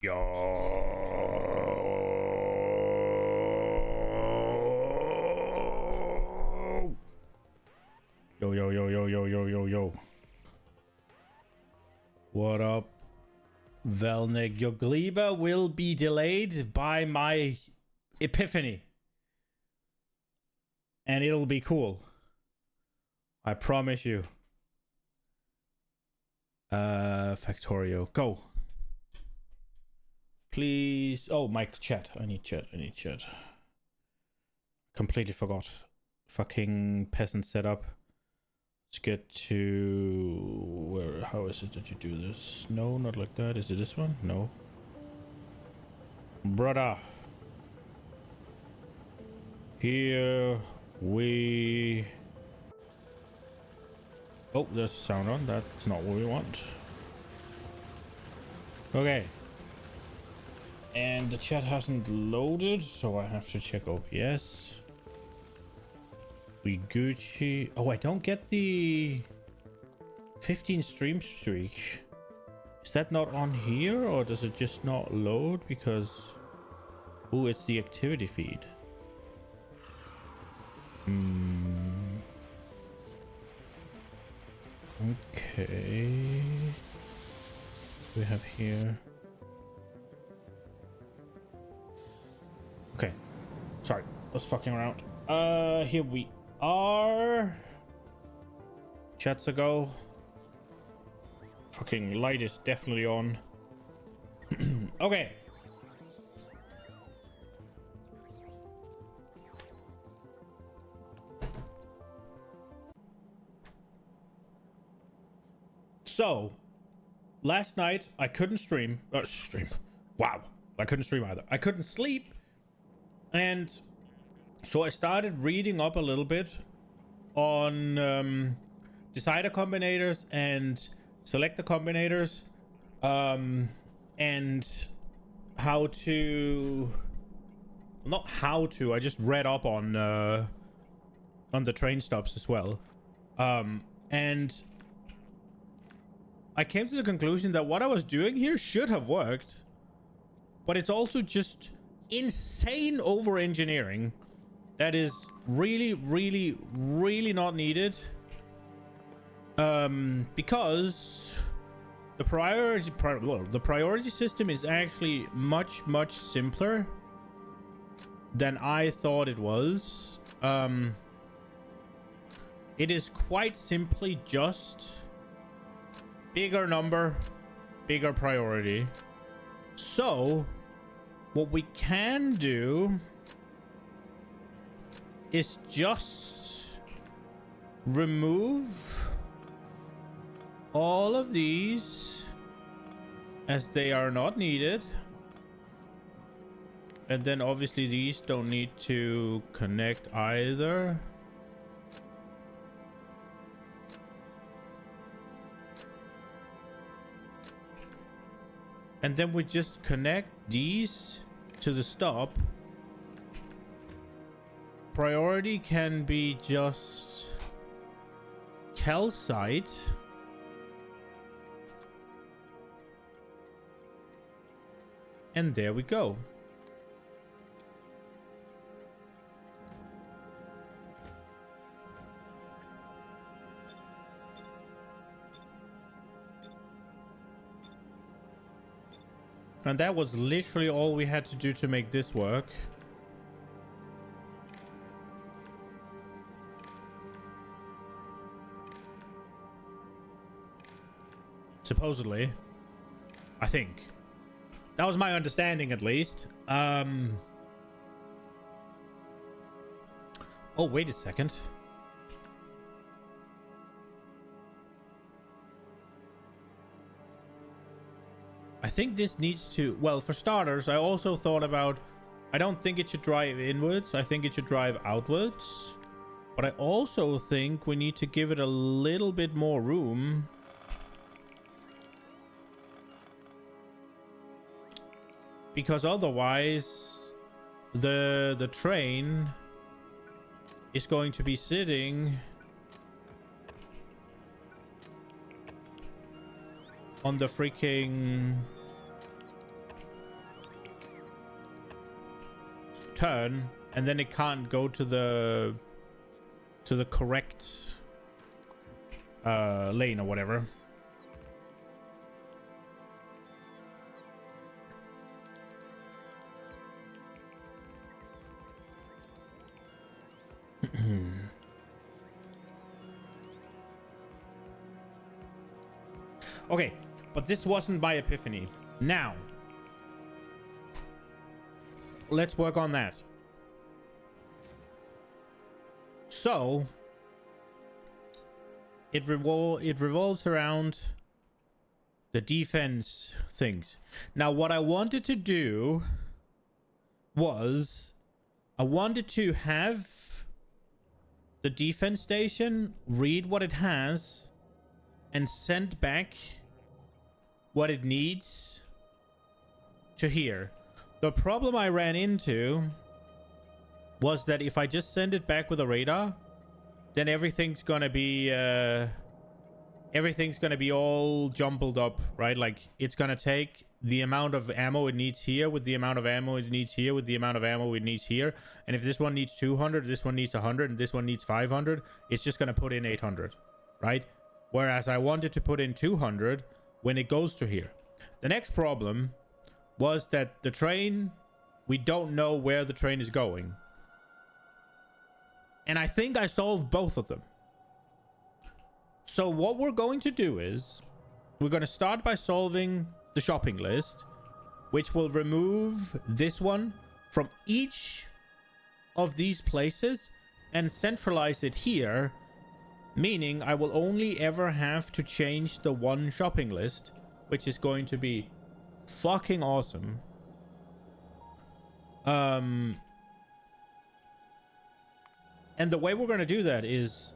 Yo. Yo, yo, yo, yo, yo, yo, yo, yo. What up, Velnig? Your Gleba will be delayed by my epiphany. And it'll be cool. I promise you. Factorio. Go. Please. Oh, my chat. I need chat. Completely forgot. Fucking peasant setup. Let's get to where? How is it that you do this? No, not like that. Is it this one? No. Brother. Here we. Oh, there's a sound on. That's not what we want. Okay. And the chat hasn't loaded, so I have to check OBS. We Gucci. Oh, I don't get the 15 stream streak. Is that not on here, or does it just not load because... Oh, it's the activity feed. Okay. We have here. Okay. Sorry. I was fucking around. Here we are. Chats ago. Fucking light is definitely on. Okay. So, last night I couldn't stream. Wow. I couldn't stream either. I couldn't sleep. And so I started reading up a little bit on decider combinators and selector combinators, and how to... Not how to, I just read up on the train stops as well. And I came to the conclusion that what I was doing here should have worked, but it's also just insane over engineering that is really, really, really not needed. Because the priority system is actually much, much simpler than I thought it was. It is quite simply just bigger number, bigger priority. So what we can do is just remove all of these as they are not needed. And then obviously these don't need to connect either. And then we just connect these to the stop. Priority can be just calcite. And there we go. And that was literally all we had to do to make this work. Supposedly. I think. That was my understanding, at least. Oh, wait a second. I think this needs to... Well, for starters, I also thought about... I don't think it should drive inwards. I think it should drive outwards. But I also think we need to give it a little bit more room. Because otherwise, the train is going to be sitting on the freaking turn, and then it can't go to the correct lane or whatever. Okay, but this wasn't my epiphany. Now, let's work on that. So, it revolves around the defense things. Now, what I wanted to do was I wanted to have the defense station read what it has and send back what it needs to here. The problem I ran into was that if I just send it back with a radar, then everything's gonna be all jumbled up, right? Like, it's gonna take the amount of ammo it needs here with the amount of ammo it needs here with the amount of ammo it needs here. And if this one needs 200, this one needs 100, and this one needs 500, it's just gonna put in 800, right? Whereas I wanted to put in 200 when it goes to here. The next problem was that the train, we don't know where the train is going. And I think I solved both of them. So what we're going to do is we're going to start by solving the shopping list, which will remove this one from each of these places and centralize it here, meaning I will only ever have to change the one shopping list, which is going to be fucking awesome. And the way we're going to do that is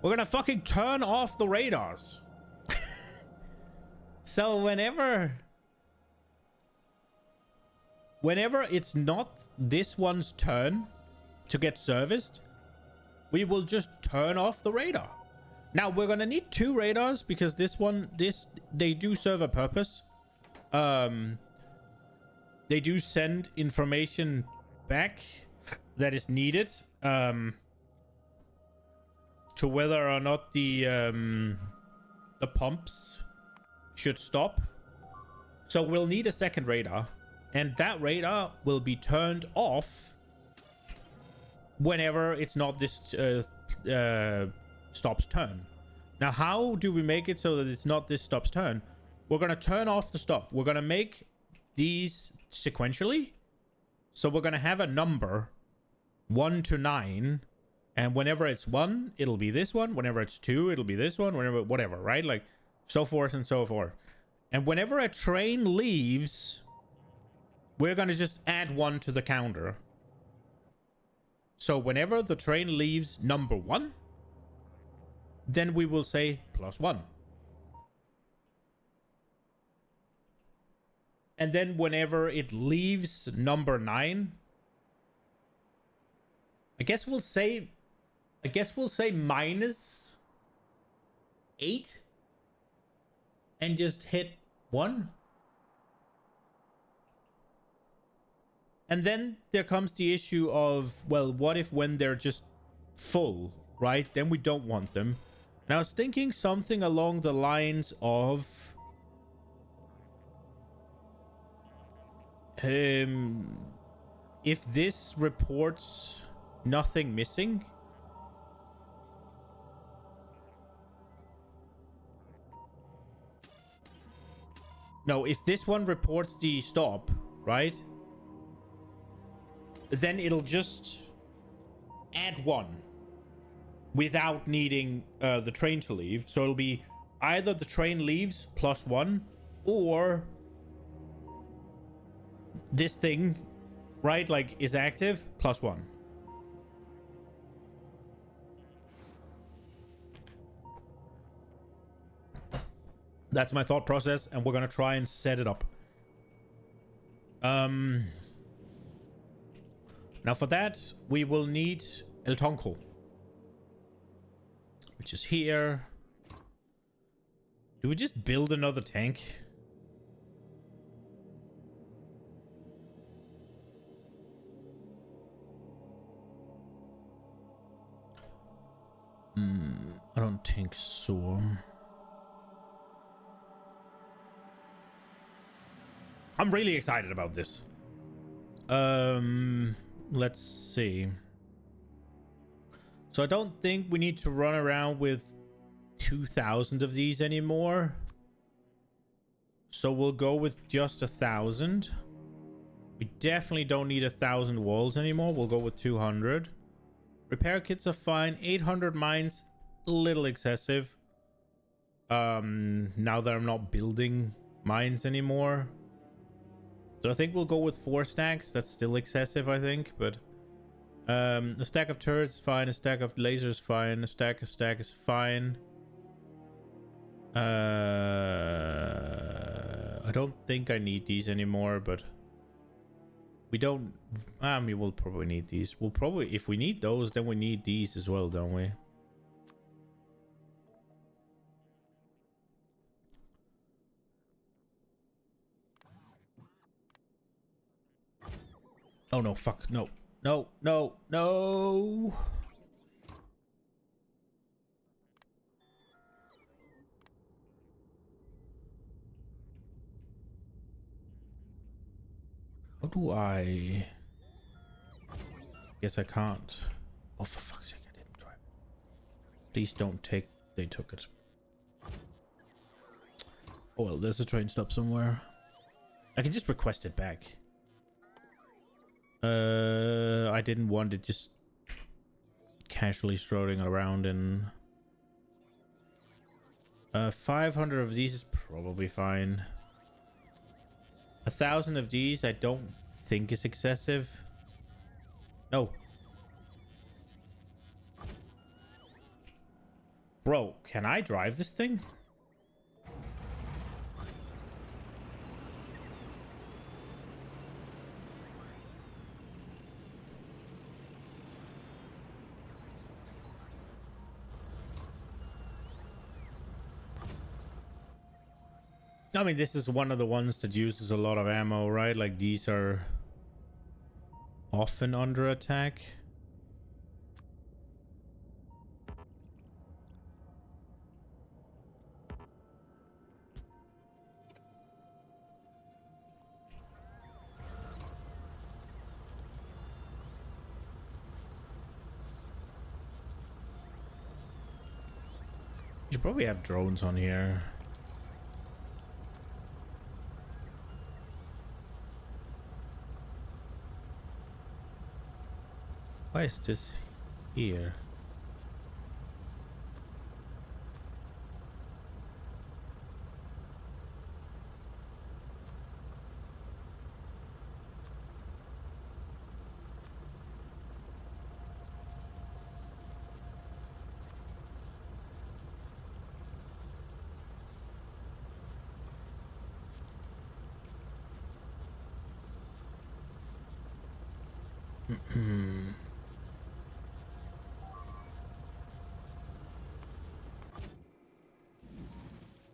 we're going to fucking turn off the radars. So whenever it's not this one's turn to get serviced, we will just turn off the radar. Now, we're going to need 2 radars because they do serve a purpose. They do send information back that is needed to whether or not the pumps should stop. So we'll need a second radar, and that radar will be turned off whenever it's not this stop's turn. Now, how do we make it so that it's not this stop's turn? We're going to turn off the stop. We're going to make these sequentially. So we're going to have a number 1 to 9, and whenever it's 1, it'll be this one. Whenever it's 2, it'll be this one. Whenever, whatever, right? Like, so forth and so forth. And whenever a train leaves, we're going to just add 1 to the counter. So whenever the train leaves number 1, then we will say +1. And then whenever it leaves number 9, I guess we'll say -8 and just hit 1. And then there comes the issue of, well, what if when they're just full, right? Then we don't want them. And I was thinking something along the lines of if this reports nothing missing, no, if this one reports the stop, right, then it'll just add 1 without needing the train to leave. So it'll be either the train leaves +1, or this thing, right, like, is active +1. That's my thought process, and we're gonna try and set it up. Now for that, we will need El Tonko, which is here. Do we just build another tank? I don't think so. I'm really excited about this. Let's see. So I don't think we need to run around with 2,000 of these anymore. So we'll go with just 1,000. We definitely don't need 1,000 walls anymore. We'll go with 200. Repair kits are fine. 800 mines, a little excessive. Now that I'm not building mines anymore. So I think we'll go with 4 stacks. That's still excessive, I think, but a stack of turrets is fine, a stack of lasers is fine, a stack is fine. I don't think I need these anymore, but we don't. I mean, we'll probably need these. We'll probably, if we need those, then we need these as well, don't we? Oh no, fuck, no. No, no, no. How do I... Guess I can't. Oh, for fuck's sake, I didn't try. Please don't take... They took it. Oh well, there's a train stop somewhere. I can just request it back. I didn't want it just casually strolling around in... 500 of these is probably fine. 1,000 of these I don't think is excessive. No. Bro, can I drive this thing? I mean, this is one of the ones that uses a lot of ammo, right? Like, these are often under attack. You should probably have drones on here. Why is this here?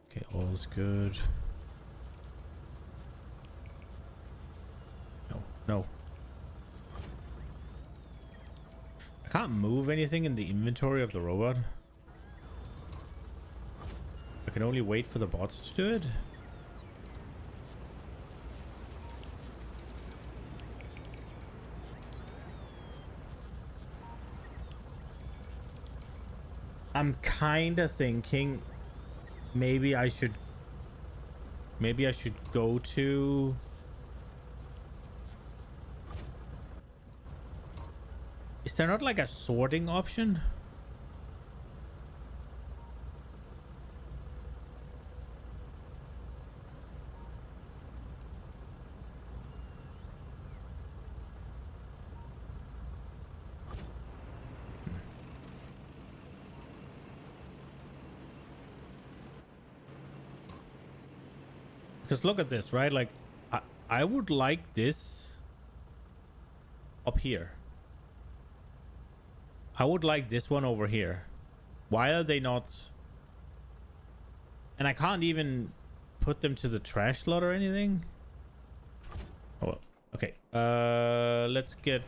Okay, all's good. No, no. I can't move anything in the inventory of the robot. I can only wait for the bots to do it. I'm kind of thinking maybe I should go to... Is there not like a sorting option? Because look at this, right? Like, I would like this up here. I would like this one over here. Why are they not... And I can't even put them to the trash slot or anything? Oh, well. Okay. Let's get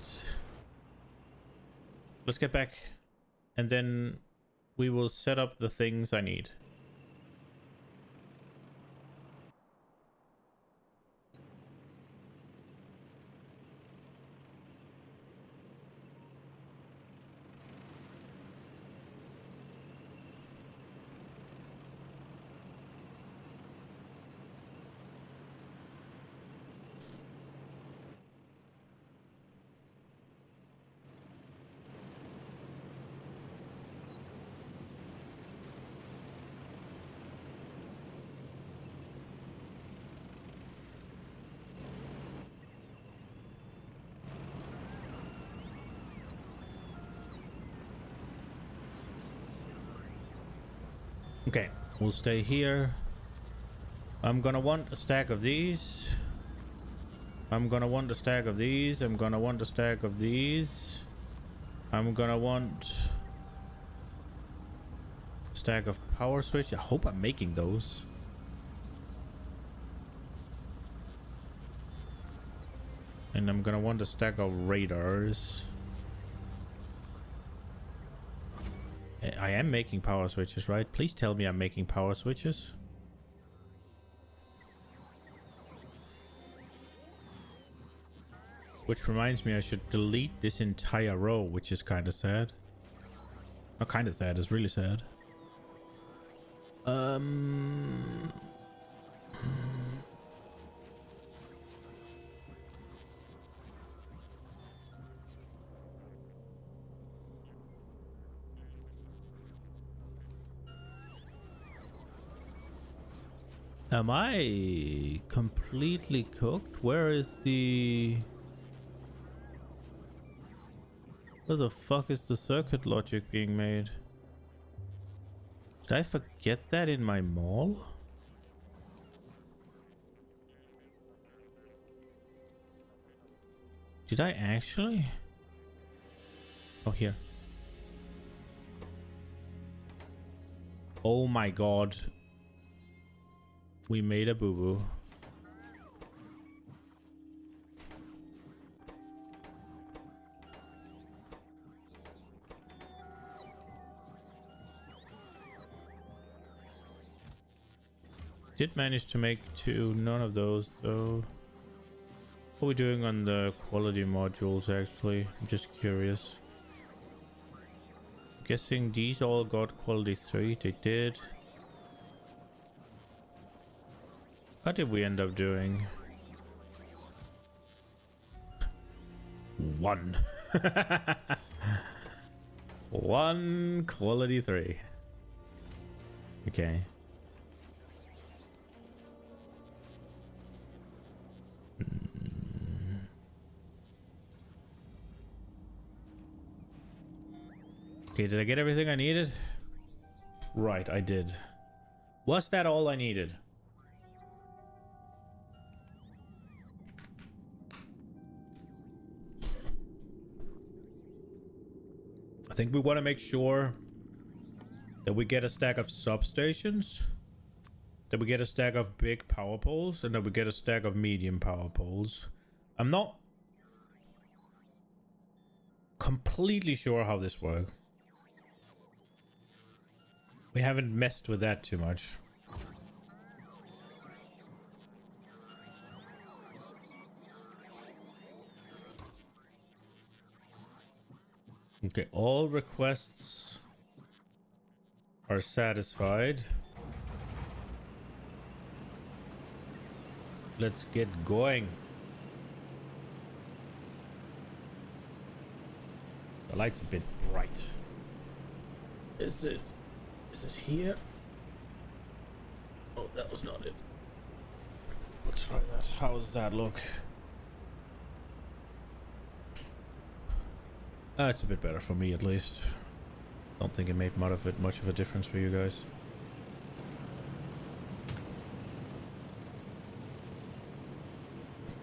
back. And then we will set up the things I need. Okay, we'll stay here. I'm gonna want a stack of these. I'm gonna want a stack of these. I'm gonna want a stack of these. I'm gonna want a stack of power switch. I hope I'm making those. And I'm gonna want a stack of radars. I am making power switches, right? Please tell me I'm making power switches. Which reminds me I should delete this entire row, which is kind of sad. Not kind of sad, it's really sad. Am I completely cooked? Where is the... Where the fuck is the circuit logic being made? Did I forget that in my mall? Did I actually? Oh, here. Oh my god. We made a boo-boo. Did manage to make none of those though. What are we doing on the quality modules actually? I'm just curious. I'm guessing these all got quality 3. They did. What did we end up doing? 1. 1 quality 3. Okay. Okay, did I get everything I needed? Right, I did. Was that all I needed? I think we want to make sure that we get a stack of substations, that we get a stack of big power poles, and that we get a stack of medium power poles. I'm not completely sure how this works. We haven't messed with that too much. Okay, all requests are satisfied. Let's get going. The light's a bit bright. Is it here? Oh, that was not it. Let's try that. How does that look? It's a bit better for me at least. Don't think it made much of a difference for you guys.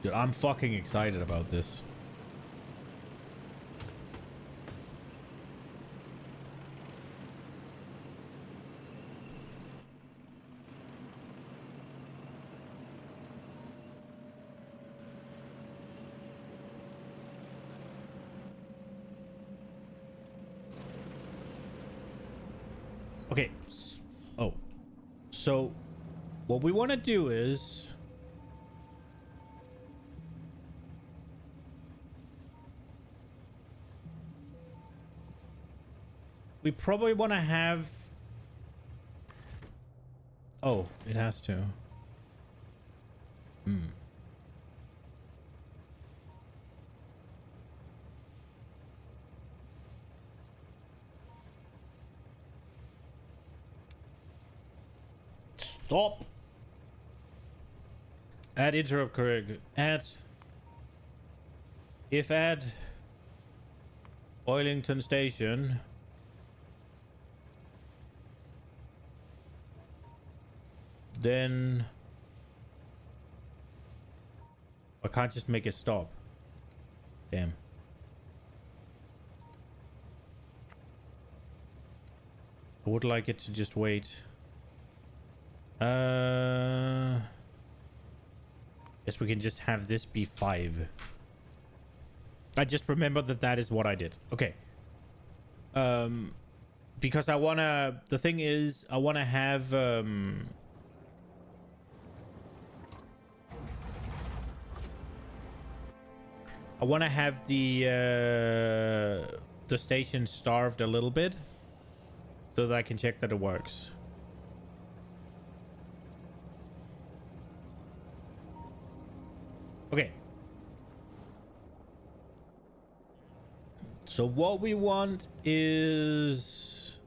Dude, I'm fucking excited about this. Okay. Oh. So, what we want to do is... we probably want to have... oh, it has to. Stop. Add interrupt correct. Add. If add Oilington Station. Then I can't just make it stop. Damn. I would like it to just wait. Guess we can just have this be 5. I just remember that that is what I did. Okay. Because I wanna... the thing is, I wanna have... I want to have the station starved a little bit so that I can check that it works. Okay. So what we want is...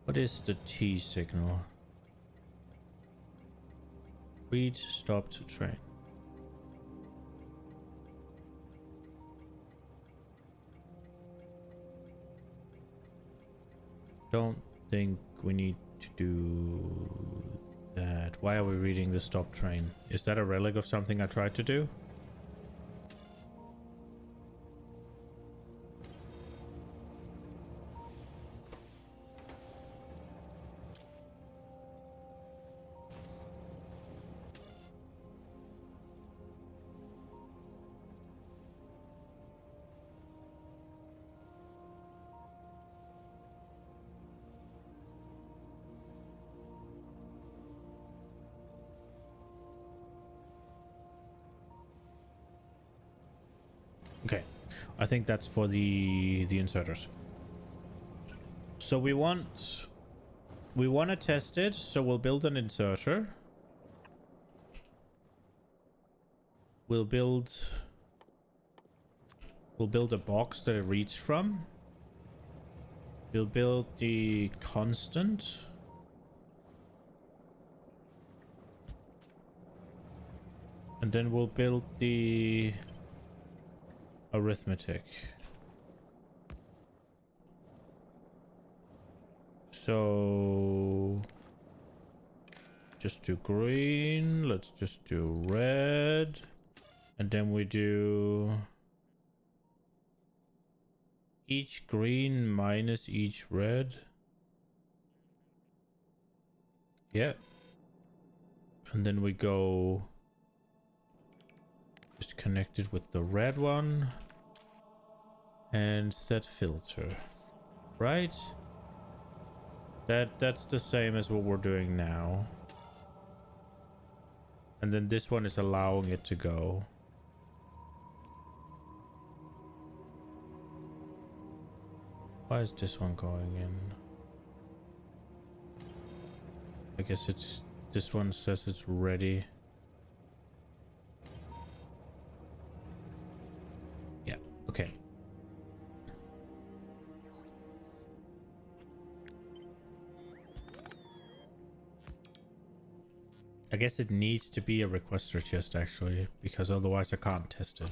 what is the T signal? Read stopped train. Don't think we need to do that. Why are we reading the stop train? Is that a relic of something I tried to do? Okay, I think that's for the inserters. So we want to test it, so we'll build an inserter. We'll build a box that it reads from. We'll build the constant. And then we'll build the arithmetic. So just do green. Let's just do red. And then we do each green minus each red. Yeah. And then we go just connect it with the red one and set filter, right? That's the same as what we're doing now. And then this one is allowing it to go. Why is this one going in? I guess it's... this one says it's ready. Yeah, okay. I guess it needs to be a requester chest actually, because otherwise I can't test it.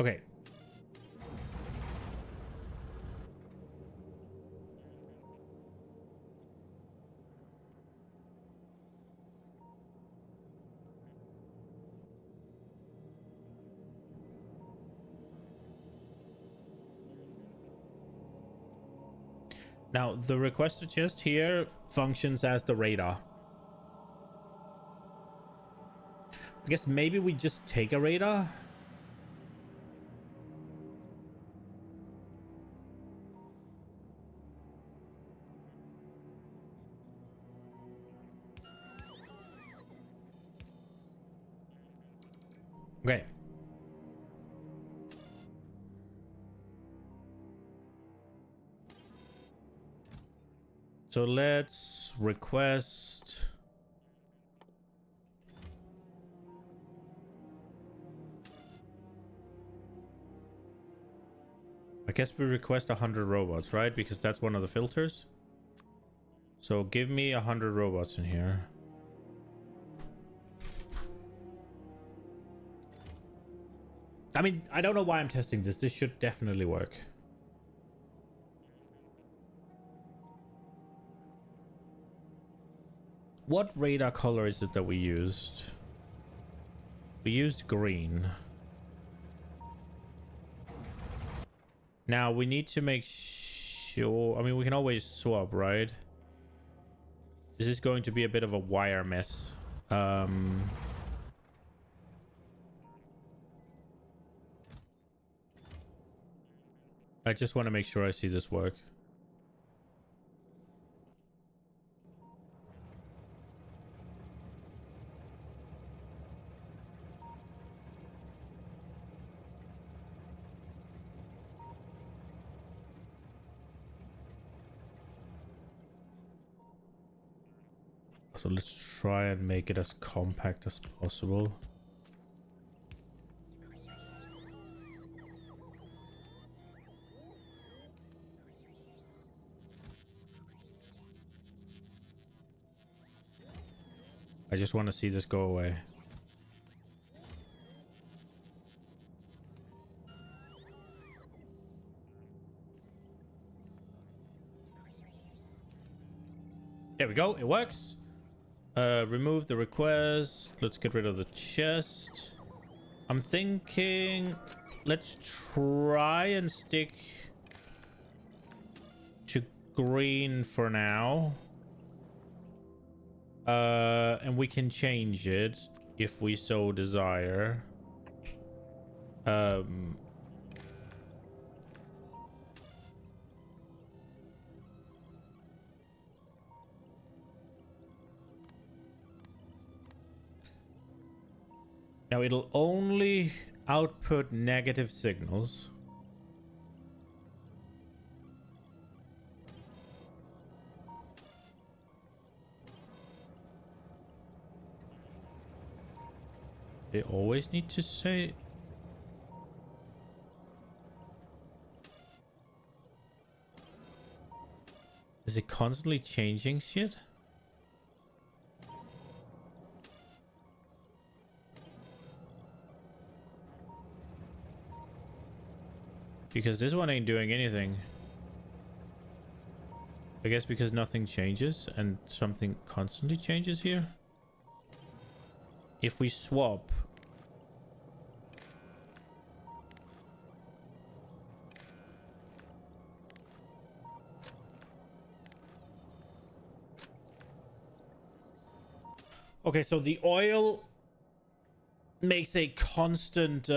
Okay. Now, the requester chest here functions as the radar. I guess maybe we just take a radar. Okay. So let's request. I guess we request 100 robots, right? Because that's one of the filters. So give me 100 robots in here. I mean, I don't know why I'm testing this. This should definitely work. What radar color is it that we used? We used green. Now we need to make sure... I mean, we can always swap, right? This is going to be a bit of a wire mess. I just want to make sure I see this work. So let's try and make it as compact as possible. I just want to see this go away. There we go. It works. Remove the request. Let's get rid of the chest. I'm thinking let's try and stick to green for now. And we can change it if we so desire. Now it'll only output negative signals. They always need to say... Is it constantly changing shit? Because this one ain't doing anything. I guess because nothing changes and something constantly changes here. If we swap... Okay, so the oil makes a constant...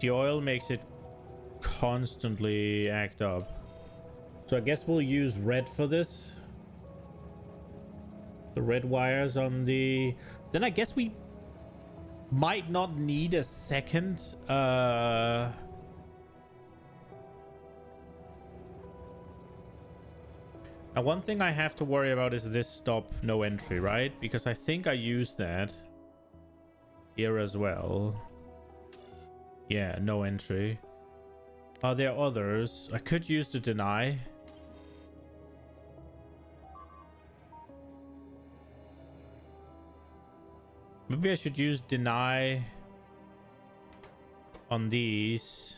The oil makes it constantly act up. So I guess we'll use red for this. The red wires on the... Then I guess we might not need a second... Now one thing I have to worry about is this stop no entry, right? Because I think I used that here as well. Yeah, no entry. Are there others? I could use the deny. Maybe I should use deny on these.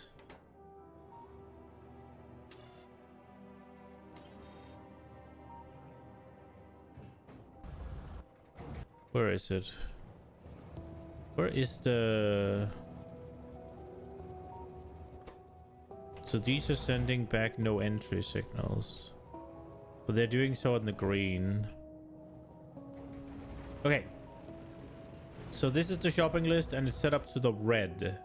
Where is it? Where is the... So these are sending back no entry signals. But they're doing so on the green. Okay. So this is the shopping list and it's set up to the red.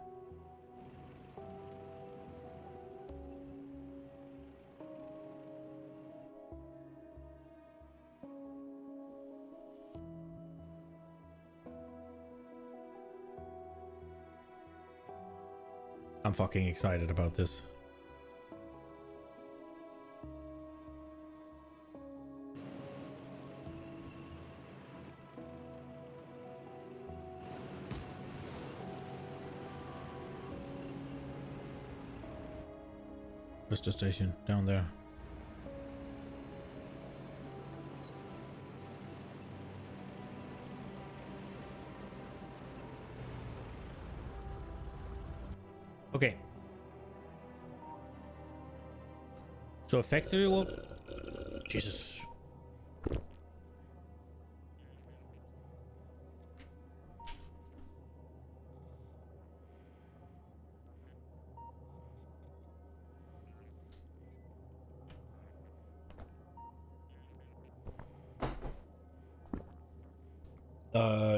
I'm fucking excited about this. Where's the station? Down there. Okay. So a factory will... Jesus.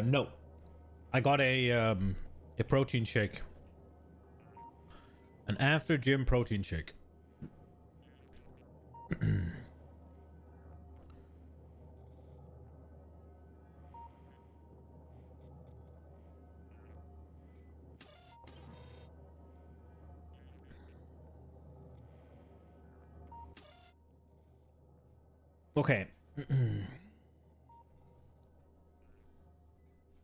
No. I got a protein shake. An after gym protein shake. Okay.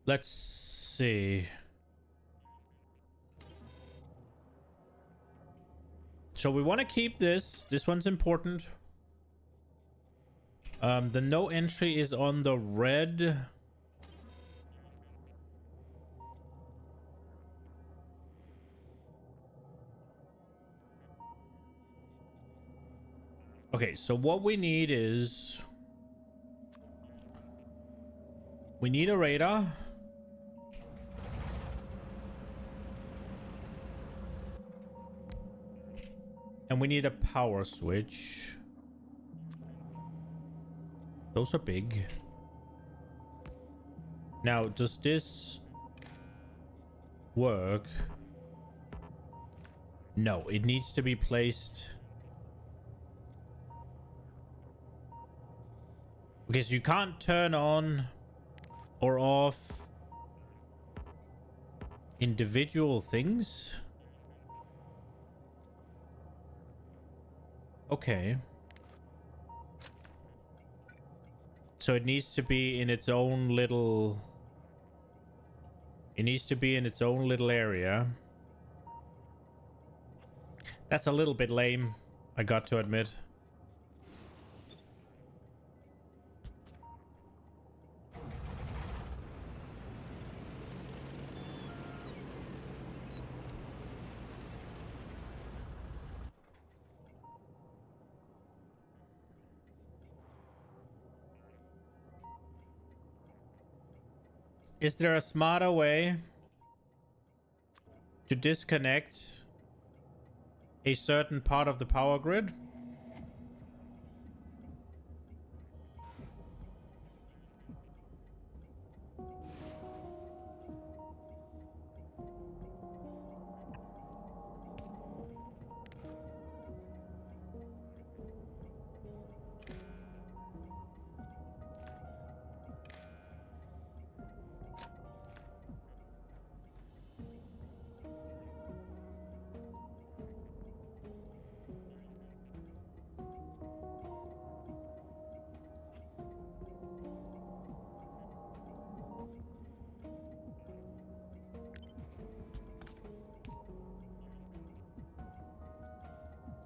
Let's see. So we want to keep this. This one's important. The no entry is on the red. Okay, so what we need is... we need a radar. And we need a power switch. Those are big. Now, does this work? No, it needs to be placed... because you can't turn on or off individual things. Okay. So it needs to be in its own little... it needs to be in its own little area. That's a little bit lame, I got to admit. Is there a smarter way to disconnect a certain part of the power grid?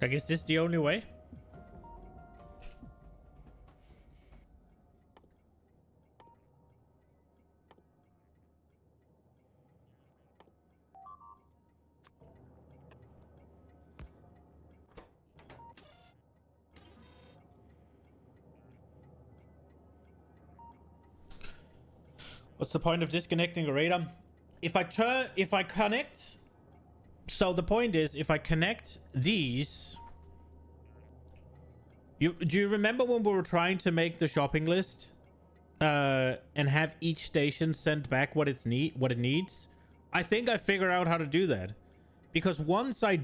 Like, is this the only way? What's the point of disconnecting a radar? If I connect So the point is, if I connect these, do you remember when we were trying to make the shopping list, and have each station send back what it needs? I think I figured out how to do that, because once I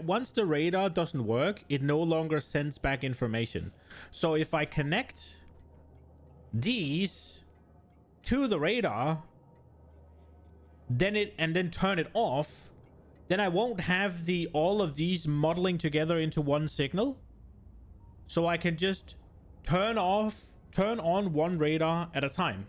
once the radar doesn't work, it no longer sends back information. So if I connect these to the radar, then turn it off, then I won't have all of these modeling together into one signal. So I can just turn on one radar at a time.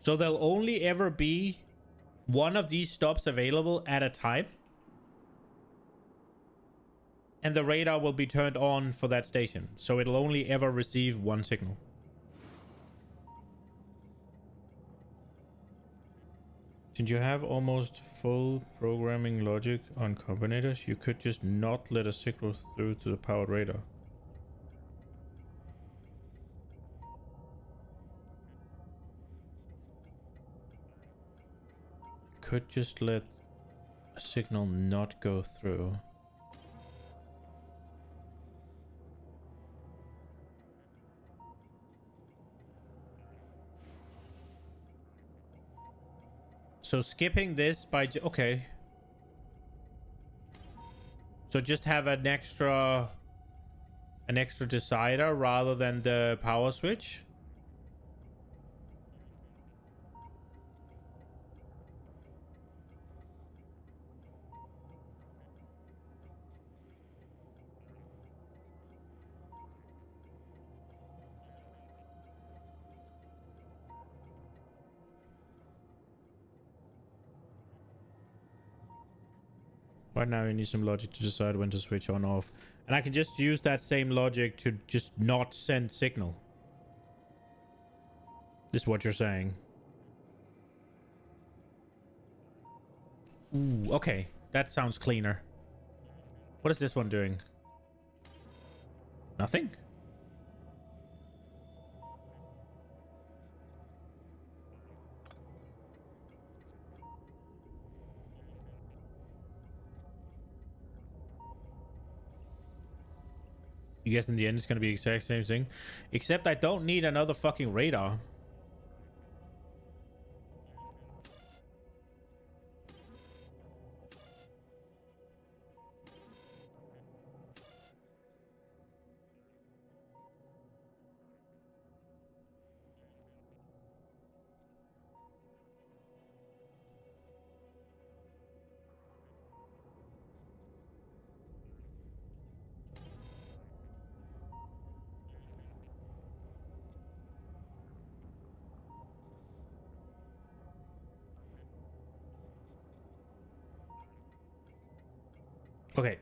So there'll only ever be one of these stops available at a time, and the radar will be turned on for that station. So it'll only ever receive one signal. Since you have almost full programming logic on combinators, you could just not let a signal through to the powered radar. Could just let a signal not go through. So skipping this by... Okay. So just have an extra decider rather than the power switch. Right now you need some logic to decide when to switch on off. And I can just use that same logic to just not send signal. This is what you're saying. Ooh, okay. That sounds cleaner. What is this one doing? Nothing? You guess in the end it's going to be the exact same thing? Except I don't need another fucking radar. Okay.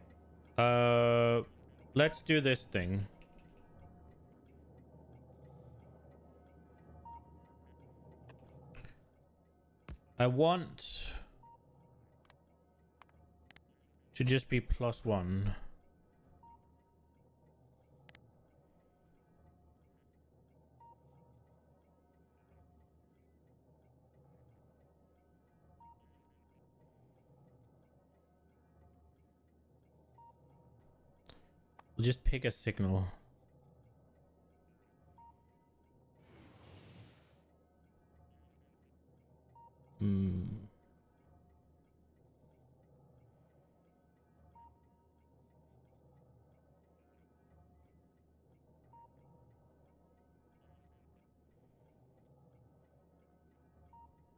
Let's do this thing. I want to just be +1. We'll just pick a signal.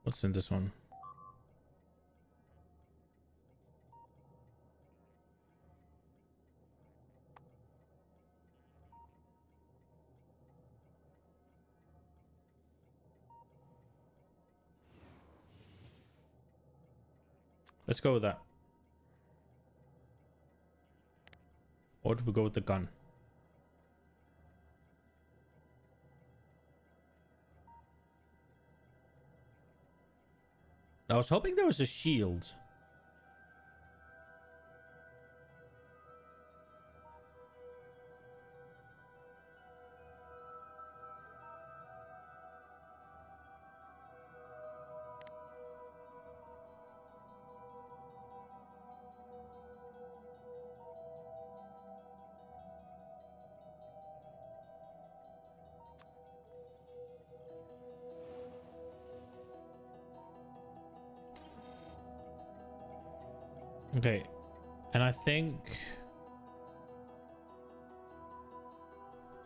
What's in this one? Let's go with that. Or do we go with the gun? I was hoping there was a shield. Okay, and I think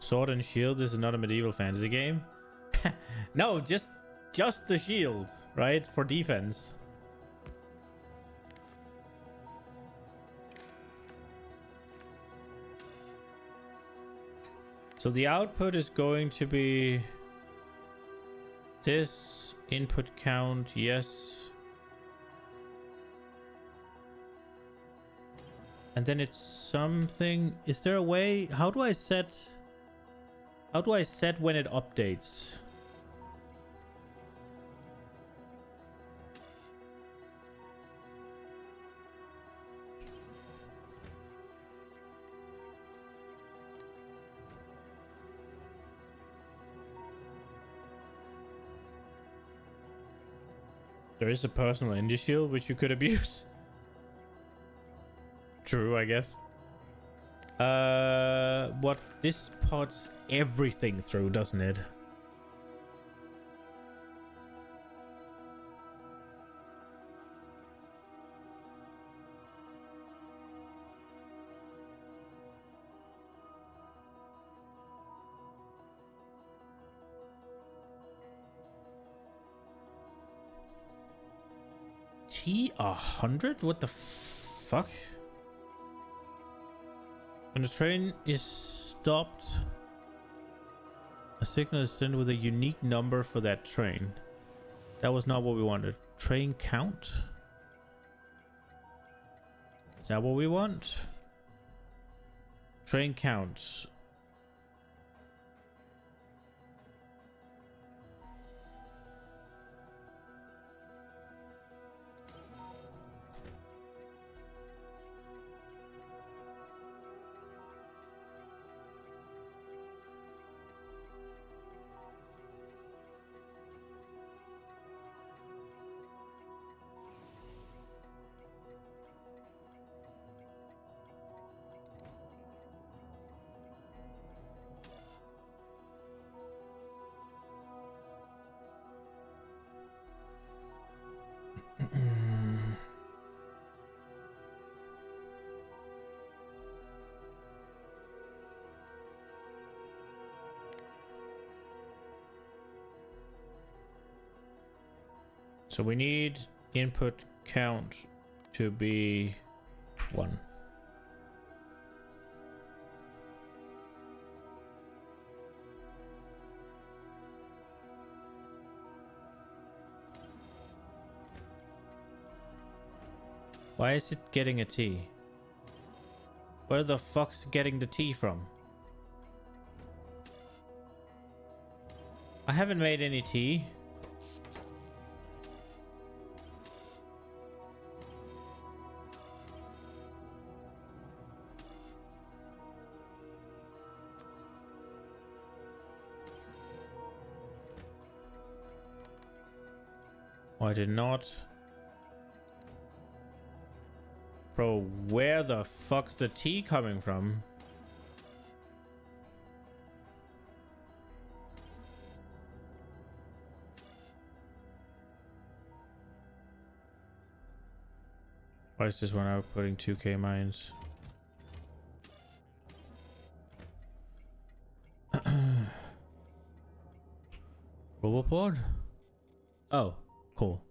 Sword and Shield is not a medieval fantasy game. No, just the shield, right? For defense. So the output is going to be this input count, yes. And then it's something. Is there a way? How do I set when it updates? There is a personal indie shield which you could abuse. True, I guess. What this pots everything through, doesn't it? T100? What the fuck? When the train is stopped, a signal is sent with a unique number for that train. That was not what we wanted. Train count? Is that what we want? Train counts. So we need input count to be 1. Why is it getting a T? Where the fuck's it getting the T from? I haven't made any tea. I did not. Bro, where the fuck's the tea coming from? Why is this one outputting 2k mines? Robopod? Oh, cool.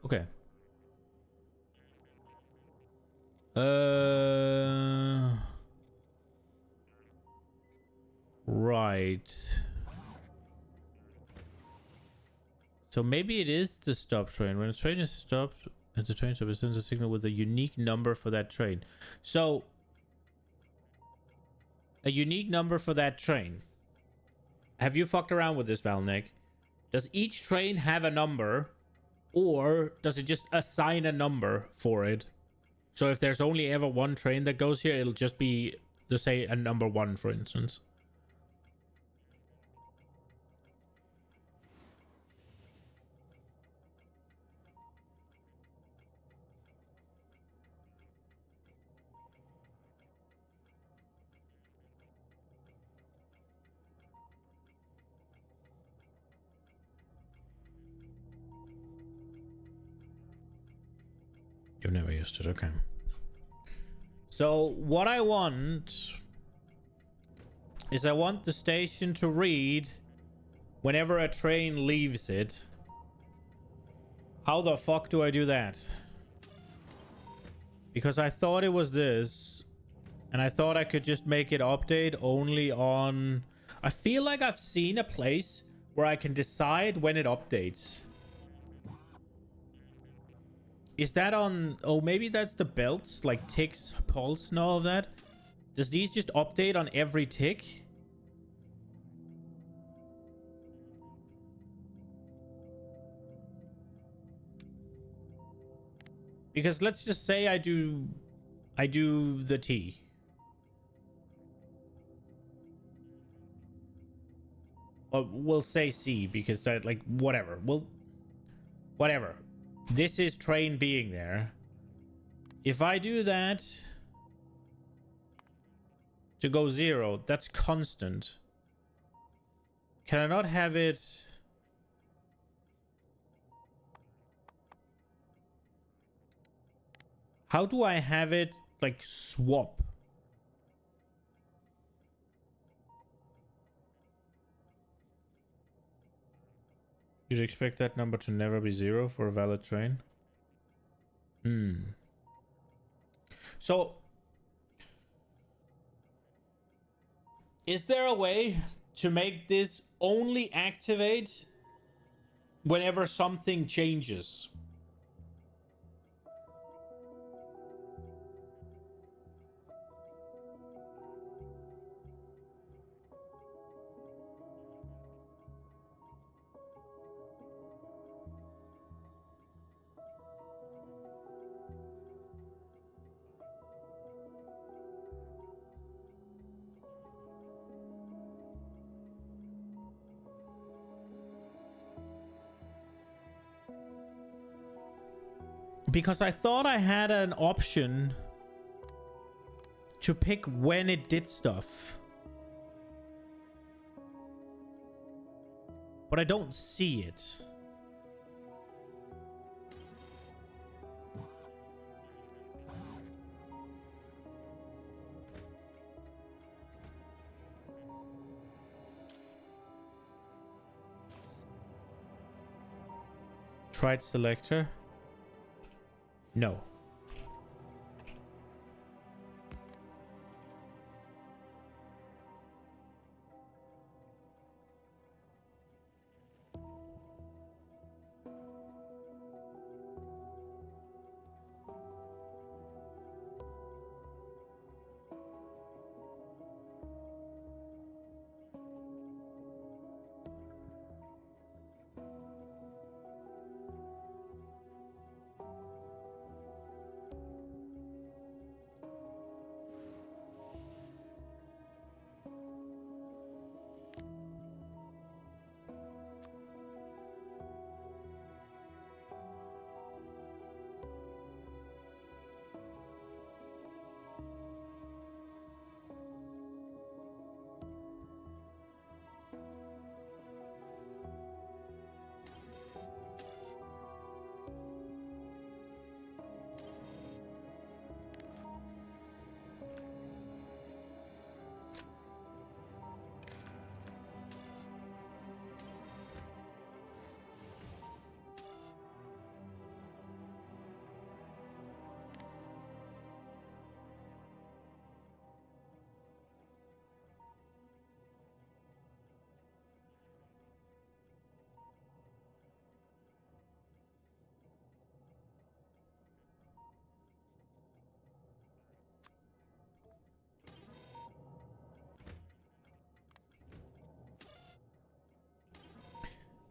Okay. Right. So maybe it is the stop train. When a train is stopped, At the train stop, it sends a signal with a unique number for that train. So, a unique number for that train. Have you fucked around with this, Valnek? Does each train have a number, or does it just assign a number for it? So if there's only ever one train that goes here, it'll just be, let's say, a number 1, for instance. You've never used it, okay. So what I want is I want the station to read whenever a train leaves it. How the fuck do I do that? Because I thought it was this, and I thought I could just make it update only on... I feel like I've seen a place where I can decide when it updates. Is that on... Oh, maybe that's the belts, like ticks, pulse, and all of that. Does these just update on every tick? Because let's just say I do the T. Or we'll say C because that, like, whatever. Whatever. This is train being there. If I do that to go 0, that's constant. Can I not have it... How do I have it, like, swap? You'd expect that number to never be 0 for a valid train? So, is there a way to make this only activate whenever something changes? Because I thought I had an option to pick when it did stuff. But I don't see it. Tried selector? No.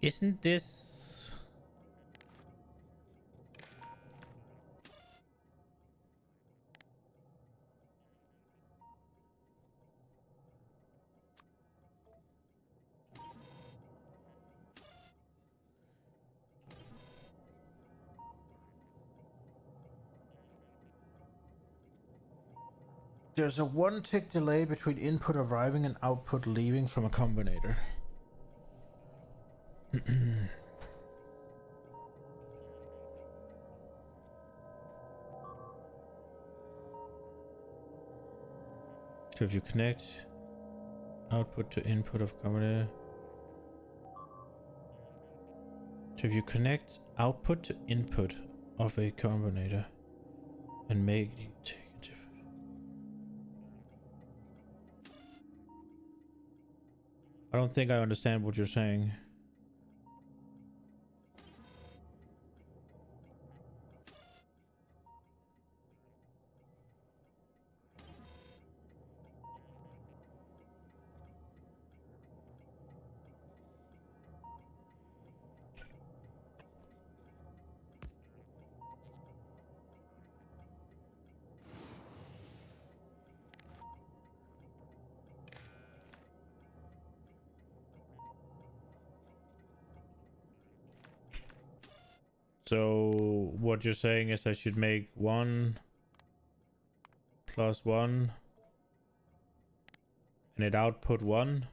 Isn't this... There's a 1 tick delay between input arriving and output leaving from a combinator. So if you connect output to input of combinator. So if you connect output to input of a combinator and make it take a different. I don't think I understand what you're saying. So what you're saying is I should make 1 plus 1 and it output 1.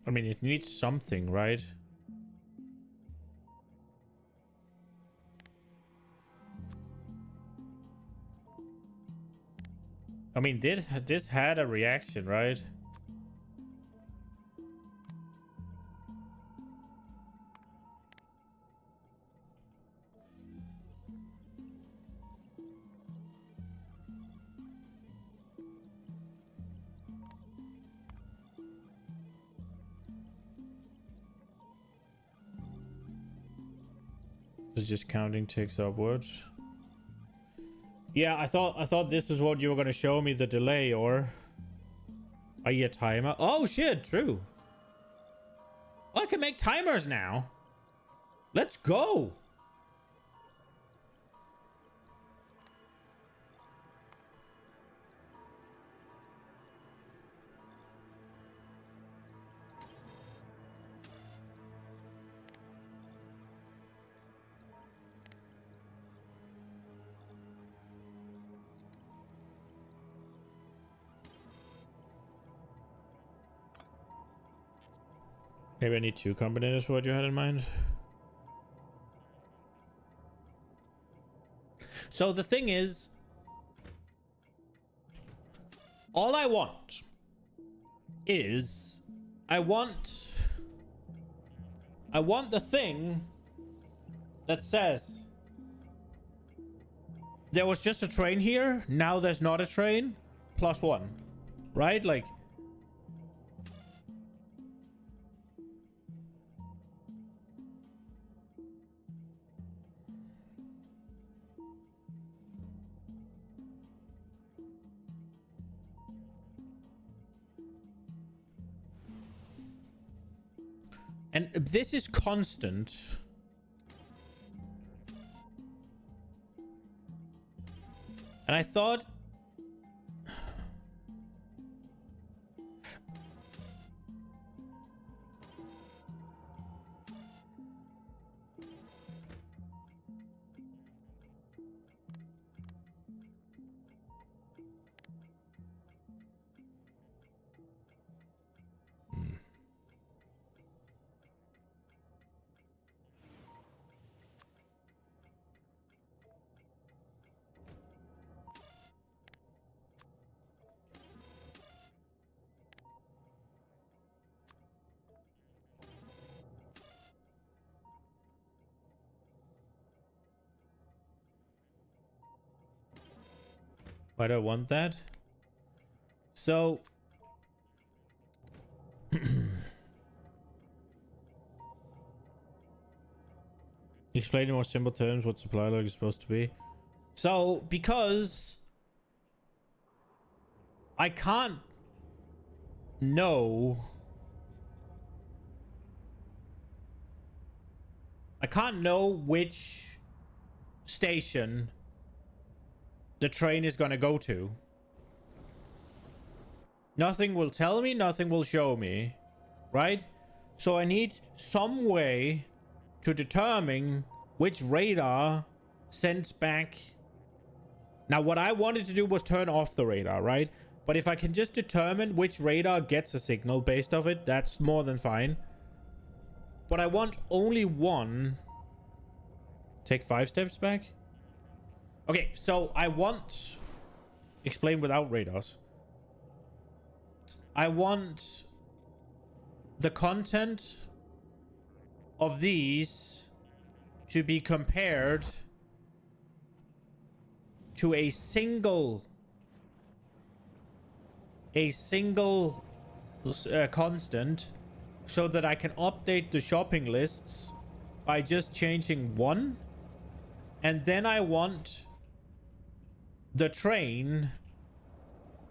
I mean, it needs something, right? I mean, this had a reaction, right? It's just counting ticks upwards. Yeah, I thought this was what you were gonna show me, the delay, or are you a timer? Oh shit, true. I can make timers now. Let's go. Maybe I need 2 combinators for what you had in mind. So the thing is, all I want is I want the thing that says there was just a train here, now there's not a train, +1, right? Like, and this is constant. And I thought... Why do I want that? So explain in more simple terms what supply log is supposed to be. So because I can't know, which station the train is gonna go to. Nothing will tell me, nothing will show me, right? So I need some way to determine which radar sends back. Now, what I wanted to do was turn off the radar, right? But if I can just determine which radar gets a signal based off it, that's more than fine. But I want only one. Take 5 steps back. Okay, so I want... Explain without radars. I want the content of these to be compared to a single constant, so that I can update the shopping lists by just changing one. And then I want the train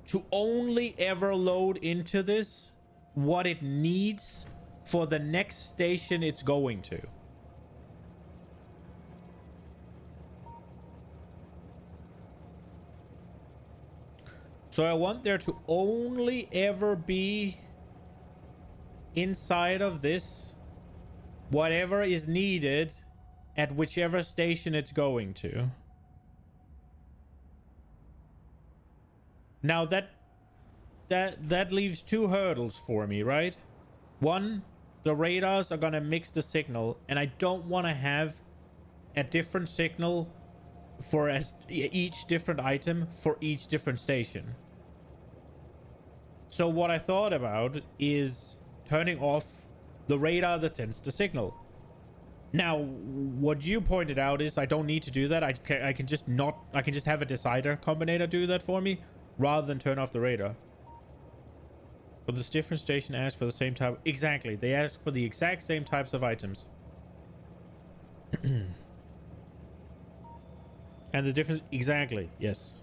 to only ever load into this what it needs for the next station it's going to. So I want there to only ever be inside of this whatever is needed at whichever station it's going to. Now that leaves 2 hurdles for me, right? One, the radars are gonna mix the signal, and I don't want to have a different signal for each different item for each different station. So what I thought about is turning off the radar that sends the signal. Now, what you pointed out is I don't need to do that. I can just have a decider combinator do that for me, rather than turn off the radar. But this different station asks for the same type. Exactly. They ask for the exact same types of items. And the difference... Exactly. Yes.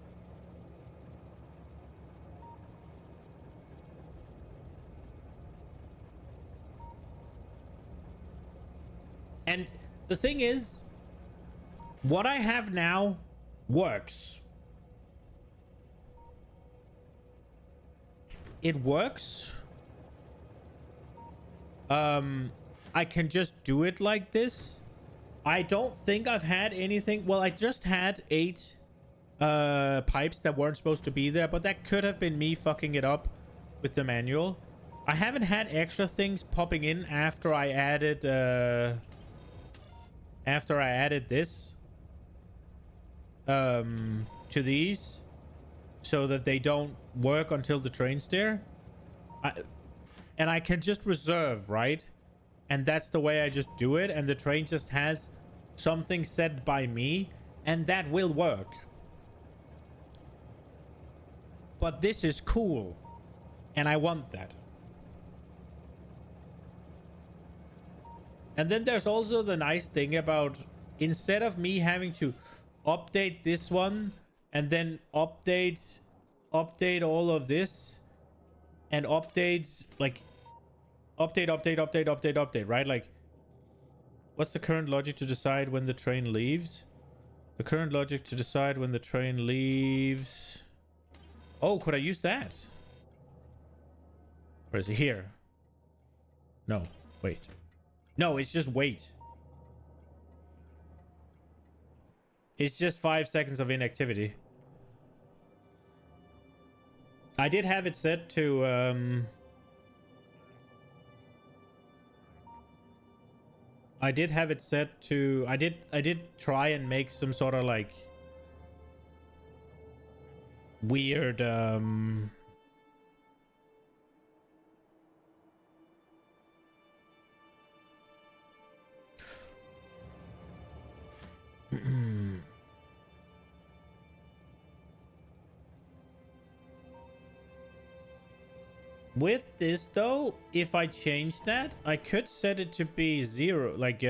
And the thing is, what I have now works. It works. I can just do it like this. I don't think I've had anything. Well, I just had 8 pipes that weren't supposed to be there, but that could have been me fucking it up with the manual. I haven't had extra things popping in after I added this to these, so that they don't work until the train's there. And I can just reserve, right? And that's the way I just do it, and the train just has something set by me, and that will work. But this is cool, and I want that. And then there's also the nice thing about, instead of me having to update this one and then update all of this and update, like update, right? Like, what's the current logic to decide when the train leaves? The current logic to decide when the train leaves. Oh, could I use that? Where is it? Here. No, wait. No, it's just wait. It's just 5 seconds of inactivity. I did have it set to I did try and make some sort of like weird with this though, if I change that, I could set it to be 0, like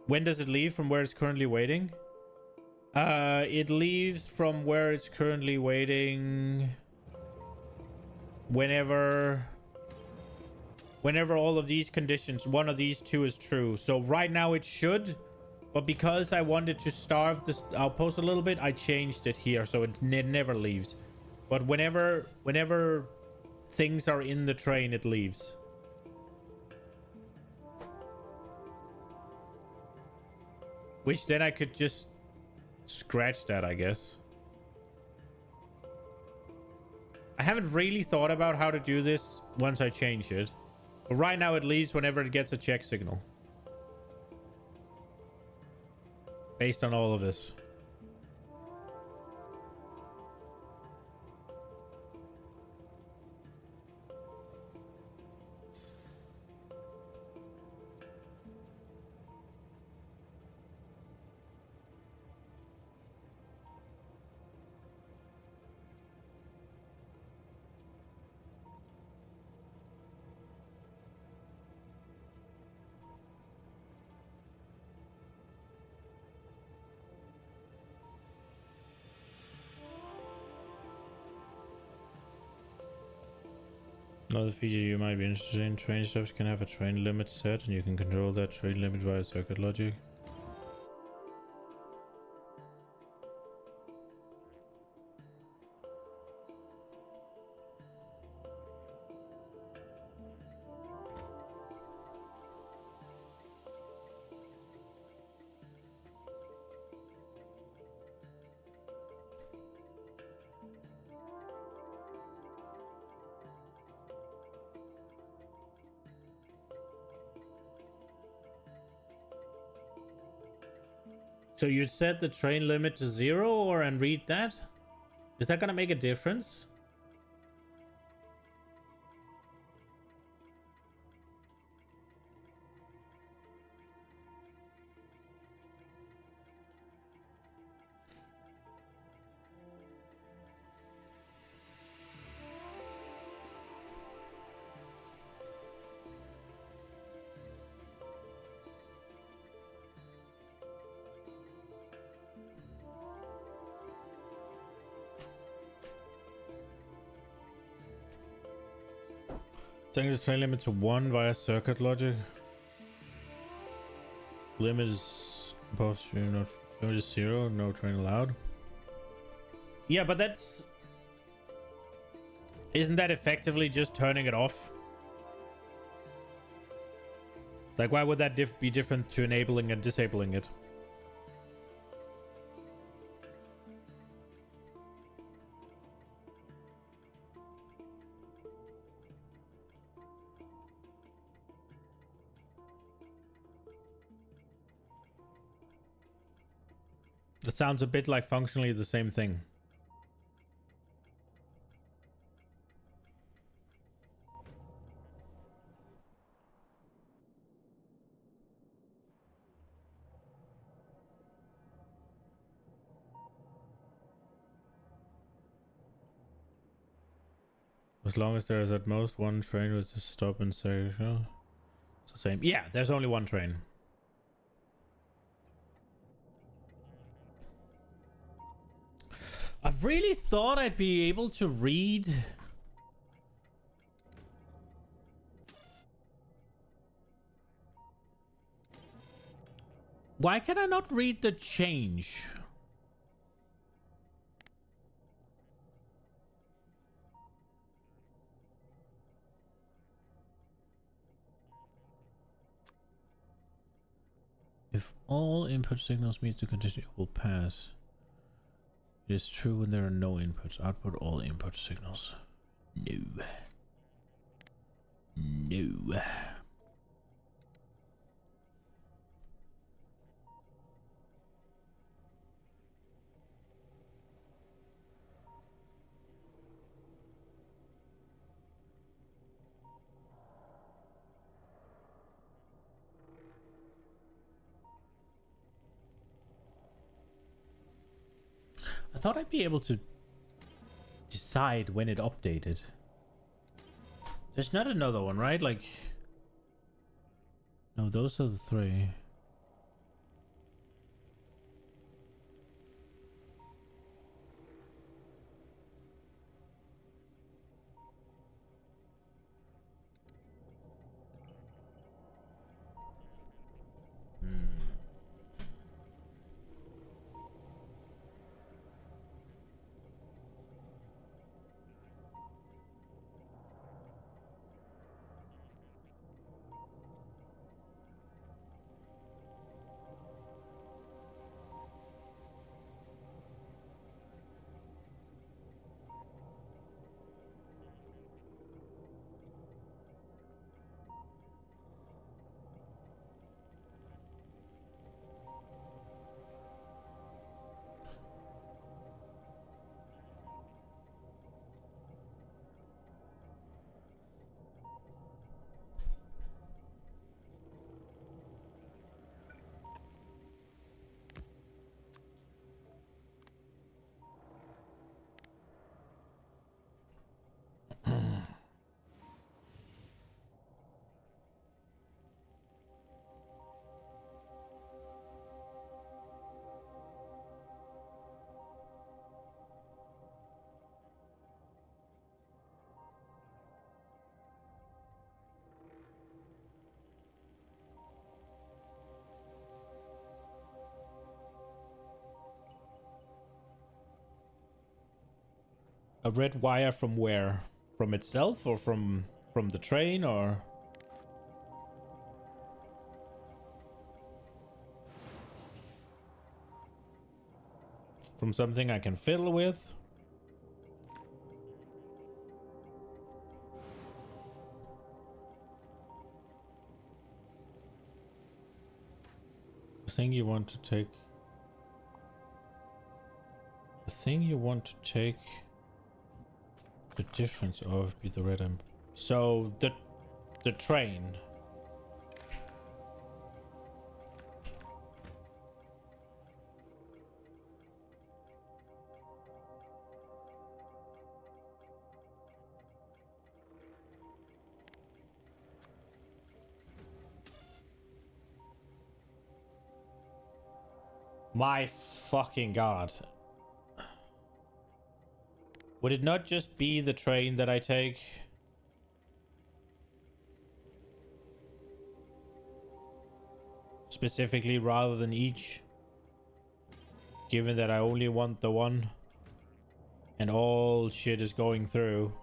when does it leave from where it's currently waiting? It leaves from where it's currently waiting whenever all of these conditions, one of these two is true. So right now it should, but because I wanted to starve this outpost a little bit, I changed it here so it never leaves. But whenever things are in the train, it leaves. Which then I could just scratch that, I guess. I haven't really thought about how to do this once I change it. But right now it leaves whenever it gets a check signal. Based on all of this. Another feature you might be interested in, train stops can have a train limit set and you can control that train limit via circuit logic. So you set the train limit to 0 or and read that? Is that gonna make a difference? Setting the train limit to 1 via circuit logic. Limit is above 0, not limit is 0, no train allowed. Yeah, but that's... Isn't that effectively just turning it off? Like, why would that be different to enabling and disabling it? It sounds a bit like functionally the same thing. As long as there is at most one train with a stop and section. It's the same. Yeah, there's only one train. I've really thought I'd be able to read... Why can I not read the change? If all input signals meet the condition, it will pass. It is true when there are no inputs. Output all input signals. No. No. I thought I'd be able to decide when it updated. There's not another one, right? Like, no, those are the three. A red wire from where? From itself or from the train or? From something I can fiddle with? The thing you want to take. The thing you want to take. The difference of be the red amp. So the train. My fucking god. Would it not just be the train that I take? Specifically rather than each? Given that I only want the one. And all shit is going through.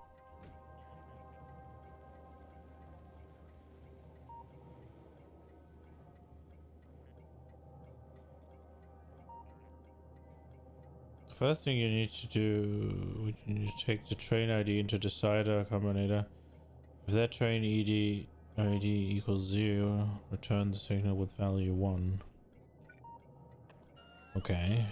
First thing you need to do, you need to take the train ID into decider combinator. If that train ID equals 0, return the signal with value 1. Okay.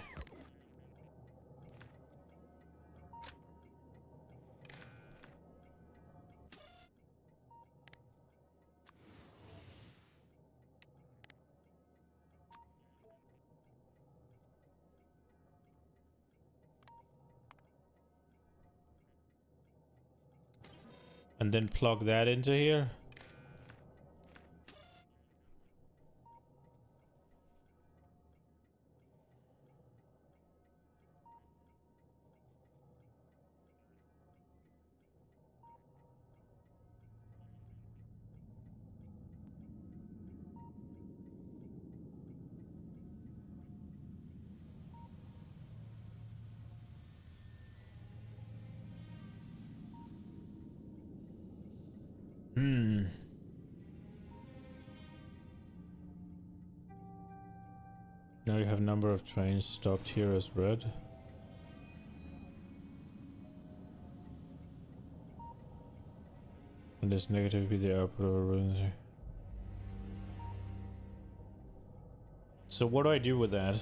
And then plug that into here. Now you have number of trains stopped here as red. And this negative be the output of a rune. So what do I do with that?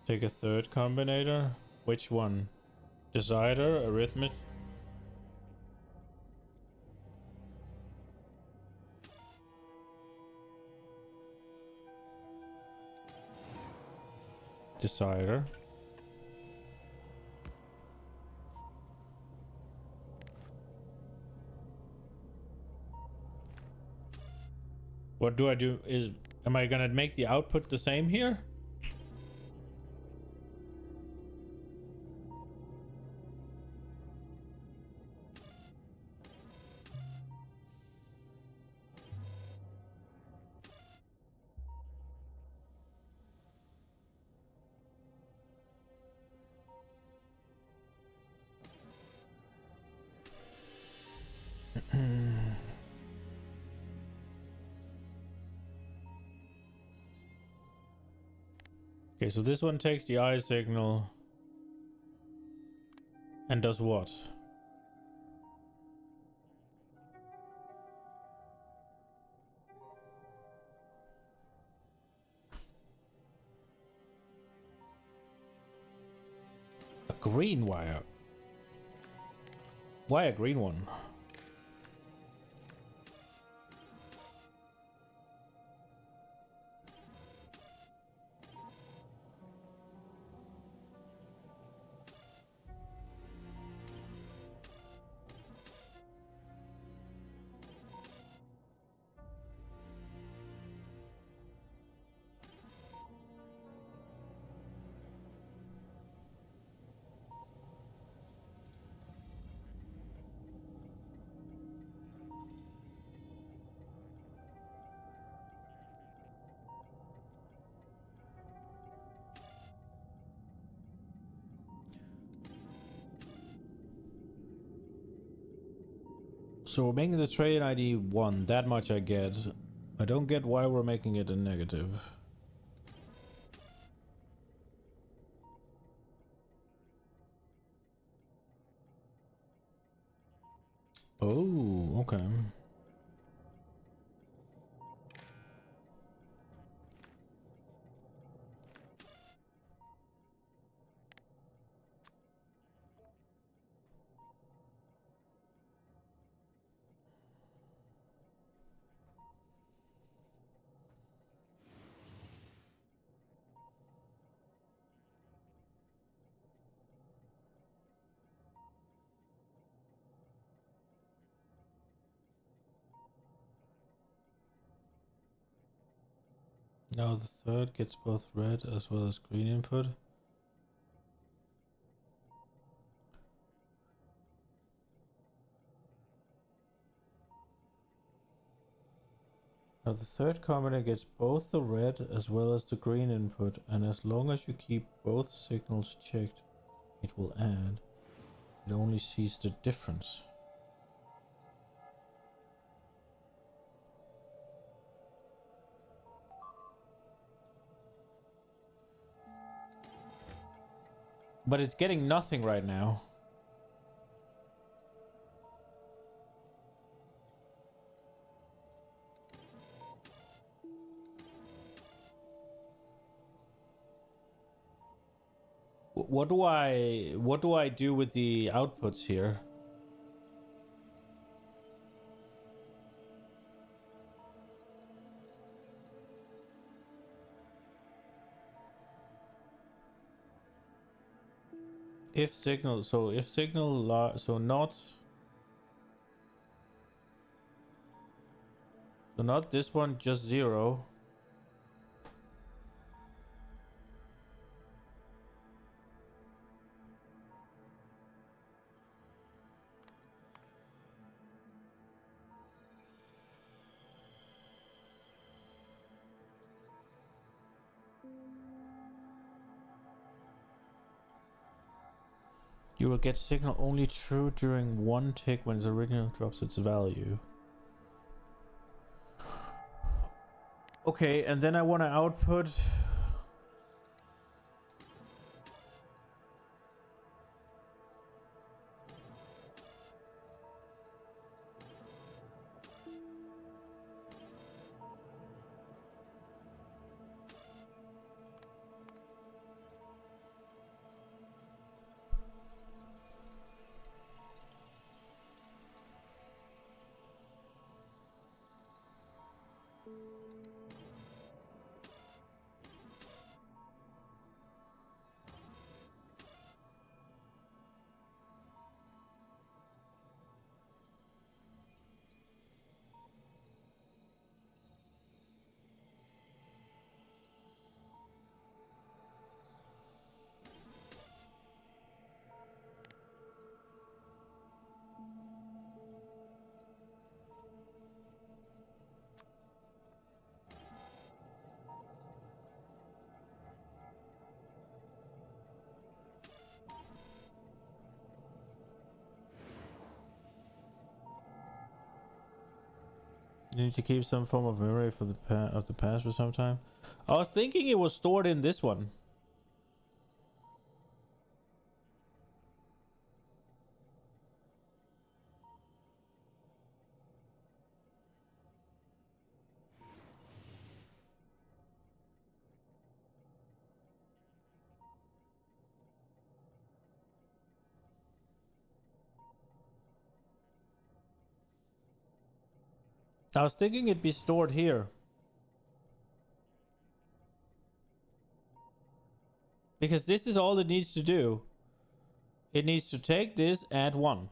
Take a third combinator? Which one? Decider, arithmetic? decider. What do I do? Am I gonna make the output the same here? Okay, so this one takes the eye signal and does what? A green wire. Why a green one? So we're making the train ID 1, that much I get. I don't get why we're making it a negative. Oh, okay. Now the third gets both red as well as green input. Now the third combiner gets both the red as well as the green input, and as long as you keep both signals checked, it will add. It only sees the difference. But it's getting nothing right now. What do I do with the outputs here? If signal, so if signal, so not this one, just 0. You will get signal only true during one tick when its original drops its value. Okay, and then I want to output. You need to keep some form of memory for the of the past for some time. I was thinking it was stored in this one. I was thinking it'd be stored here. Because this is all it needs to do. It needs to take this, add 1.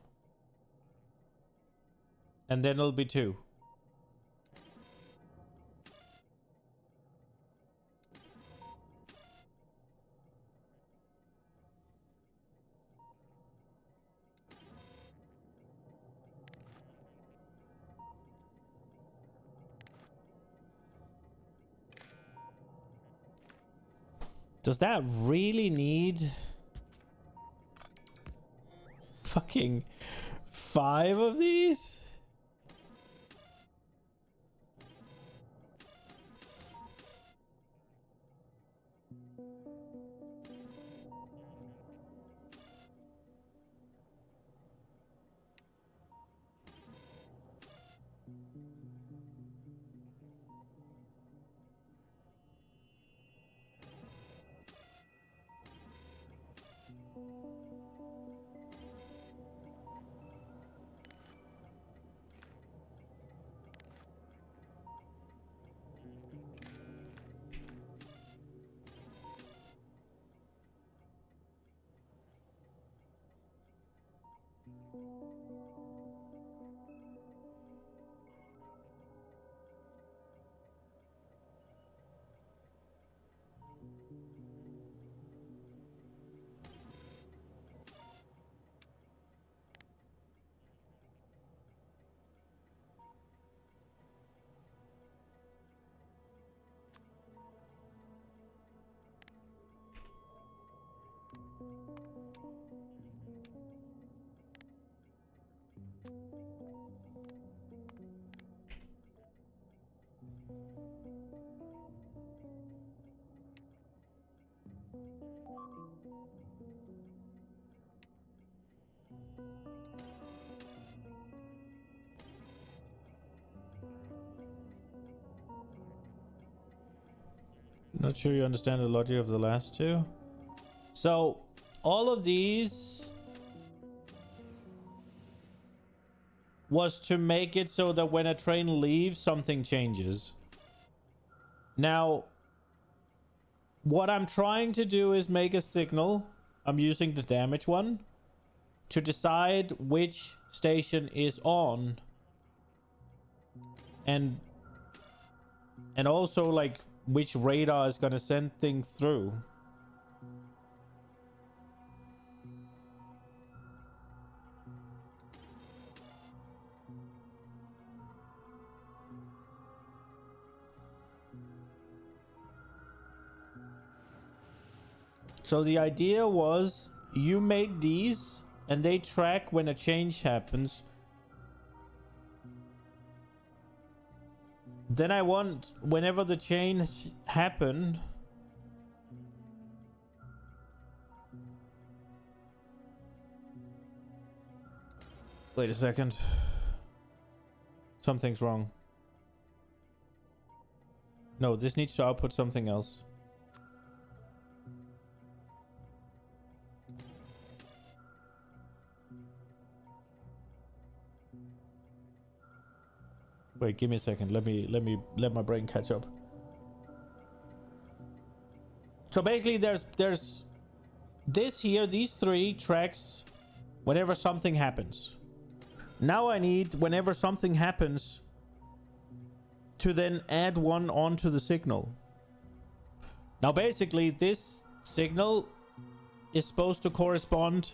And then it'll be 2. Does that really need fucking 5 of these? Not sure you understand the logic of the last two. So, all of these was to make it so that when a train leaves, something changes. Now, what I'm trying to do is make a signal. I'm using the damage one to decide which station is on. And also like which radar is gonna send things through. So the idea was you made these and they track when a change happens. Then I want whenever the change happen, wait a second. Something's wrong. No, this needs to output something else. Wait, give me a second. Let my brain catch up. So basically there's this here, these 3 tracks whenever something happens. Now I need whenever something happens to then add 1 onto the signal. Now basically this signal is supposed to correspond,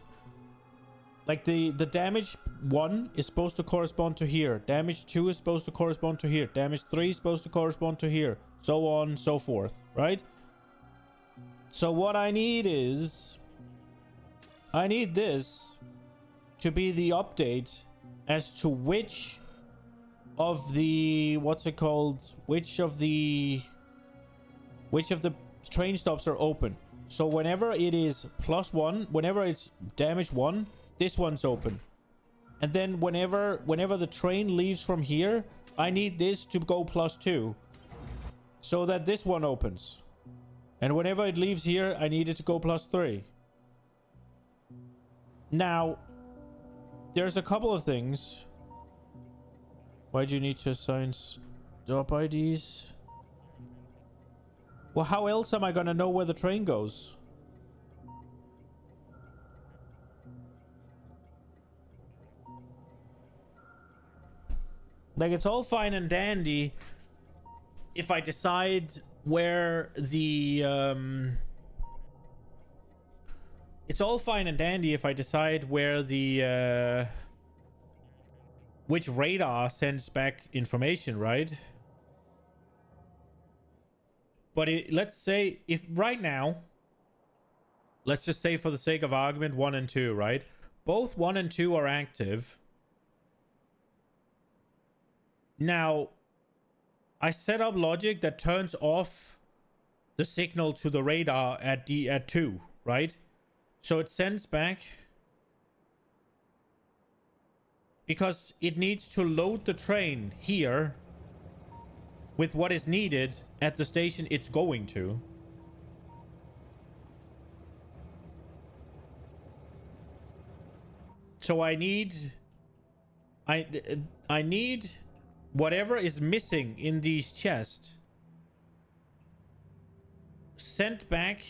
like the damage 1 is supposed to correspond to here. Damage 2 is supposed to correspond to here. Damage 3 is supposed to correspond to here. So on, so forth, right? So what I need is, I need this to be the update as to which of the, what's it called? Which of the train stops are open. So whenever it is +1, whenever it's damage 1, this one's open. And then whenever the train leaves from here, I need this to go +2. So that this one opens. And whenever it leaves here, I need it to go +3. Now, there's a couple of things. Why do you need to assign stop IDs? Well, how else am I gonna know where the train goes? Like, it's all fine and dandy if I decide where the it's all fine and dandy if I decide where the which radar sends back information, right? But let's say if right now, let's just say for the sake of argument, 1 and 2, right? Both 1 and 2 are active. Now, I set up logic that turns off the signal to the radar at 2, right? So it sends back because it needs to load the train here with what is needed at the station it's going to. So I need whatever is missing in these chests sent back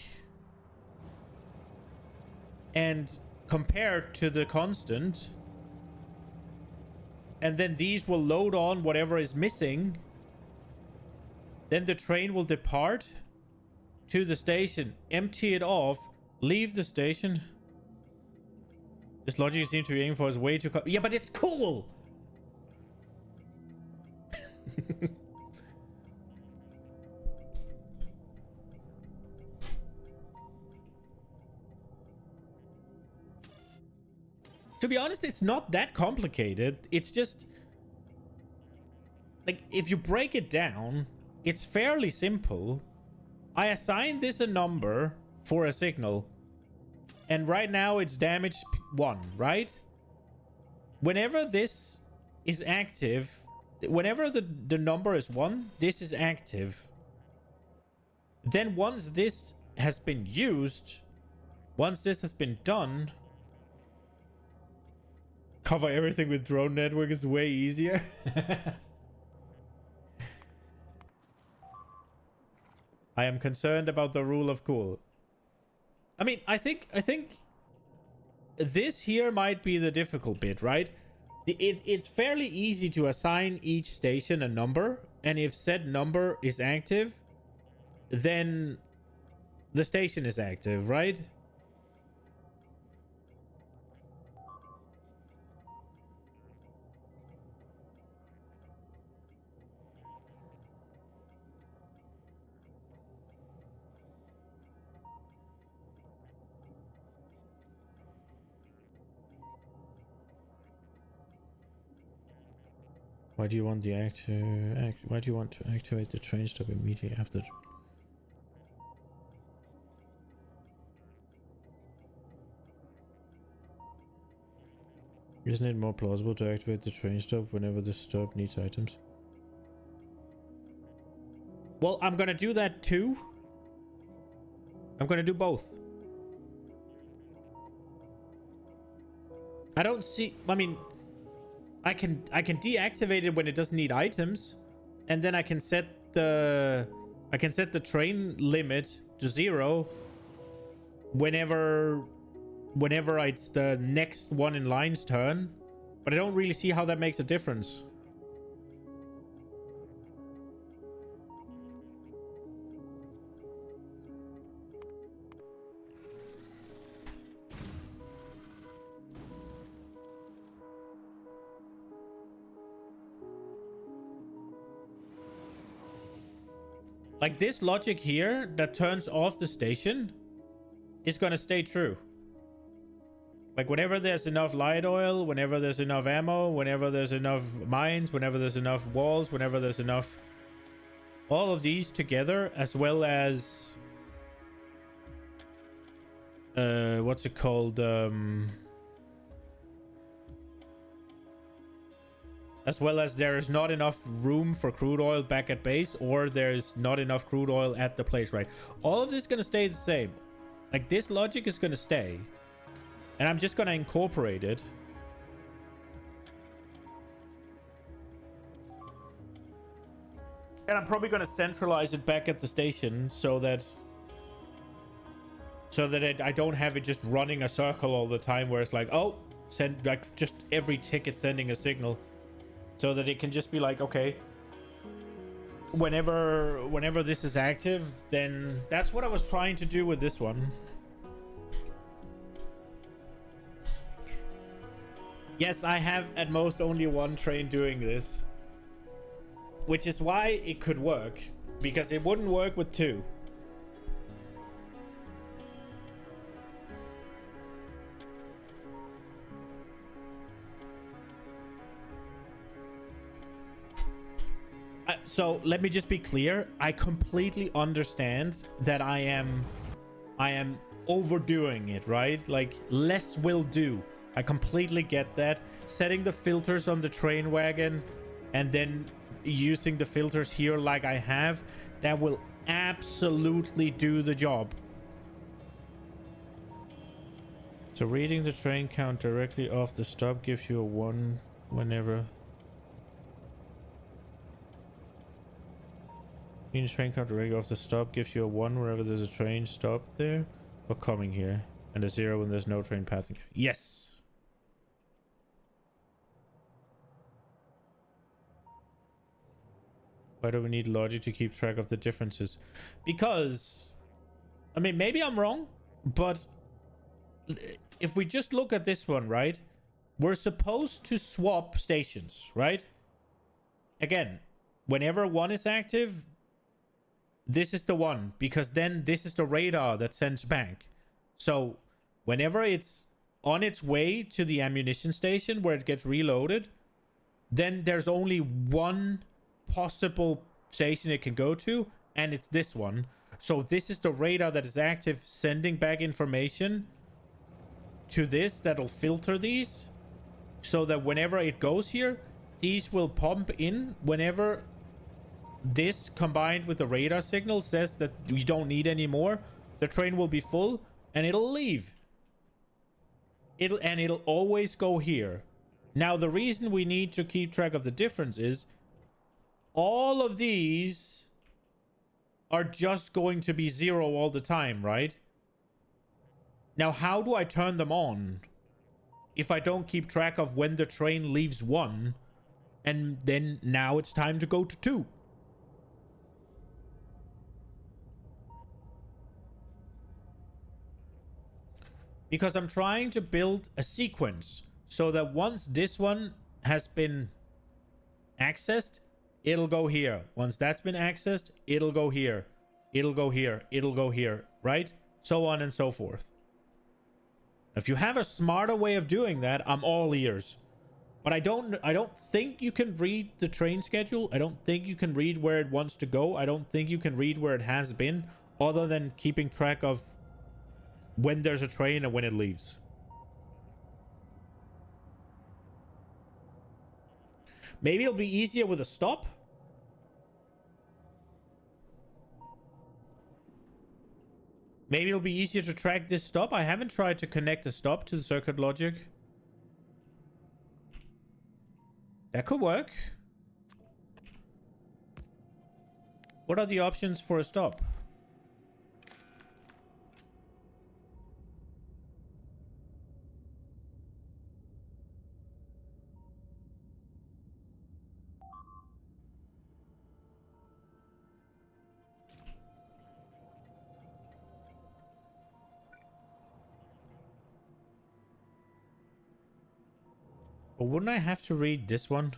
and compared to the constant, and then these will load on whatever is missing. Then the train will depart to the station, empty it off, leave the station. This logic you seem to be aiming for is way too yeah, but it's cool. To be honest, it's not that complicated. It's just like, if you break it down, it's fairly simple. I assign this a number for a signal, and right now it's damage 1, right? Whenever this is active, whenever the number is 1, this is active. Then once this has been used, once this has been done, cover everything with drone network is way easier. I am concerned about the rule of cool. I mean, I think this here might be the difficult bit, right? It's fairly easy to assign each station a number, and if said number is active, then the station is active, right? Why do you want why do you want to activate the train stop immediately after? Isn't it more plausible to activate the train stop whenever the stop needs items? Well, I'm gonna do that too. I'm gonna do both. I don't see, I mean, I can deactivate it when it doesn't need items, and then I can set the train limit to 0 whenever it's the next one in line's turn, but I don't really see how that makes a difference. Like, this logic here that turns off the station is gonna stay true. Like, whenever there's enough light oil, whenever there's enough ammo, whenever there's enough mines, whenever there's enough walls, whenever there's enough... all of these together, as well as... what's it called? As well as there is not enough room for crude oil back at base, or there's not enough crude oil at the place, right? All of this is going to stay the same. Like, this logic is going to stay. And I'm just going to incorporate it. And I'm probably going to centralize it back at the station so that I don't have it just running a circle all the time where it's like, oh, send, like, just every ticket sending a signal. So that it can just be like, okay, whenever this is active, then that's what I was trying to do with this one. Yes, I have at most only one train doing this, which is why it could work, because it wouldn't work with two. So let me just be clear. I completely understand that I am overdoing it, right? Like, less will do. I completely get that. Setting the filters on the train wagon and then using the filters here like I have, that will absolutely do the job. So reading the train count directly off the stop gives you a 1 whenever... Means train count directly off the stop gives you a 1 wherever there's a train stopped there or coming here, and a 0 when there's no train passing. Yes. Why do we need logic to keep track of the differences? Because, I mean, maybe I'm wrong, but if we just look at this one, right? We're supposed to swap stations, right? Again, whenever one is active, this is the one, because then this is the radar that sends back. So whenever it's on its way to the ammunition station where it gets reloaded, then there's only one possible station it can go to, and it's this one. So this is the radar that is active, sending back information to this that'll filter these, so that whenever it goes here, these will pump in whenever this combined with the radar signal says that you don't need any more. The train will be full and it'll leave. It'll always go here. Now, the reason we need to keep track of the difference is all of these are just going to be 0 all the time, right? Now, how do I turn them on if I don't keep track of when the train leaves 1 and then now it's time to go to 2? Because I'm trying to build a sequence so that once this one has been accessed, it'll go here. Once that's been accessed, it'll go here. It'll go here. It'll go here, right? So on and so forth. If you have a smarter way of doing that, I'm all ears. But I don't think you can read the train schedule. I don't think you can read where it wants to go. I don't think you can read where it has been, other than keeping track of when there's a train and when it leaves. Maybe it'll be easier with a stop. Maybe it'll be easier to track this stop. I haven't tried to connect a stop to the circuit logic. That could work. What are the options for a stop? But wouldn't I have to read this one?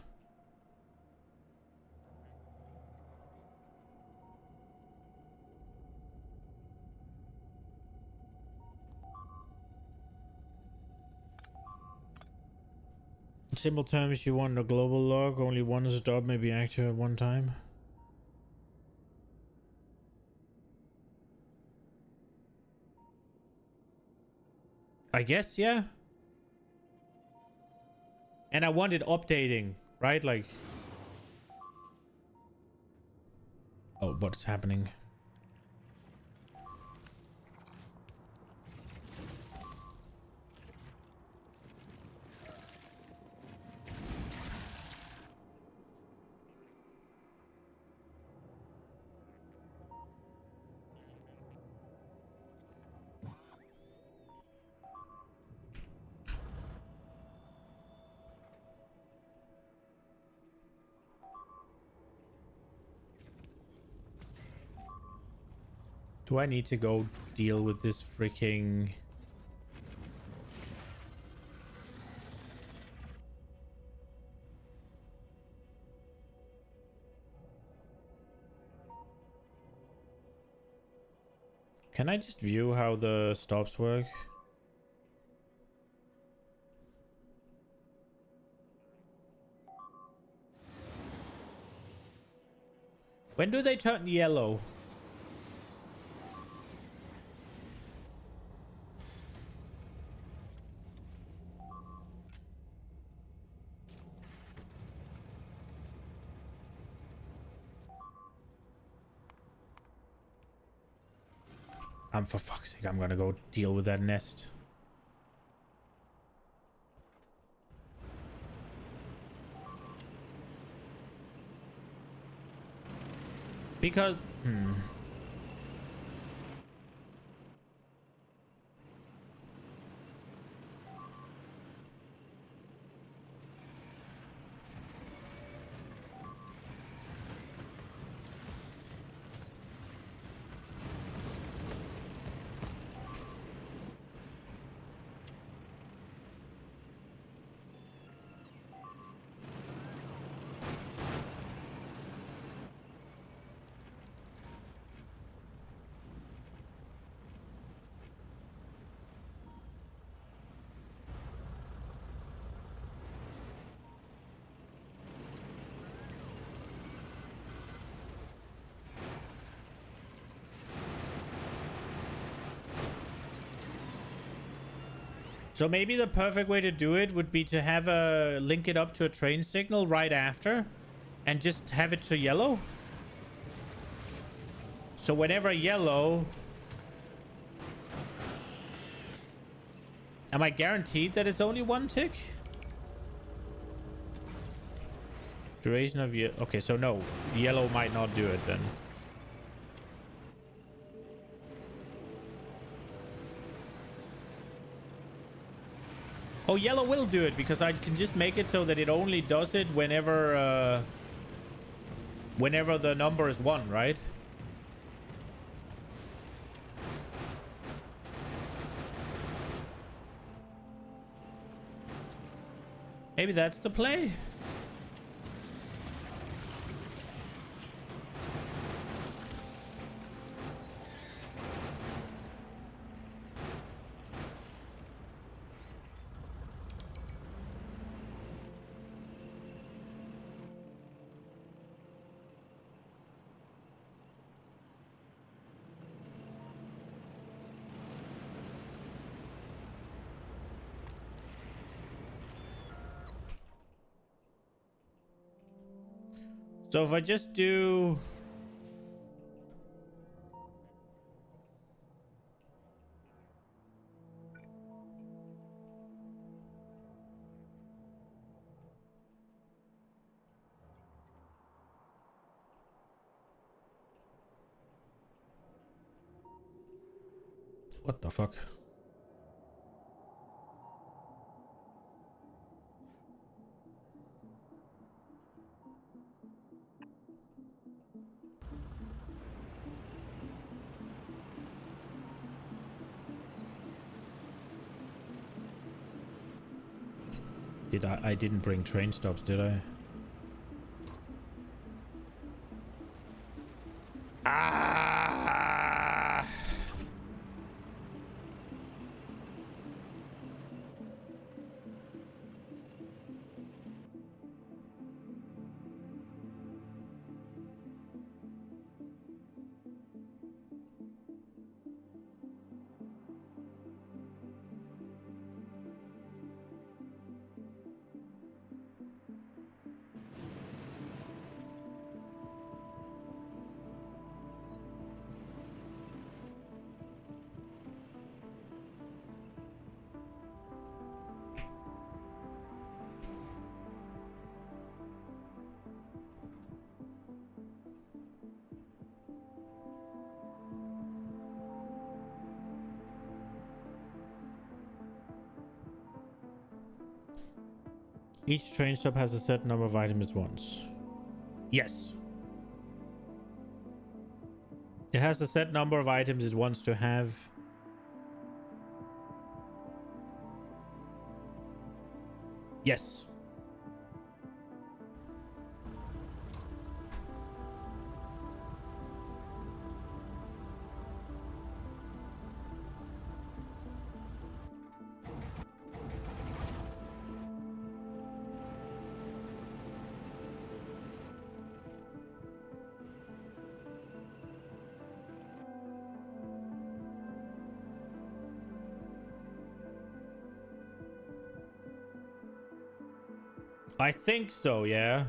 Simple terms, you want a global log, only one stop may be active at one time. I guess, yeah. And I want it updating, right? Like... Oh, what's happening? Do I need to go deal with this freaking... Can I just view how the stops work? When do they turn yellow? For fuck's sake, I'm gonna go deal with that nest. Because... So maybe the perfect way to do it would be to have a link it up to a train signal right after and just have it to yellow. So whenever yellow... Am I guaranteed that it's only one tick? Duration of... Okay, so no. Yellow might not do it then. Oh, yellow will do it because I can just make it so that it only does it whenever whenever the number is 1, right? Maybe that's the play. So if I just do... What the fuck? I didn't bring train stops, did I? Ah! Each train stop has a set number of items at once. Yes. It has a set number of items it wants to have. Yes. I think so, yeah.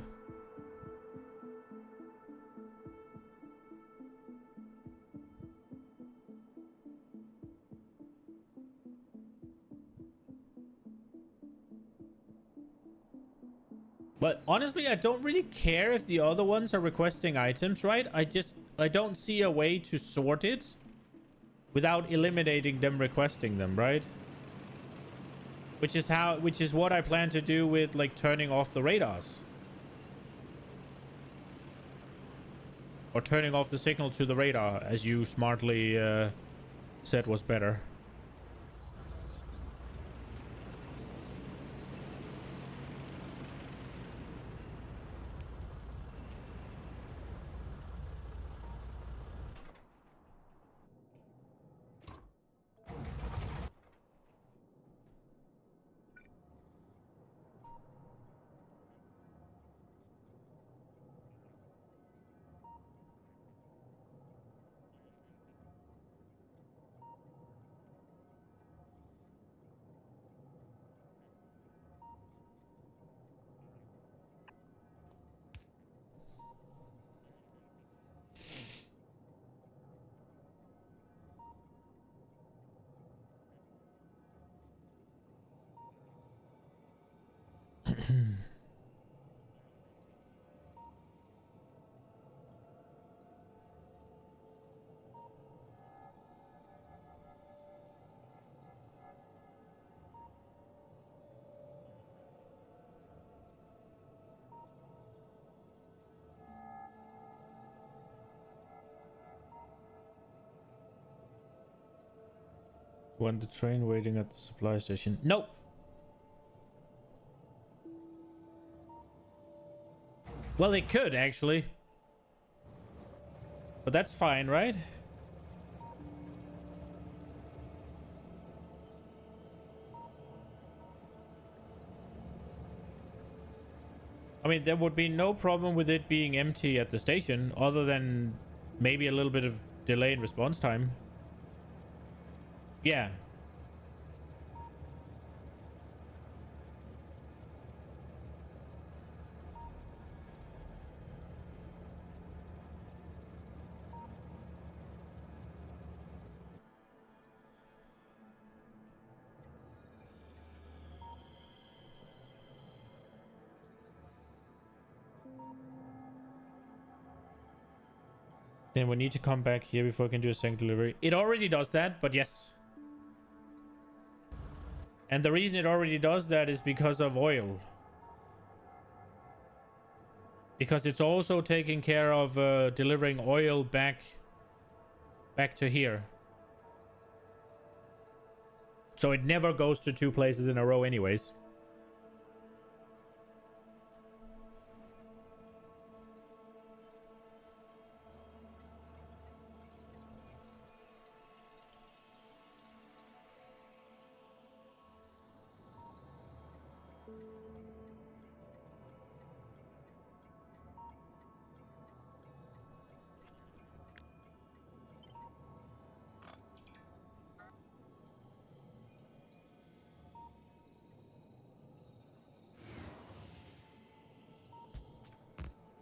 But honestly, I don't really care if the other ones are requesting items, right? I don't see a way to sort it without eliminating them requesting them, right? Which is what I plan to do with like turning off the radars. Or turning off the signal to the radar, as you smartly said was better. When the train waiting at the supply station. Nope. Well, it could actually. But that's fine, right? I mean, there would be no problem with it being empty at the station, other than maybe a little bit of delay in response time. Yeah. Then we need to come back here before we can do a second delivery. It already does that, but yes. And the reason it already does that is because of oil. Because it's also taking care of delivering oil back to here. So it never goes to two places in a row anyways.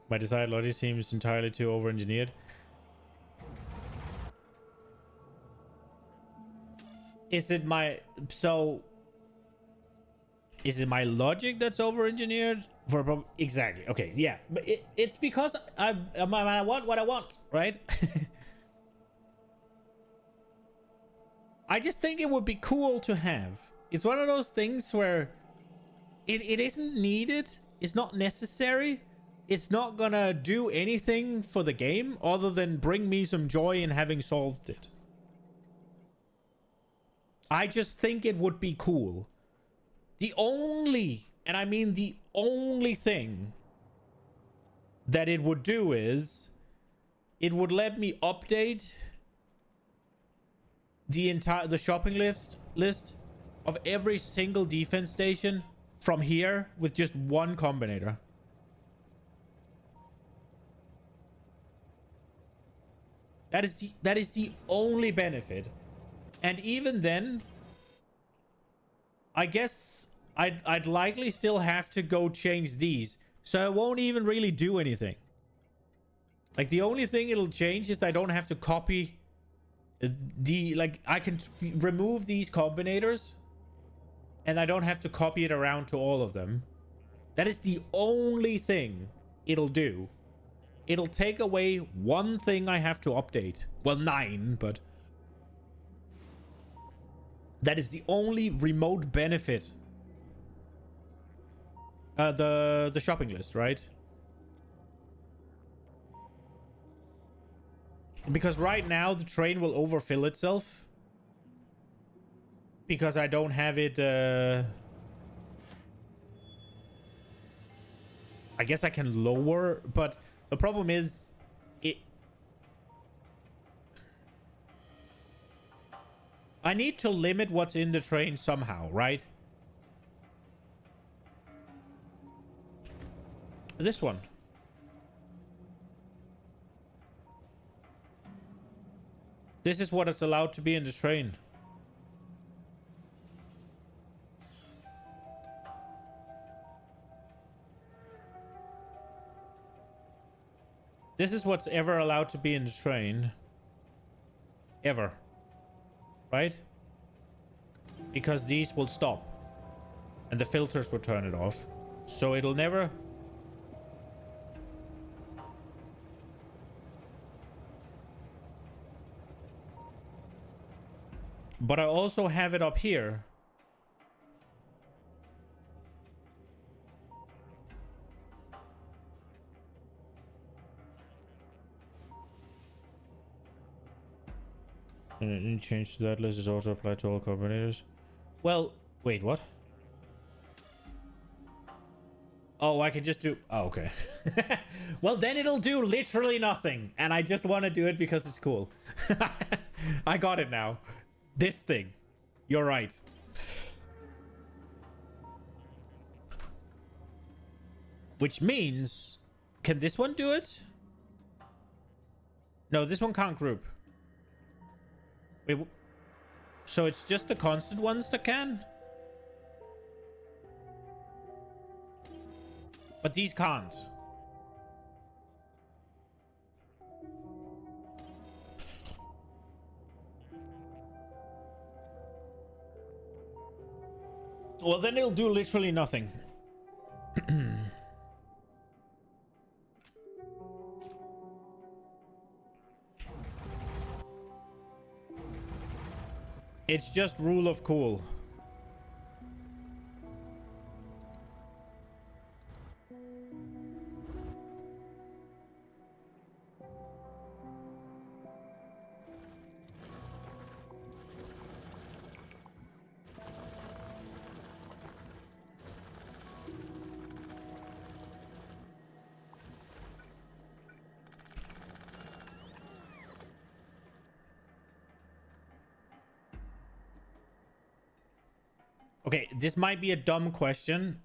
My desired logic seems entirely too over-engineered. Is it my... So... Is it my logic that's over-engineered? For a problem? Exactly. Okay, yeah. But it's because I want what I want, right? I just think it would be cool to have. It's one of those things where... it isn't needed. It's not necessary. It's not gonna do anything for the game other than bring me some joy in having solved it. I just think it would be cool. The only, and I mean the only thing that it would do is it would let me update the shopping list of every single defense station from here with just one combinator. That is the only benefit. And even then, I guess I'd likely still have to go change these. So I won't even really do anything. Like, the only thing it'll change is that I don't have to copy the... Like, I can remove these combinators. And I don't have to copy it around to all of them. That is the only thing it'll do. It'll take away one thing I have to update. Well, 9, but... That is the only remote benefit. The shopping list, right? Because right now the train will overfill itself. Because I don't have it, I guess I can lower, but the problem is I need to limit what's in the train somehow, right? This one. This is what is allowed to be in the train. This is what's ever allowed to be in the train. Ever. Right? Because these will stop. And the filters will turn it off. So it'll never... But I also have it up here. And any change to that list is also applied to all combinators. Well, wait, what? Oh, I can just do... Oh, okay. Well, then it'll do literally nothing. And I just want to do it because it's cool. I got it now. This thing. You're right. Which means... Can this one do it? No, this one can't group. Wait, so it's just the constant ones that can? But these can't. Well, then it'll do literally nothing. It's just rule of cool. Okay, this might be a dumb question,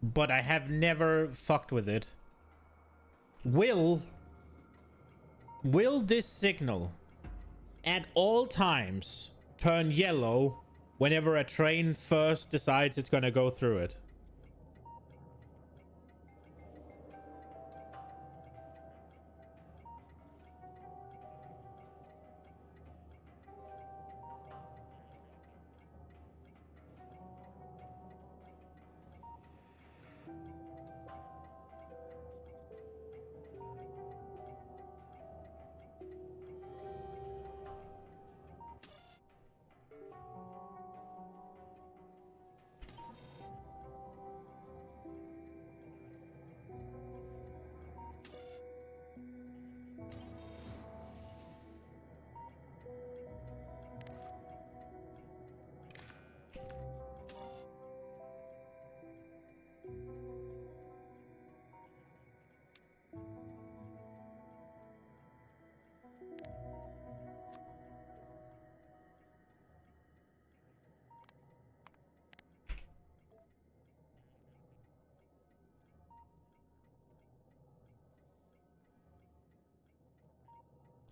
but I have never fucked with it. Will this signal at all times turn yellow whenever a train first decides it's gonna go through it?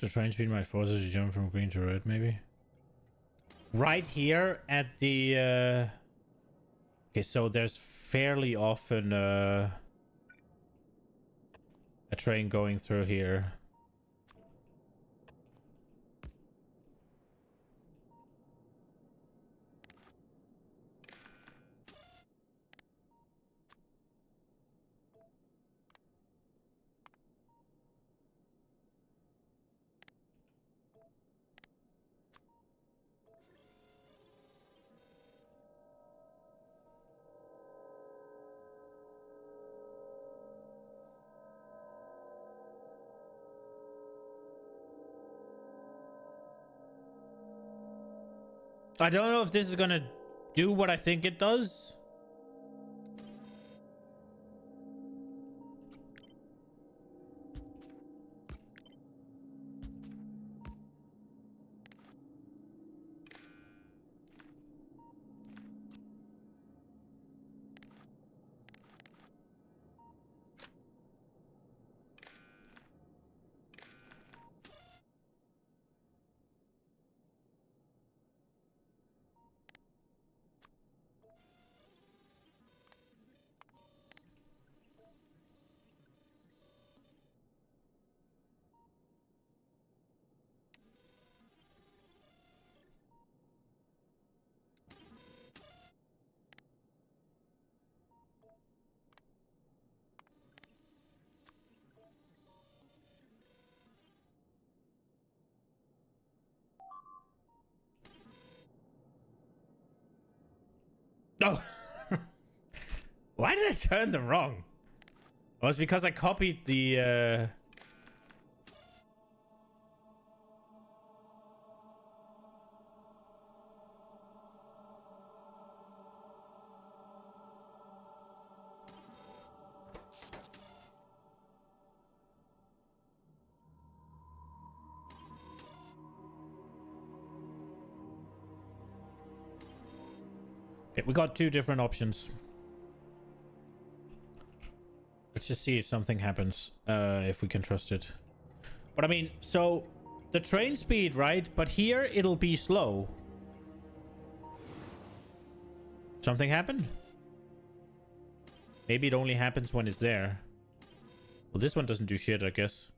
The train speed might force us to jump from green to red, maybe. Right here at the... Okay, so there's fairly often a train going through here. I don't know if this is gonna do what I think it does. Oh. Why did I turn them wrong? Well, it's because I copied the Okay, we got two different options. Let's just see if something happens, if we can trust it. But I mean, so the train speed, right? But here it'll be slow. Something happened? Maybe it only happens when it's there. Well, this one doesn't do shit, I guess.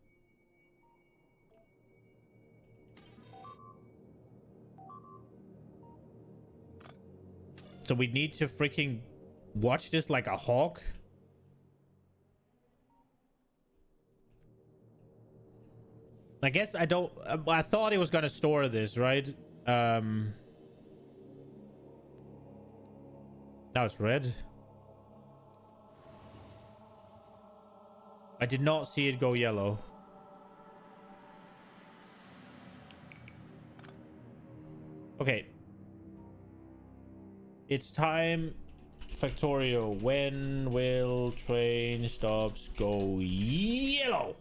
So we need to freaking watch this like a hawk? I guess I don't... I thought it was gonna store this, right? Now it's red. I did not see it go yellow. Okay. It's time. Factorio. When will train stops go yellow?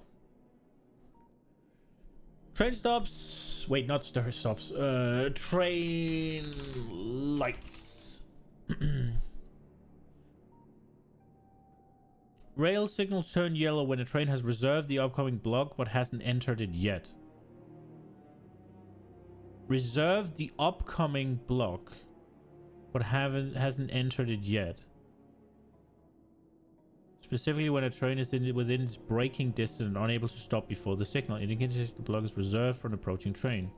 Train stops. Wait, not star stops. Train lights. Rail signals turn yellow when a train has reserved the upcoming block but hasn't entered it yet. Reserved the upcoming block but hasn't entered it yet. Specifically when a train is within its braking distance and unable to stop before the signal, indicating the block is reserved for an approaching train.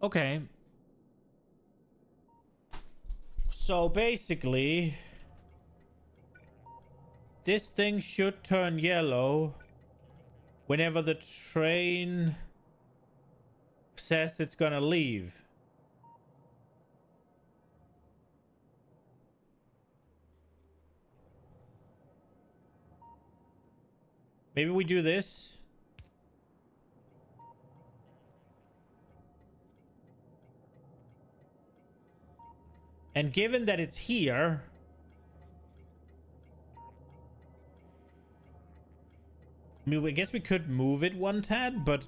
Okay. So basically, this thing should turn yellow whenever the train says it's gonna leave. Maybe we do this. And given that it's here, I mean, I guess we could move it one tad, but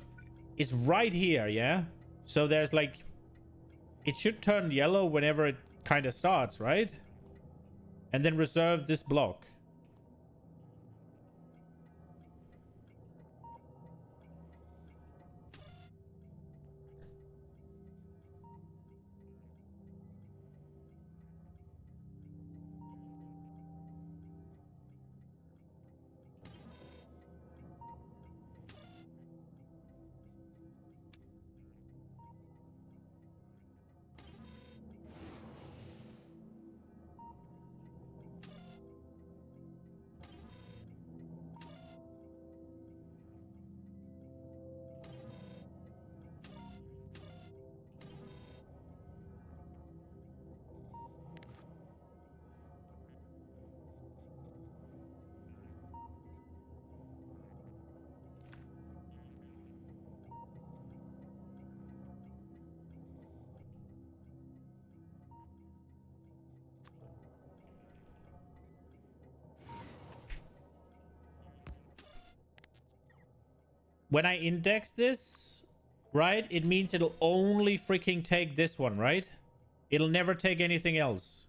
it's right here, yeah? So there's like... It should turn yellow whenever it kind of starts, right? And then reserve this block. When I index this, right, it means it'll only freaking take this one, right? It'll never take anything else.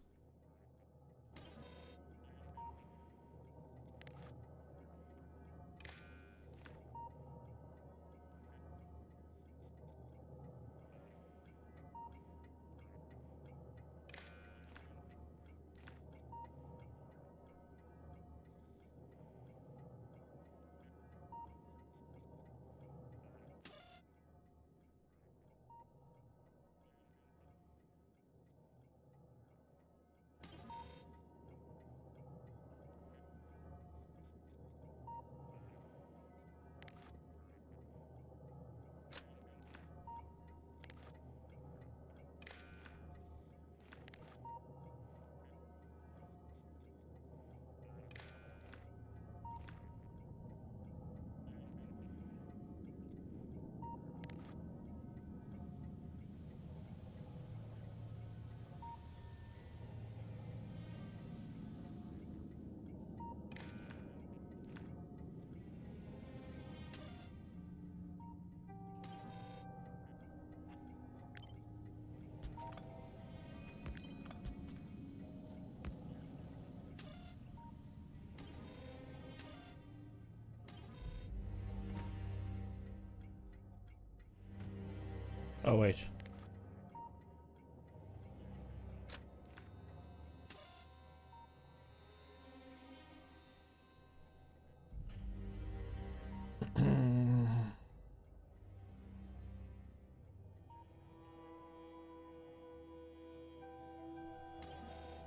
Oh, wait.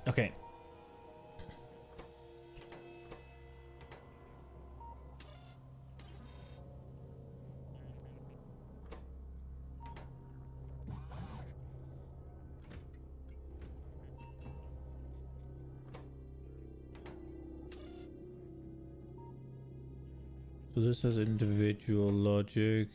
Okay. So this has individual logic.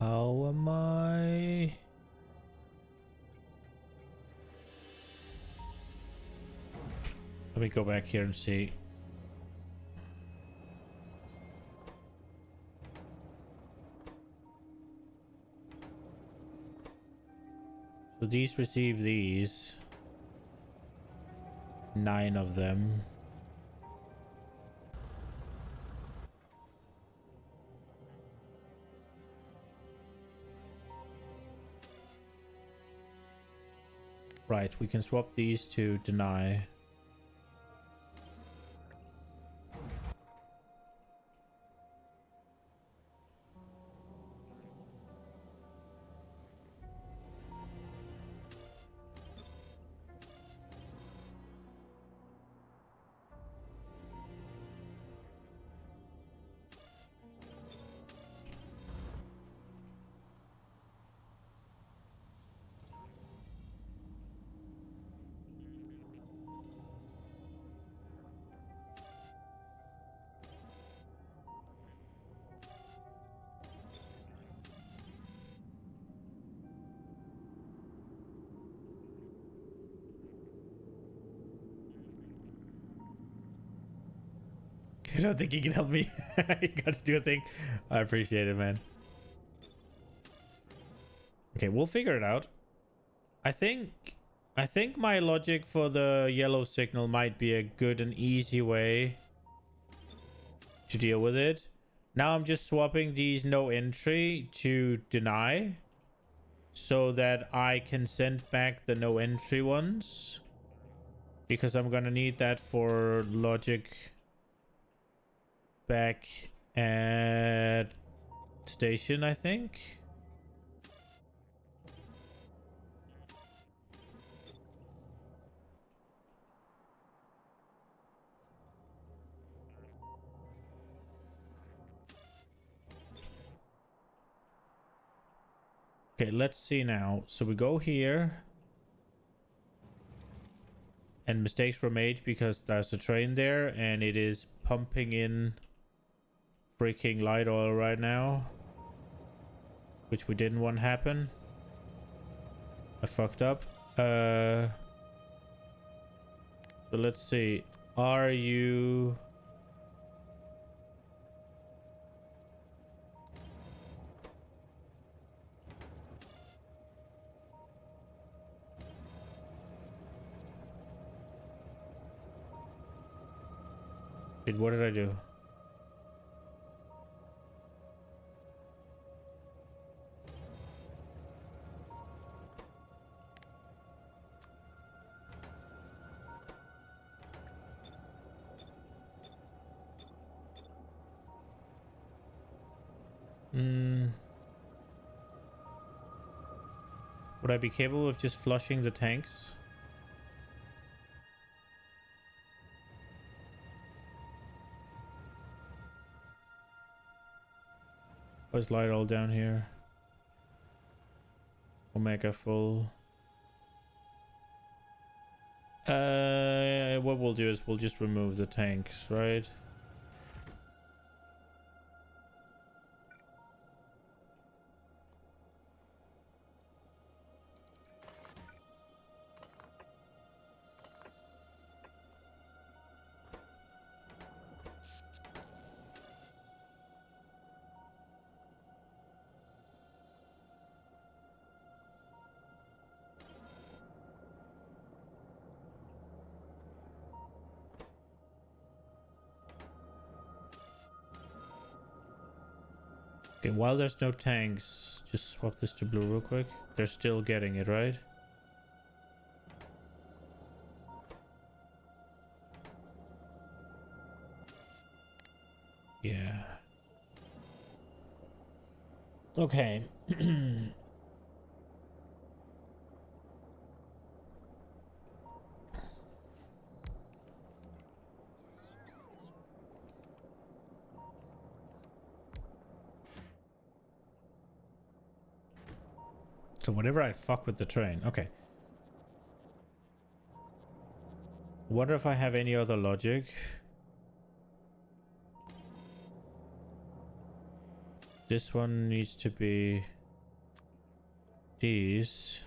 How am I? Let me go back here and see. So these receive these. 9 of them. Right, we can swap these to deny. don't think you can help me. You gotta do a thing. I appreciate it, man. Okay, we'll figure it out. I think my logic for the yellow signal might be a good and easy way to deal with it. Now I'm just swapping these no entry to deny so that I can send back the no entry ones, because I'm gonna need that for logic back at station, I think. Okay, let's see now. So we go here. And mistakes were made because there's a train there and it is pumping in freaking light oil right now, which we didn't want happen. I fucked up. So let's see. Are you... Wait, what did I do? Would I be capable of just flushing the tanks? Where's light all down here? Omega full. What we'll do is we'll just remove the tanks, right? Okay, while there's no tanks, just swap this to blue real quick. They're still getting it, right? Yeah. Okay. So whenever I fuck with the train, okay. Wonder if I have any other logic. This one needs to be these.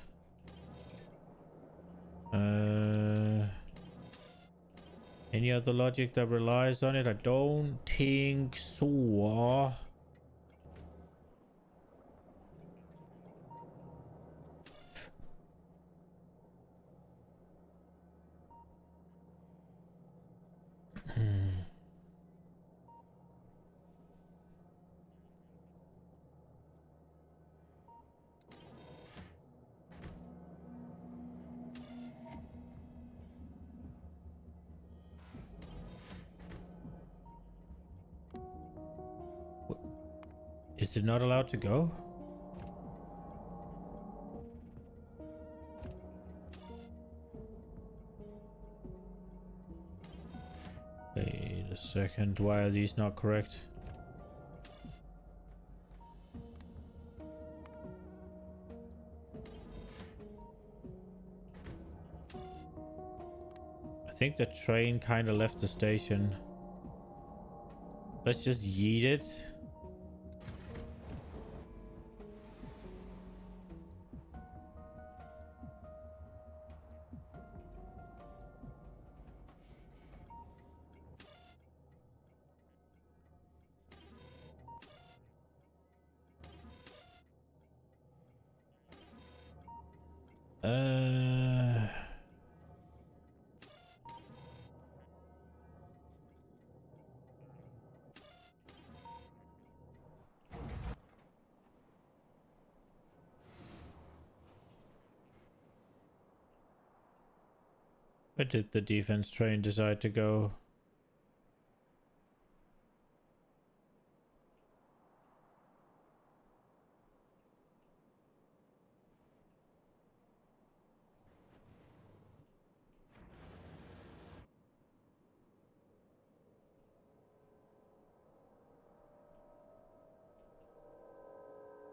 Any other logic that relies on it? I don't think so. Is it not allowed to go? Wait a second, why are these not correct? I think the train kind of left the station. Let's just yeet it. Uh... Where did the defense train decide to go?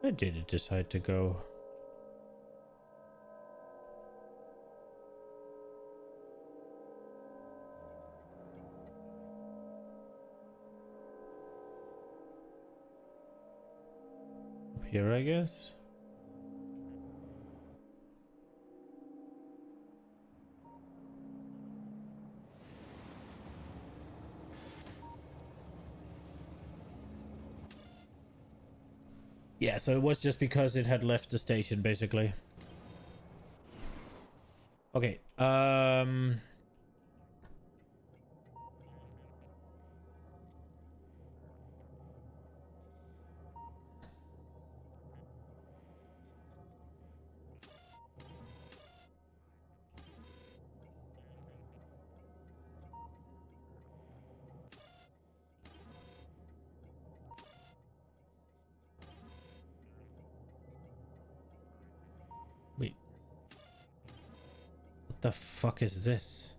Where did it decide to go? Up here, I guess. Yeah, so it was just because it had left the station, basically. Okay, wait. What the fuck is this?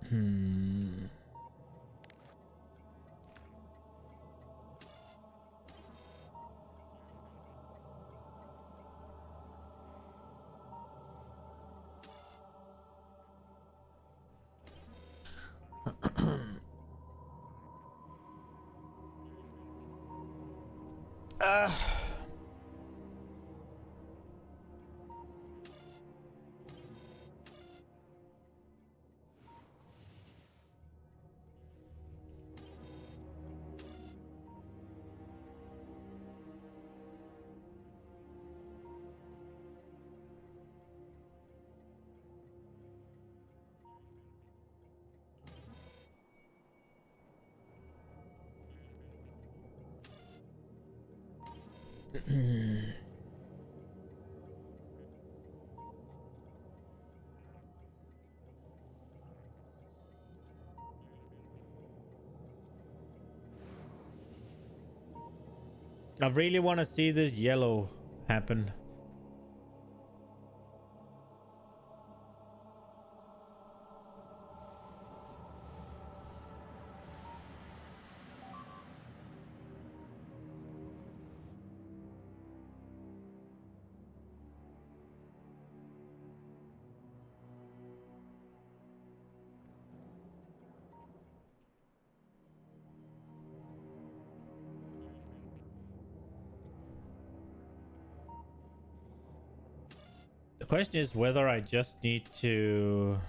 Hmm. uh. I really want to see this yellow happen. The question is whether I just need to...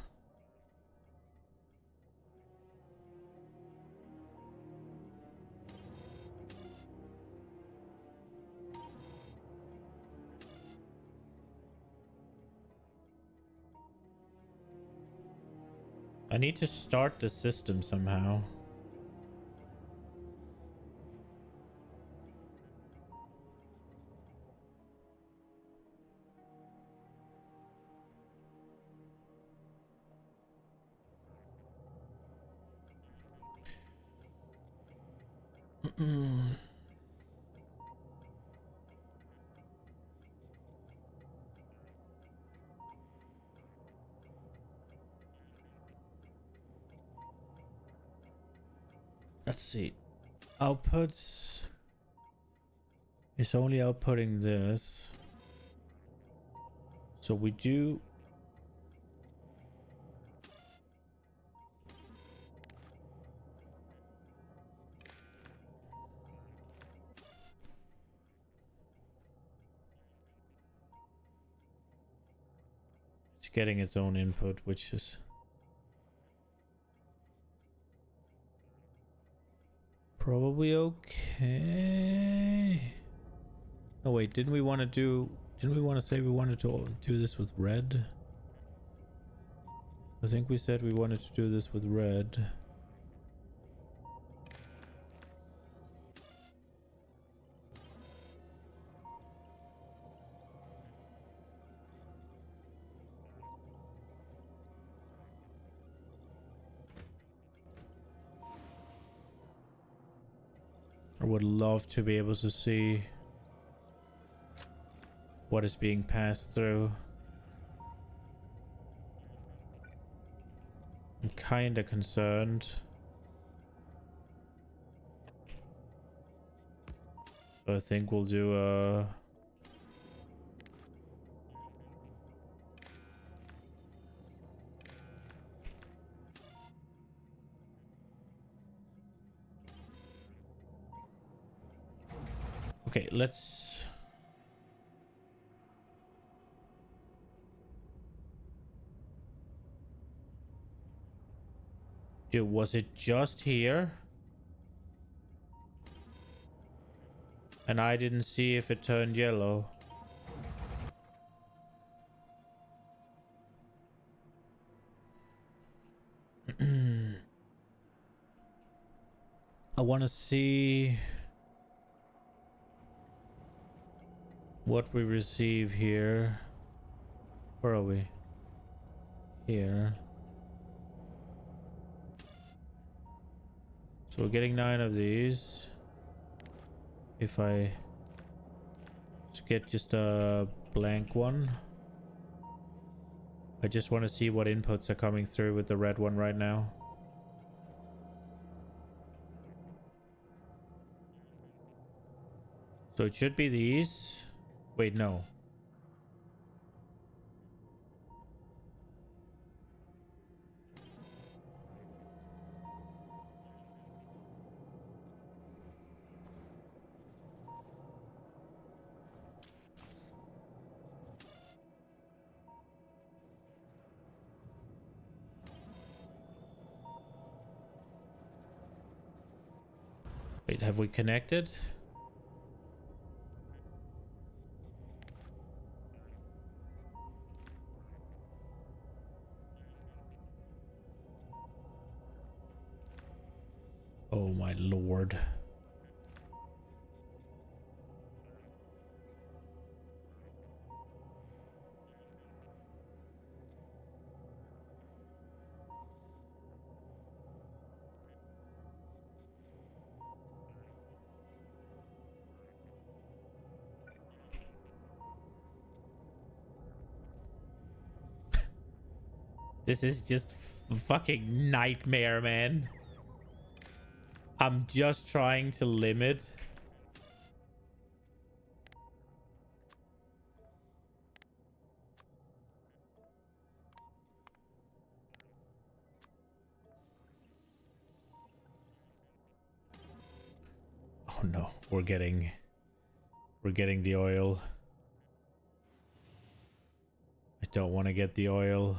I need to start the system somehow. Let's see. Outputs is only outputting this. So we do... It's getting its own input, which is probably okay. Oh wait, didn't we want to say we wanted to do this with red? I think we said we wanted to do this with red. I would love to be able to see what is being passed through. I'm kinda concerned. So I think we'll do okay, let's dude, was it just here? And I didn't see if it turned yellow. I want to see what we receive here. Where are we? Here. So we're getting 9 of these. If I get just a blank one. I just want to see what inputs are coming through with the red one right now. So it should be these. Wait, no. Wait, have we connected? Oh my lord. This is just fucking nightmare, man. I'm just trying to limit. Oh no, we're getting the oil. I don't want to get the oil.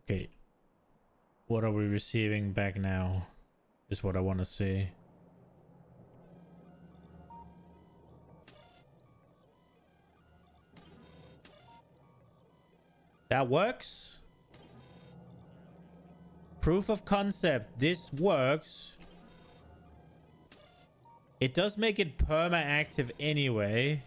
Okay. What are we receiving back now? Is what I want to see. That works. Proof of concept. This works. It does make it perma-active anyway.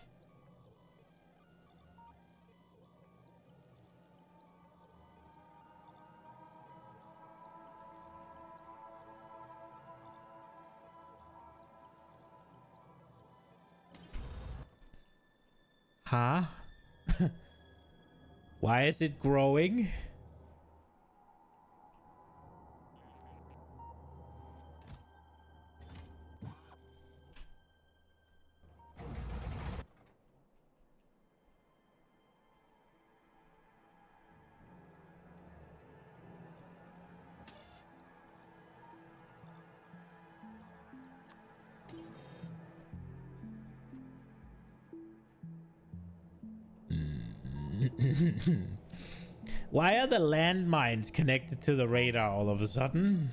Huh? Why is it growing? Why are the landmines connected to the radar all of a sudden?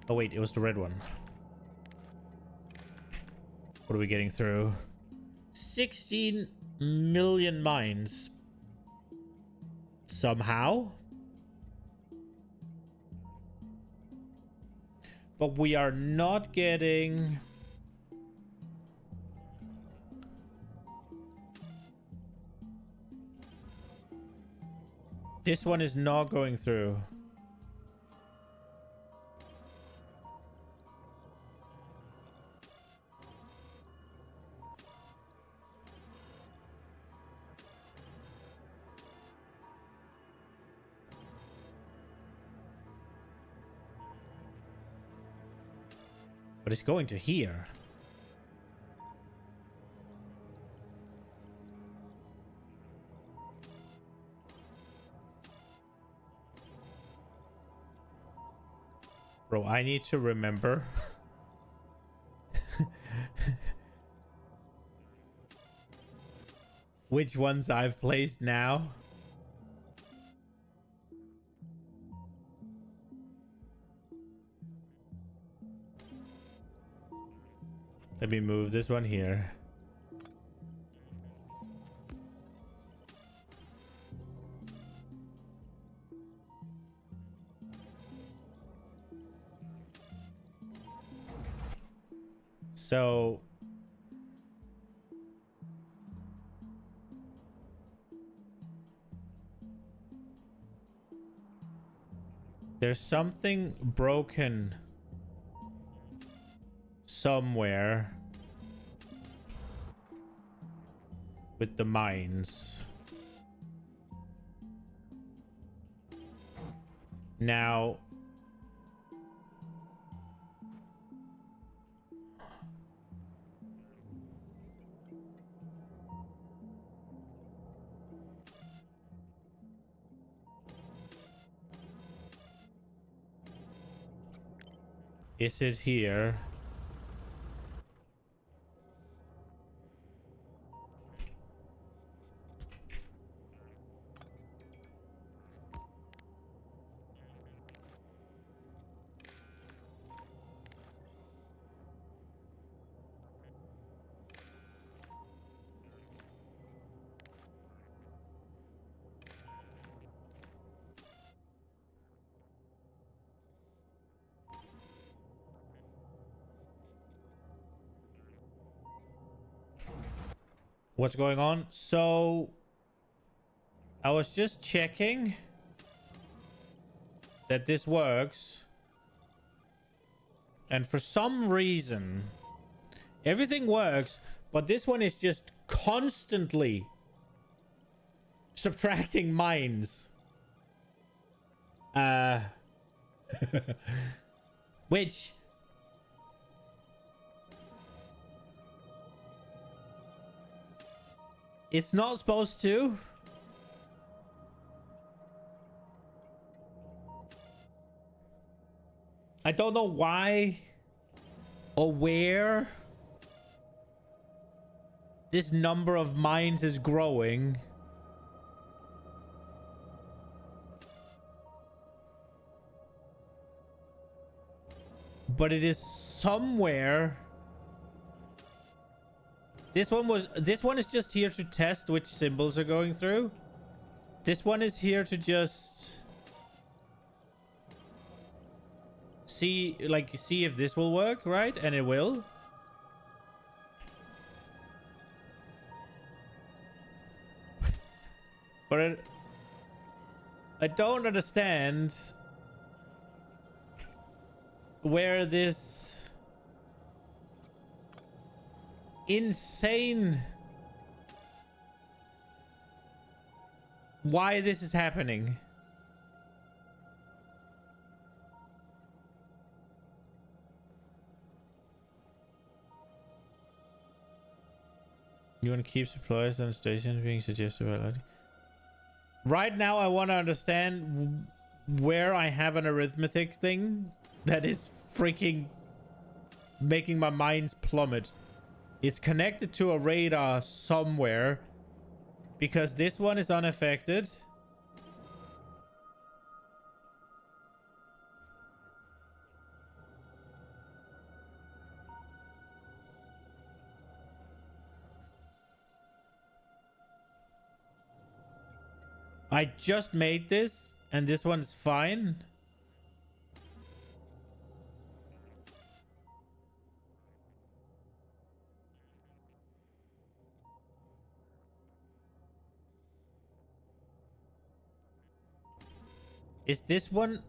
Oh wait, it was the red one. What are we getting through? 16 million mines. Somehow. But we are not getting... This one is not going through. But it's going to here. Bro, I need to remember. Which ones I've placed now. Let me move this one here. So there's something broken somewhere with the mines. Now, is it here? What's going on? So I was just checking that this works, and for some reason everything works, but this one is just constantly subtracting mines. Which it's not supposed to. I don't know why or where this number of mines is growing. But it is somewhere. This one is just here to test which symbols are going through. This one is here to just see if this will work, right? And it will. But I don't understand where this insane, why this is happening. You want to keep supplies on stations being suggested by lighting? Right now, I want to understand where I have an arithmetic thing that is freaking making my mind plummet. It's connected to a radar somewhere because this one is unaffected. I just made this and this one's fine. Is this one...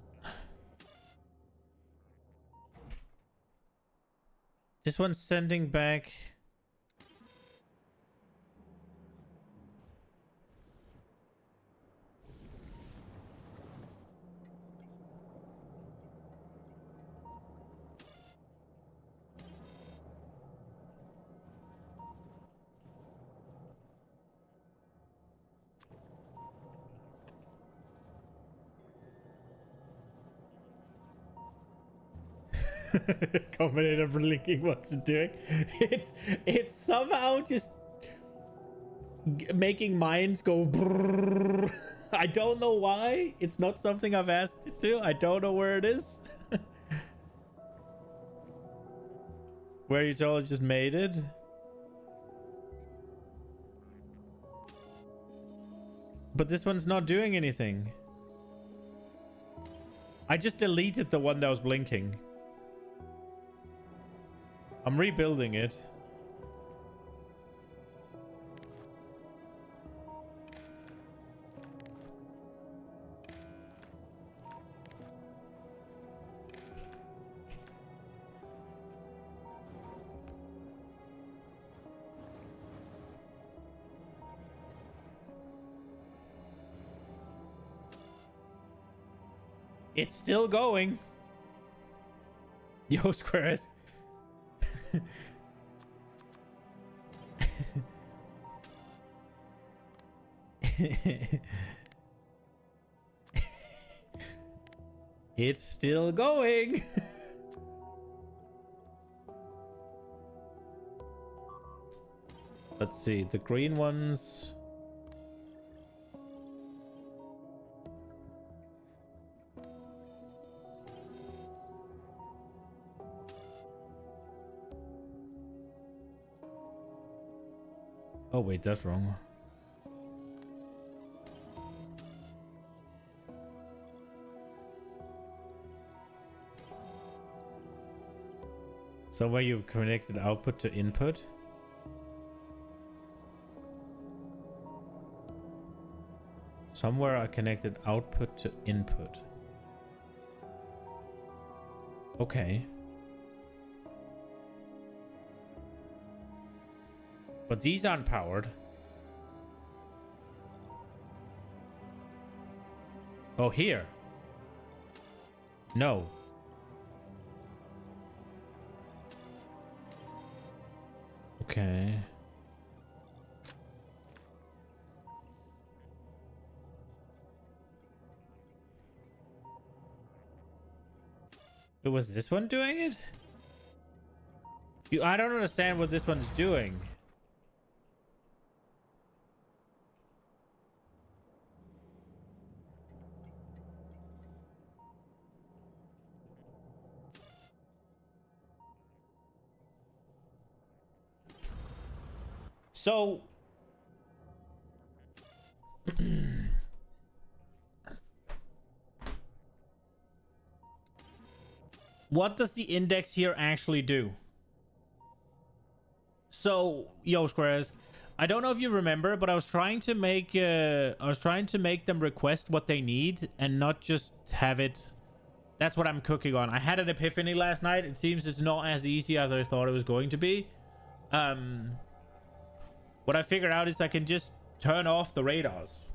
This one's sending back... Combinator blinking, what's it doing? It's somehow just making minds go brrrr. I don't know why. It's not something I've asked it to. I don't know where it is. Where you totally just made it. But this one's not doing anything. I just deleted the one that was blinking. I'm rebuilding it. It's still going. Yo, Squares. It's still going. Let's see, the green ones. Oh wait, that's wrong. So where you connected output to input? Somewhere I connected output to input. Okay. But these aren't powered. Oh, here. No. Okay. Was this one doing it? I don't understand what this one's doing. So what does the index here actually do? So, yo, Squares, I don't know if you remember, but I was trying to make them request what they need and not just have it. That's what I'm cooking on. I had an epiphany last night. It seems it's not as easy as I thought it was going to be. What I figured out is I can just turn off the radars.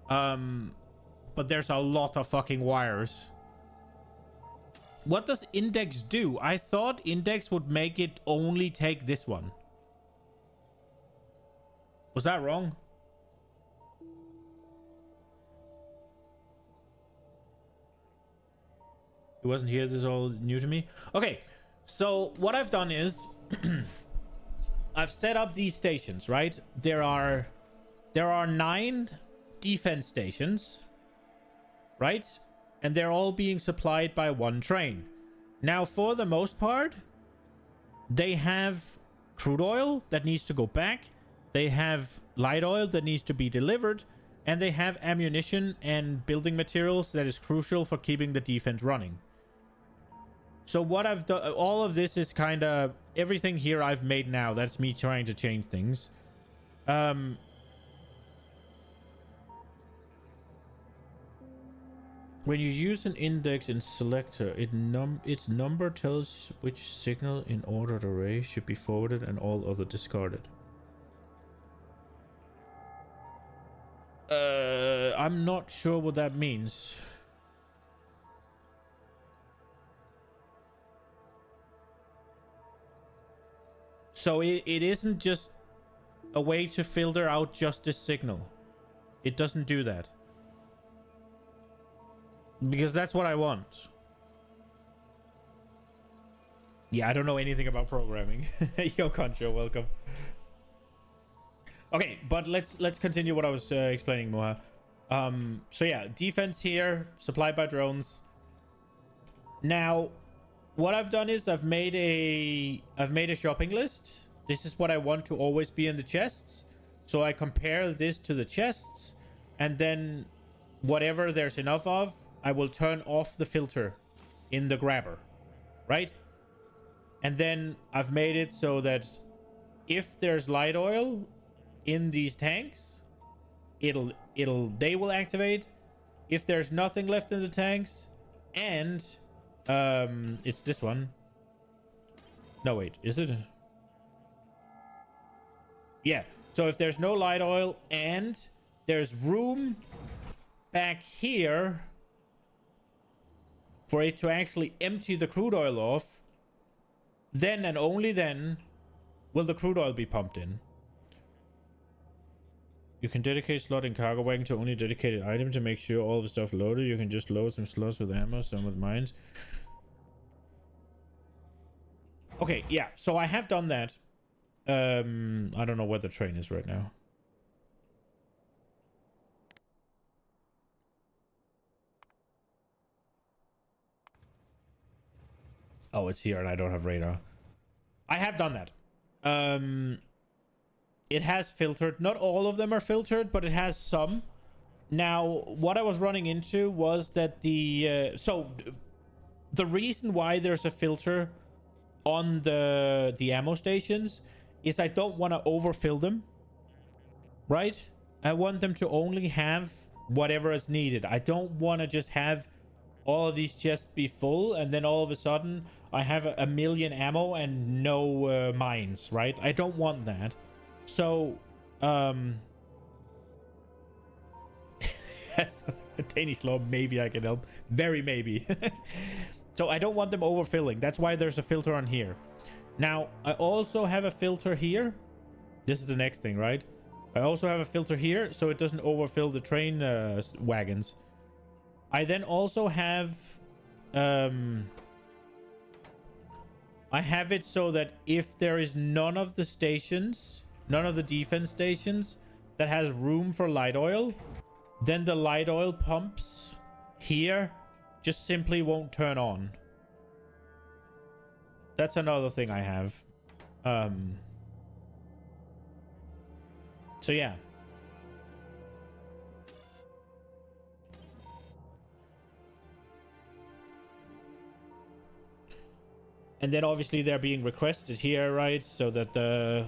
But there's a lot of fucking wires. What does index do? I thought index would make it only take this one. Was that wrong? He wasn't here. This is all new to me. Okay, so what I've done is I've set up these stations, right? There are 9 defense stations, right? And they're all being supplied by one train. Now, for the most part, they have crude oil that needs to go back. They have light oil that needs to be delivered. And they have ammunition and building materials that is crucial for keeping the defense running. So what I've done, all of this is kind of everything here I've made now. That's me trying to change things. When you use an index in selector, its number tells which signal in ordered array should be forwarded and all other discarded. I'm not sure what that means. So it isn't just a way to filter out just this signal. It doesn't do that. Because that's what I want. Yeah, I don't know anything about programming. Yo, Concho, welcome. Okay, but let's continue what I was explaining, Moha. So yeah, defense here, supplied by drones. Now, what I've done is I've made a shopping list. This is what I want to always be in the chests. So I compare this to the chests, and then whatever there's enough of, I will turn off the filter in the grabber, right? And then I've made it so that if there's light oil in these tanks, they will activate. If there's nothing left in the tanks, and it's this one. No, wait, is it? Yeah. So if there's no light oil and there's room back here for it to actually empty the crude oil off, then and only then will the crude oil be pumped in. You can dedicate slot in cargo wagon to only dedicated item to make sure all the stuff loaded. You can just load some slots with ammo, some with mines. Okay, yeah, so I have done that. I don't know where the train is right now. Oh, it's here and I don't have radar. I have done that. It has filtered. Not all of them are filtered, but it has some. Now, what I was running into was that the reason why there's a filter on the ammo stations is I don't want to overfill them, right? I want them to only have whatever is needed. I don't want to just have all of these chests be full and then all of a sudden I have a million ammo and no mines, right? I don't want that. So, yes, Danish law, maybe I can help. Very maybe. So I don't want them overfilling. That's why there's a filter on here. Now, I also have a filter here. This is the next thing, right? I also have a filter here so it doesn't overfill the train wagons. I then also have... I have it so that if there is none of the stations, none of the defense stations that has room for light oil, then the light oil pumps here just simply won't turn on. That's another thing I have. So yeah. And then obviously they're being requested here, right? So that the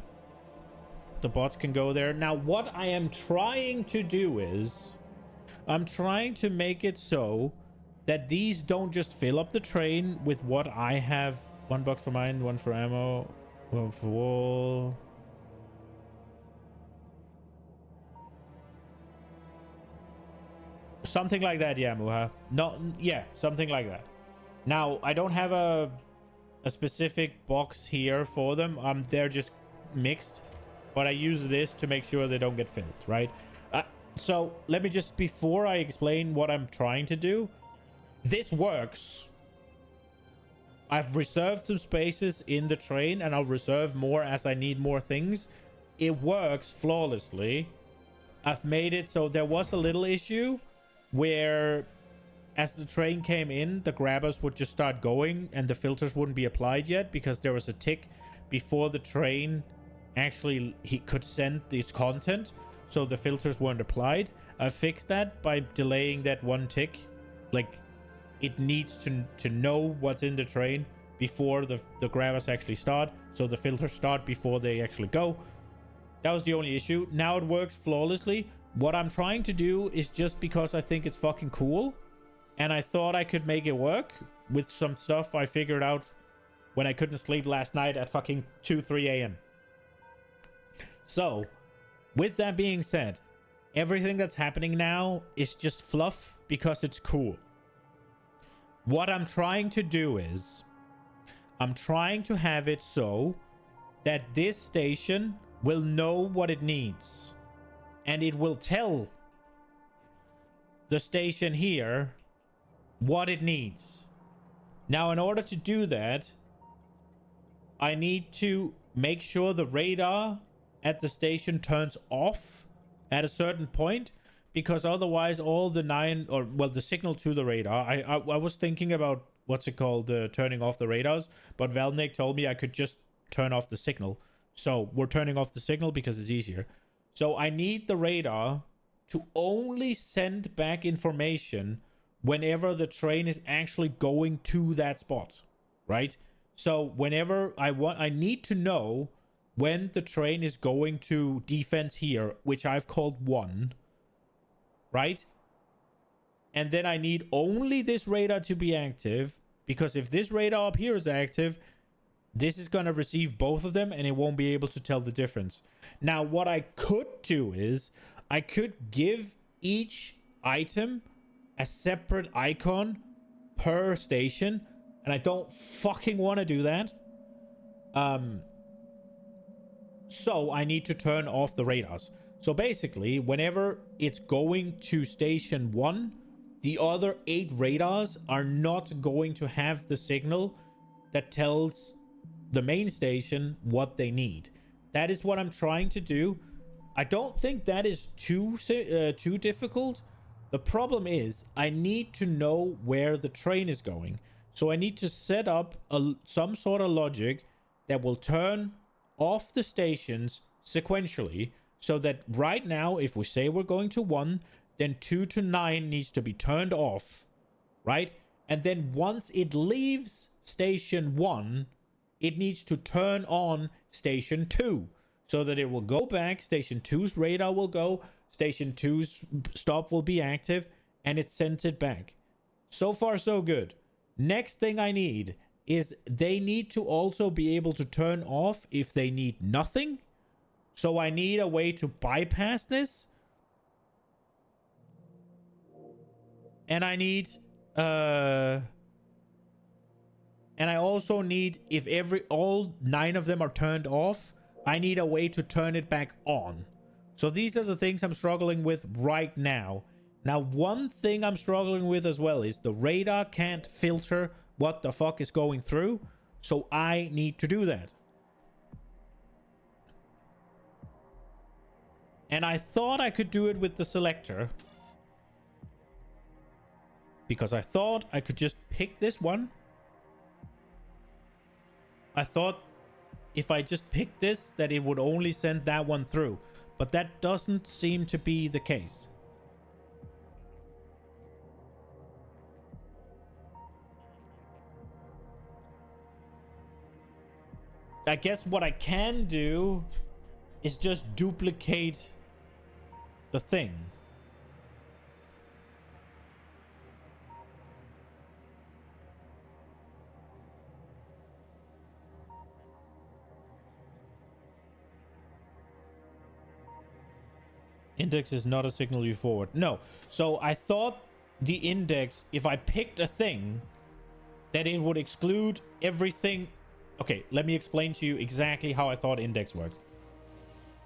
bots can go there. Now, what I am trying to do is I'm trying to make it so that these don't just fill up the train with what I have. 1 box for mine, 1 for ammo, 1 for wall. Something like that, yeah, Muha. No, yeah, something like that. Now, I don't have a specific box here for them. They're just mixed, but I use this to make sure they don't get filled, right? So let me just, before I explain what I'm trying to do, this works I've reserved some spaces in the train, and I'll reserve more as I need more things. It works flawlessly. I've made it so there was a little issue where as the train came in, the grabbers would just start going and the filters wouldn't be applied yet because there was a tick before the train actually he could send its content, so the filters weren't applied. I fixed that by delaying that one tick. Like, it needs to know what's in the train before the grabbers actually start, so the filters start before they actually go. That was the only issue. Now it works flawlessly. What I'm trying to do is just because I think it's fucking cool, and I thought I could make it work with some stuff I figured out when I couldn't sleep last night at fucking 2-3 a.m. So, with that being said, everything that's happening now is just fluff because it's cool. What I'm trying to do is, I'm trying to have it so that this station will know what it needs. And it will tell the station here what it needs. Now, in order to do that, I need to make sure the radar at the station turns off at a certain point, because otherwise all the the signal to the radar, I was thinking about what's it called, turning off the radars, but Valnik told me I could just turn off the signal. So we're turning off the signal because it's easier. So I need the radar to only send back information whenever the train is actually going to that spot, right? So whenever I need to know when the train is going to defense here, which I've called 1, right? And then I need only this radar to be active, because if this radar up here is active, this is going to receive both of them and it won't be able to tell the difference. Now, what I could do is I could give each item a separate icon per station, and I don't fucking want to do that. So I need to turn off the radars. So basically, whenever it's going to station 1, the other 8 radars are not going to have the signal that tells the main station what they need. That is what I'm trying to do. I don't think that is too difficult. The problem is I need to know where the train is going. So I need to set up some sort of logic that will turn off the stations sequentially, so that right now, if we say we're going to 1, then 2 to 9 needs to be turned off, right? And then once it leaves station 1, it needs to turn on station 2, so that it will go back, station 2's radar will go, station 2's stop will be active, and it sends it back. So far, so good. Next thing I need is they need to also be able to turn off if they need nothing. So I need a way to bypass this. And I need and I also need, if all 9 of them are turned off, I need a way to turn it back on. So these are the things I'm struggling with right now. Now, one thing I'm struggling with as well is the radar can't filter what the fuck is going through. So I need to do that. And I thought I could do it with the selector, because I thought I could just pick this one. I thought if I just picked this, that it would only send that one through. But that doesn't seem to be the case. I guess what I can do is just duplicate the thing. Index is not a signal you forward. No. So I thought the index, if I picked a thing, that it would exclude everything. Okay, let me explain to you exactly how I thought index worked.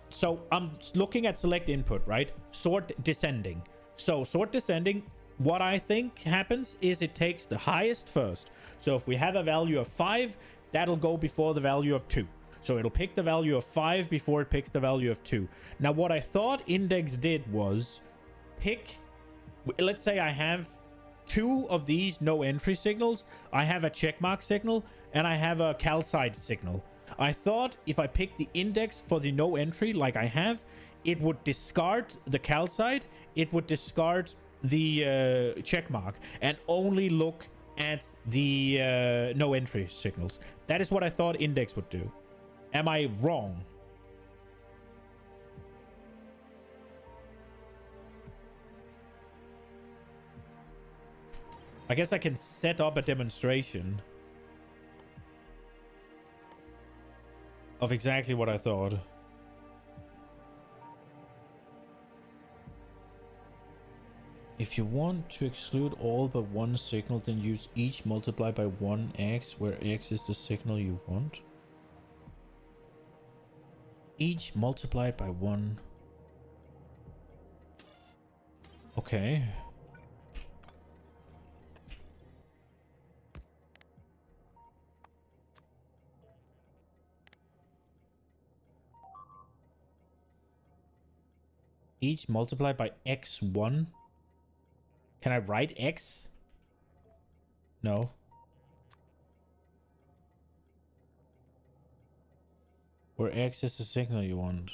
So I'm looking at select input, right? Sort descending. So sort descending what I think happens is it takes the highest first. So if we have a value of 5, that'll go before the value of 2. So it'll pick the value of 5 before it picks the value of 2. Now, what I thought index did was pick... Let's say I have 2 of these no entry signals. I have a checkmark signal, and I have a calcite signal. I thought if I pick the index for the no entry like I have, it would discard the calcite, it would discard the checkmark, and only look at the no entry signals. That is what I thought index would do. Am I wrong? I guess I can set up a demonstration of exactly what I thought. If you want to exclude all but one signal, then use each multiplied by 1x, where x is the signal you want. Each multiplied by 1. Okay. Each multiplied by x1. Can I write x? No. Where x is the signal you want.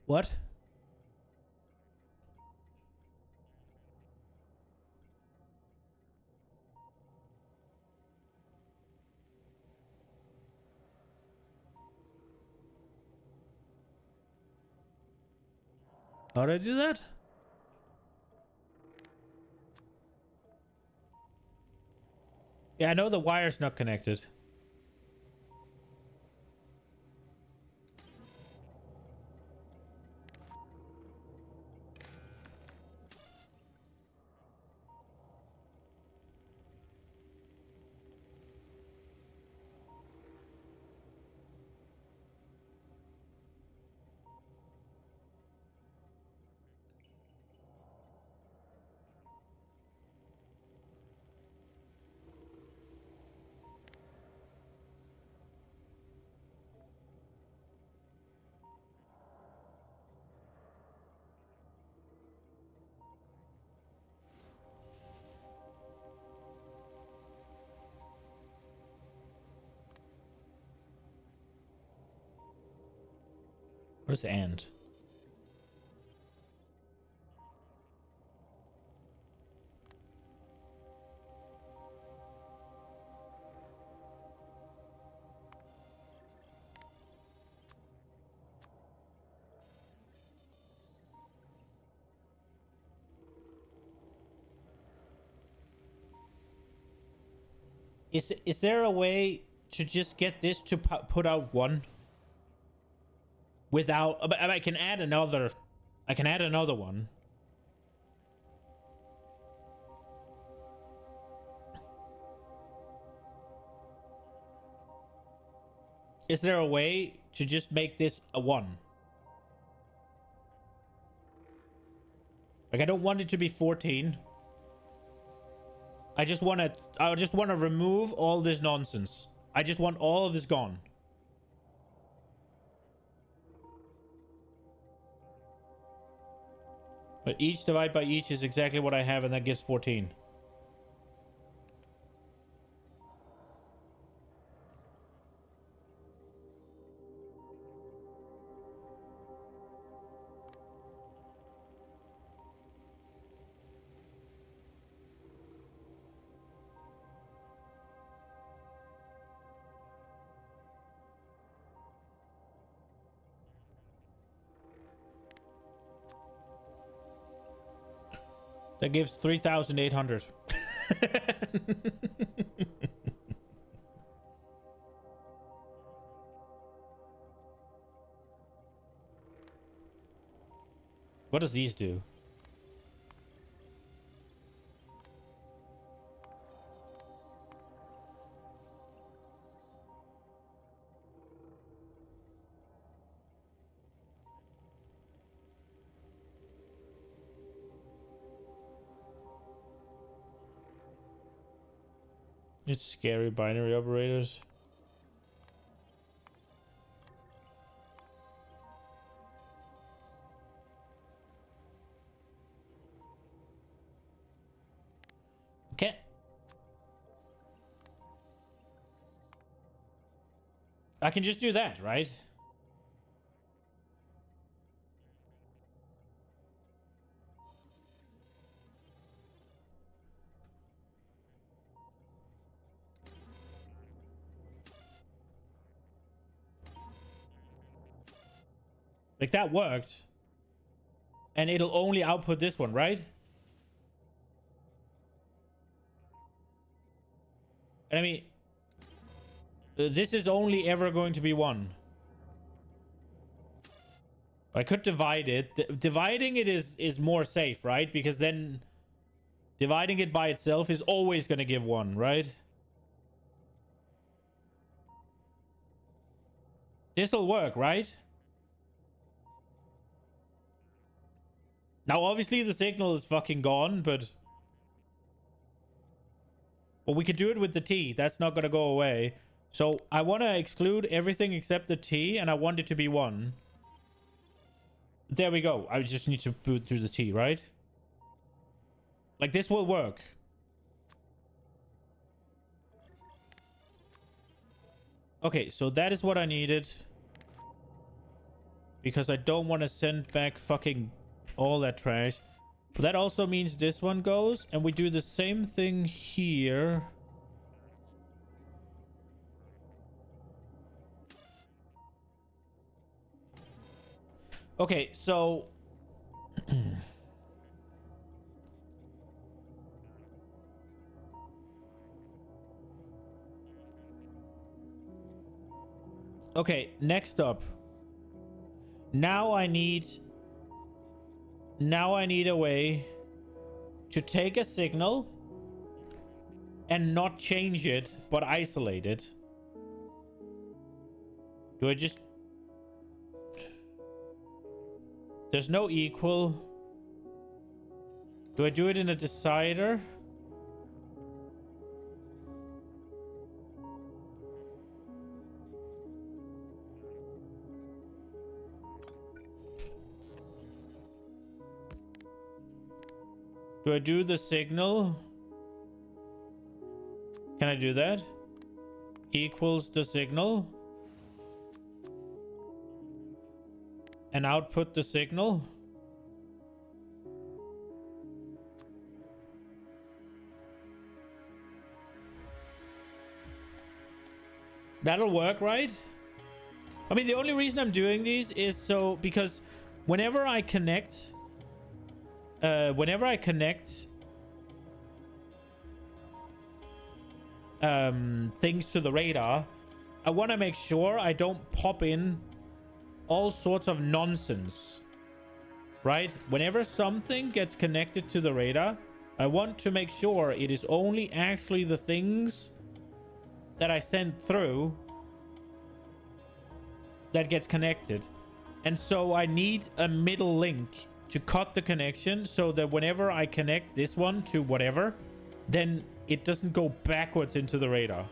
What? How did I do that? Yeah, I know the wire's not connected. What is and? Is there a way to just get this to put out 1 without? I can add another. I can add another one. Is there a way to just make this a 1? Like, I don't want it to be 14. I just want to remove all this nonsense. I just want all of this gone. But each divided by each is exactly what I have, and that gives 14. That gives 3,800. What does these do? It's scary binary operators. Okay. I can just do that, right? Like that worked. And it'll only output this one, right? And I mean, this is only ever going to be one. I could divide it. Dividing it is more safe, right? Because then dividing it by itself is always going to give one, right? This'll work, right? Now, obviously, the signal is fucking gone, but... Well, we could do it with the T. That's not going to go away. So, I want to exclude everything except the T, and I want it to be 1. There we go. I just need to boot through the T, right? Like, this will work. Okay, so that is what I needed. Because I don't want to send back fucking all that trash. But that also means this one goes. And we do the same thing here. Okay, so... okay, next up. Now I need a way to take a signal and not change it, but isolate it. Do I just... There's no equal. Do I do it in a decider? Do I do the signal? Can I do that? Equals the signal. And output the signal. That'll work, right? I mean, the only reason I'm doing these is so because whenever I connect things to the radar, I want to make sure I don't pop in all sorts of nonsense, right? Whenever something gets connected to the radar, I want to make sure it is only actually the things that I sent through that gets connected. And so I need a middle link to cut the connection so that whenever I connect this one to whatever, then it doesn't go backwards into the radar.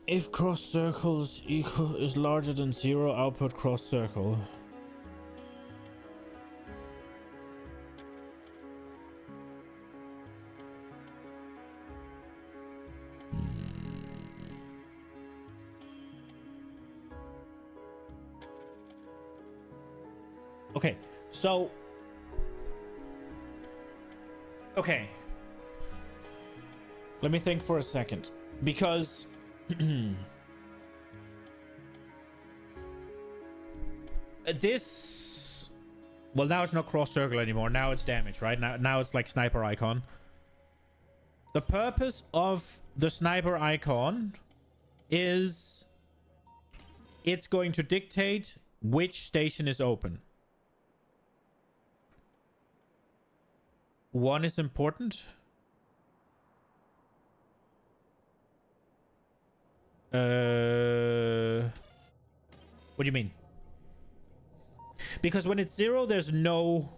If cross circles equal is larger than 0, output cross circle. Okay, so... Okay. Let me think for a second. Because... this... Well, now it's not cross circle anymore. Now it's damage, right? Now it's like sniper icon. The purpose of the sniper icon is... It's going to dictate which station is open. One is important. What do you mean? Because when it's 0, there's no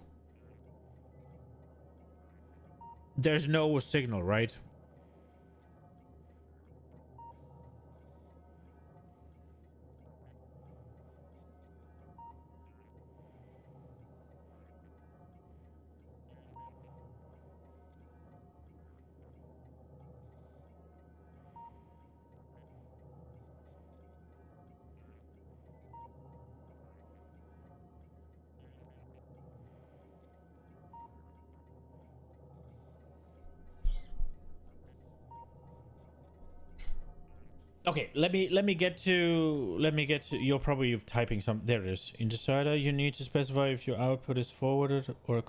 signal, right? Okay, let me get to you're probably typing some. There it is. In decider you need to specify if your output is forwarded or a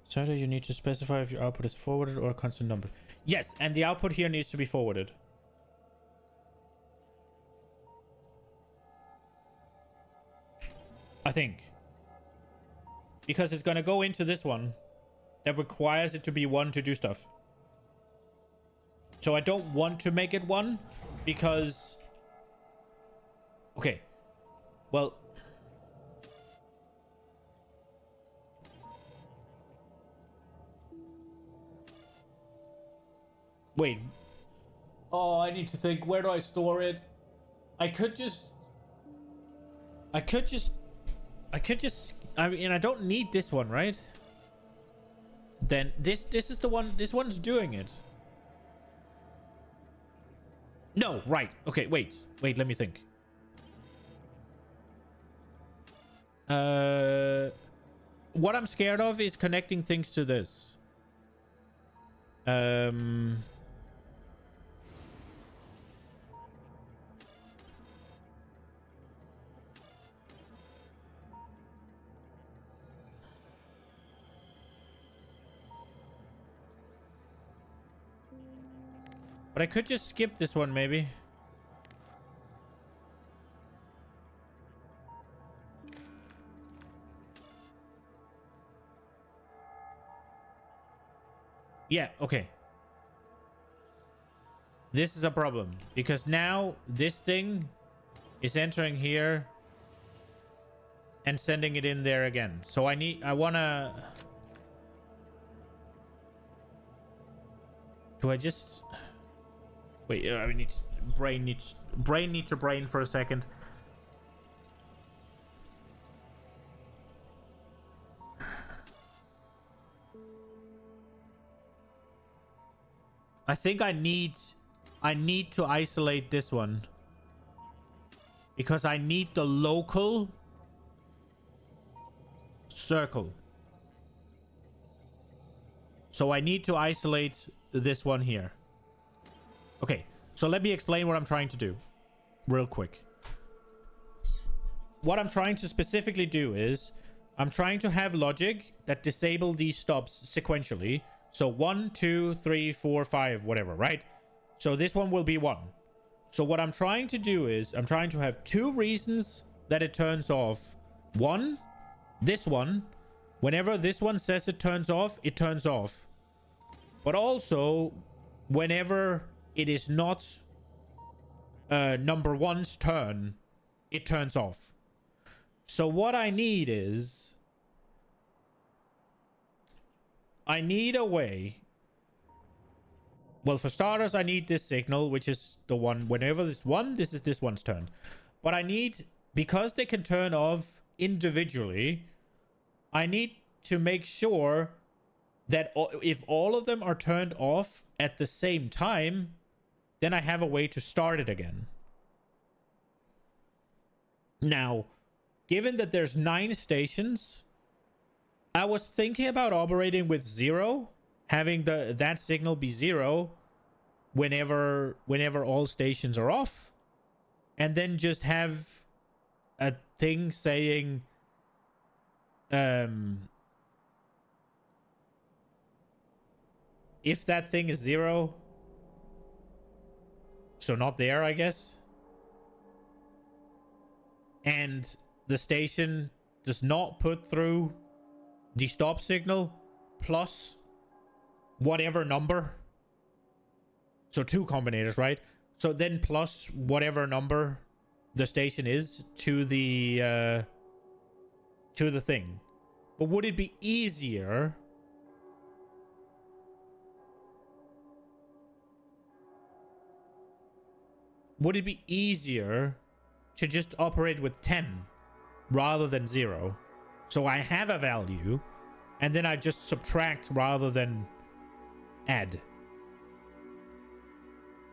decider you need to specify if your output is forwarded or a constant number. Yes, and the output here needs to be forwarded. I think. Because it's gonna go into this one that requires it to be 1 to do stuff. So I don't want to make it 1 because... Okay. Well... Wait. Oh, I need to think. Where do I store it? I could just... I mean, I don't need this one, right? Then this is the one. This one's doing it. No, right. Okay, wait. Let me think. What I'm scared of is connecting things to this. But I could just skip this one, maybe. Yeah, okay. This is a problem. Because now this thing is entering here and sending it in there again. So I wanna... Do I just... Wait, I need brain needs to brain for a second. I think I need to isolate this one because I need the local circle. So I need to isolate this one here. Okay, so let me explain what I'm trying to do real quick. What I'm trying to specifically do is I'm trying to have logic that disable these stops sequentially. So 1, 2, 3, 4, 5, whatever, right? So this one will be 1. So what I'm trying to do is I'm trying to have 2 reasons that it turns off. 1, this one. Whenever this one says it turns off, it turns off. But also, whenever it is not number 1's turn, it turns off. So what I need is... I need a way... Well, for starters, I need this signal, which is the one... Whenever this one, this is this one's turn. But I need... Because they can turn off individually, I need to make sure that if all of them are turned off at the same time, then I have a way to start it again. Now, given that there's 9 stations, I was thinking about operating with 0, having that signal be 0 whenever all stations are off, and then just have a thing saying if that thing is 0, so not there, I guess, and the station does not put through the stop signal plus whatever number, so 2 combinators, right? So then plus whatever number the station is to the thing. But would it be easier? Would it be easier to just operate with 10 rather than 0? So I have a value, and then I just subtract rather than add.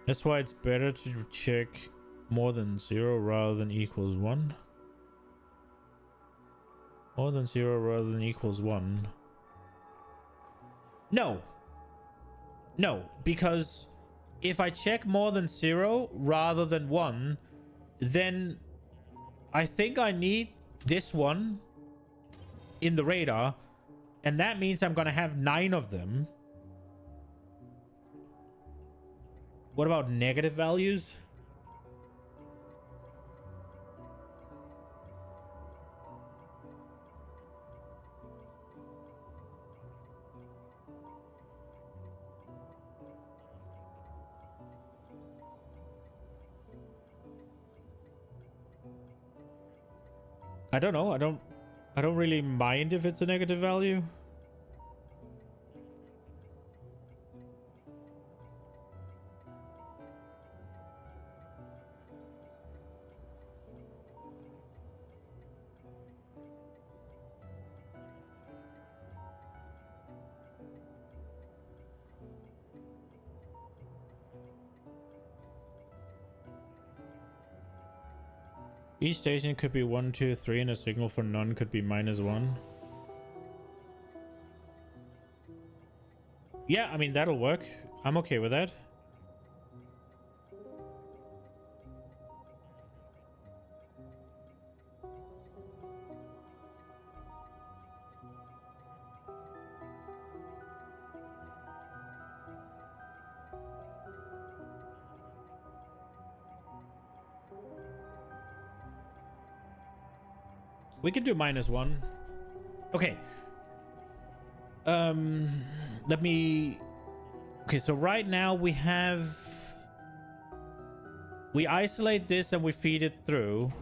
That's why it's better to check more than 0 rather than equals 1. More than 0 rather than equals 1. No. No, because if I check more than 0 rather than 1, then I think I need this one in the radar, and that means I'm gonna have 9 of them. What about negative values? I don't know. I don't really mind if it's a negative value. Each station could be 1, 2, 3, and a signal for none could be -1. Yeah, I mean, that'll work. I'm okay with that. We can do -1. Okay. Let me... Okay, so right now we have... We isolate this and we feed it through.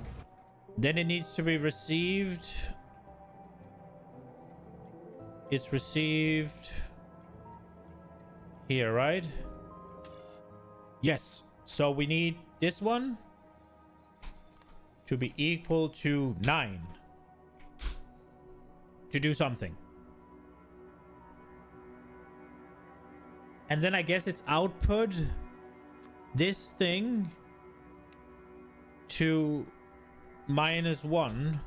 Then it needs to be received. It's received here, right? Yes. So we need this one to be equal to 9 to do something. And then I guess it's output this thing to -1.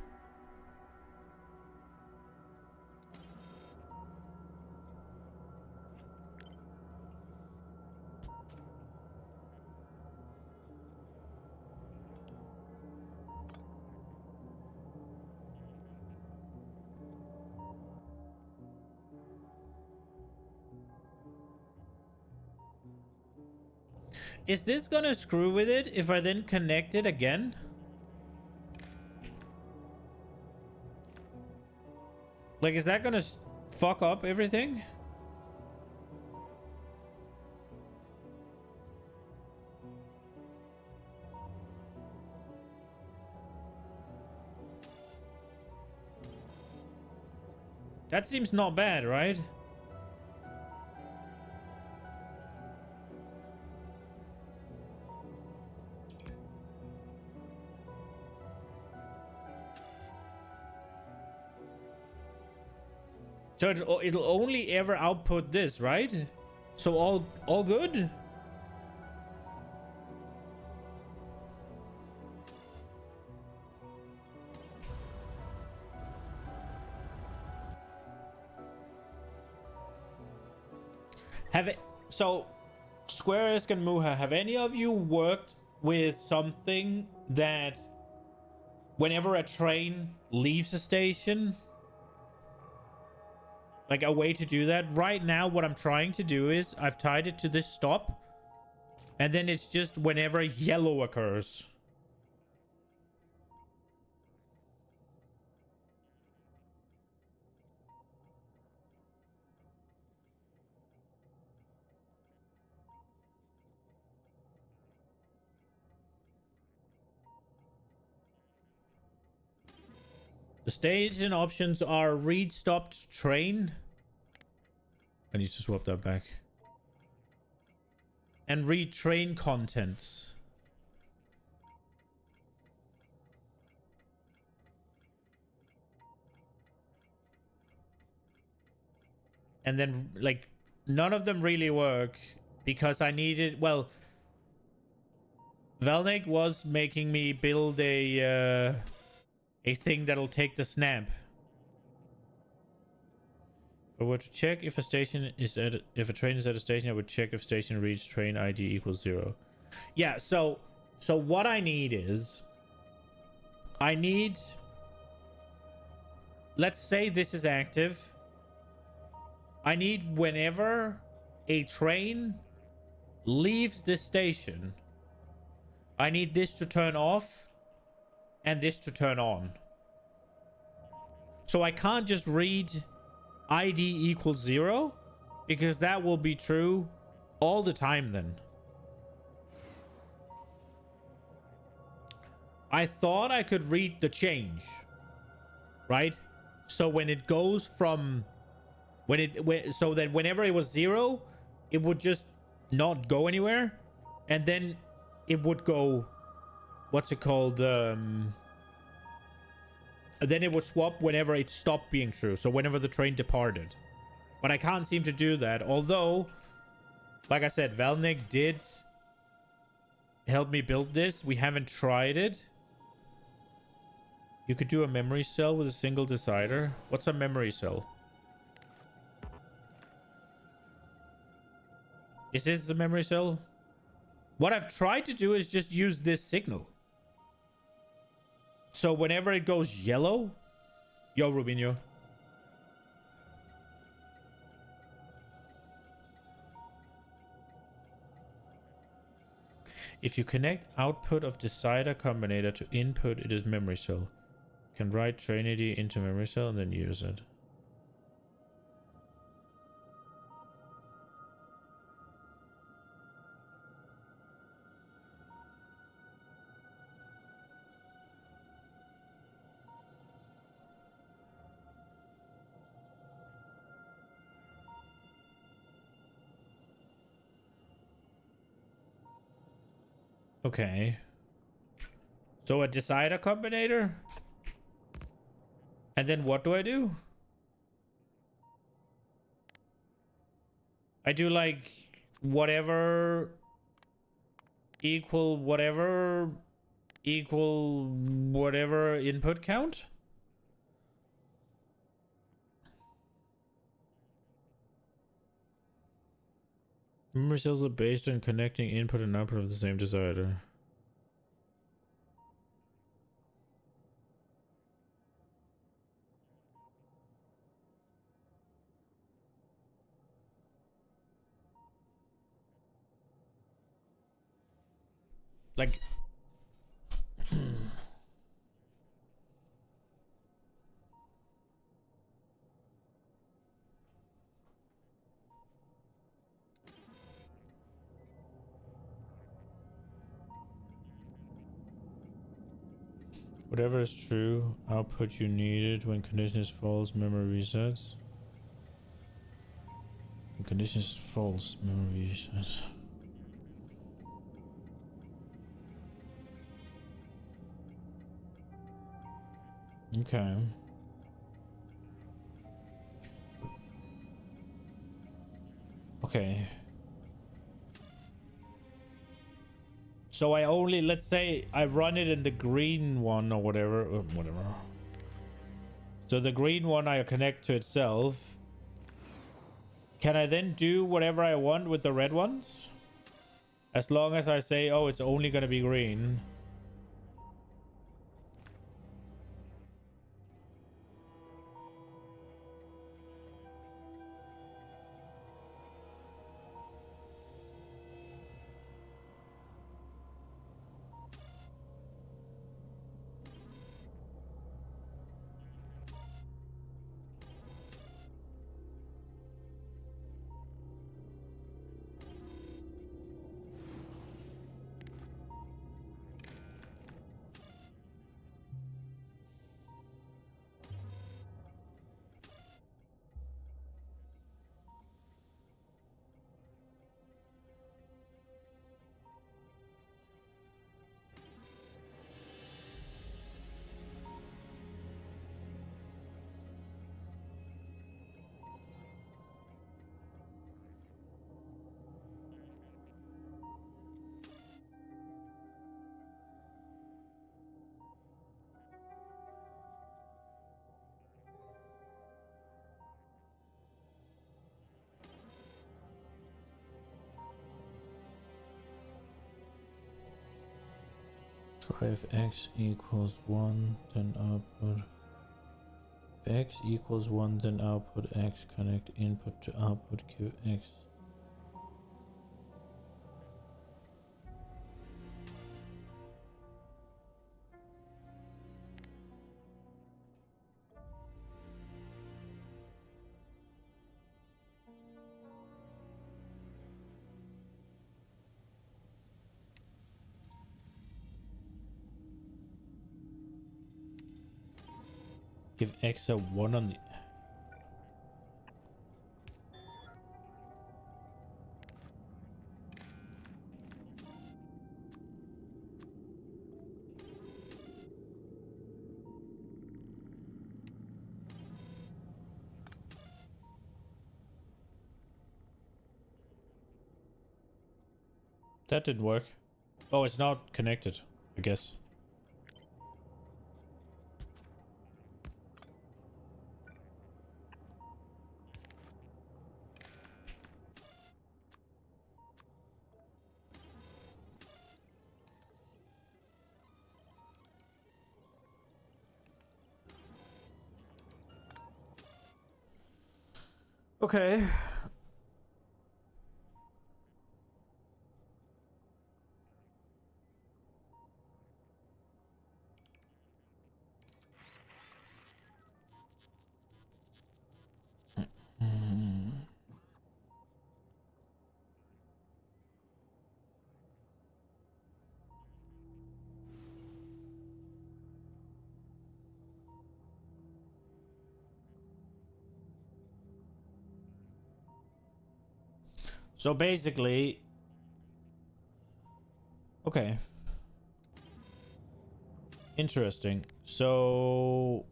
Is this gonna screw with it if I then connect it again? Like, is that gonna fuck up everything? That seems not bad, right? So it'll only ever output this, right? So all good? Have it so Squares and Muha, have any of you worked with something that whenever a train leaves a station, like a way to do that? Right now, what I'm trying to do is I've tied it to this stop, and then it's just whenever yellow occurs. The station options are read stopped train. I need to swap that back. And read train contents. And then, like, none of them really work because I needed, well, Velnik was making me build a thing that'll take the snap. If I were to check if a station is at, if a train is at a station, I would check if station reads train ID equals 0. Yeah, so what I need is, I need, let's say this is active. I need whenever a train leaves this station, I need this to turn off and this to turn on. So I can't just read ID equals 0 because that will be true all the time then. I thought I could read the change, right? So when it goes from so that whenever it was 0, it would just not go anywhere, and then it would go, what's it called, then it would swap whenever it stopped being true, so whenever the train departed. But I can't seem to do that, although, like I said, Velnik did help me build this. We haven't tried it. You could do a memory cell with a single decider. What's a memory cell? Is this the memory cell? What I've tried to do is just use this signal. So whenever it goes yellow... Yo, Rubinho. If you connect output of decider combinator to input, it is memory cell. You can write Trinity into memory cell and then use it. Okay. So a decider combinator? And then what do I do? I do like whatever equal whatever equal whatever input count? Memory cells are based on connecting input and output of the same decider. Like... Whatever is true, output you needed. When condition is false, memory resets. When condition is false, memory resets. Okay. Okay. So I only, let's say I run it in the green one or whatever. Whatever. So the green one I connect to itself. Can I then do whatever I want with the red ones? As long as I say, oh, it's only going to be green. Try if x equals 1, then output. If x equals 1, then output x. Connect input to output, give x. Give x a 1 on the... That didn't work. Oh, it's not connected, I guess. Okay. So basically, okay. Interesting. So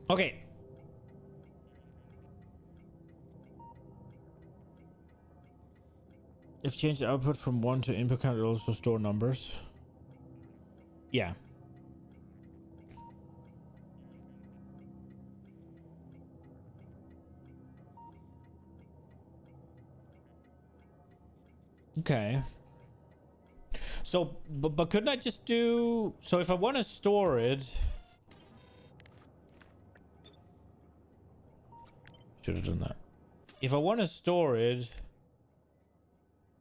okay. If change the output from 1 to input count, it also store numbers. Yeah. Okay. So, but couldn't I just do... So if I want to store it... Should have done that. If I want to store it...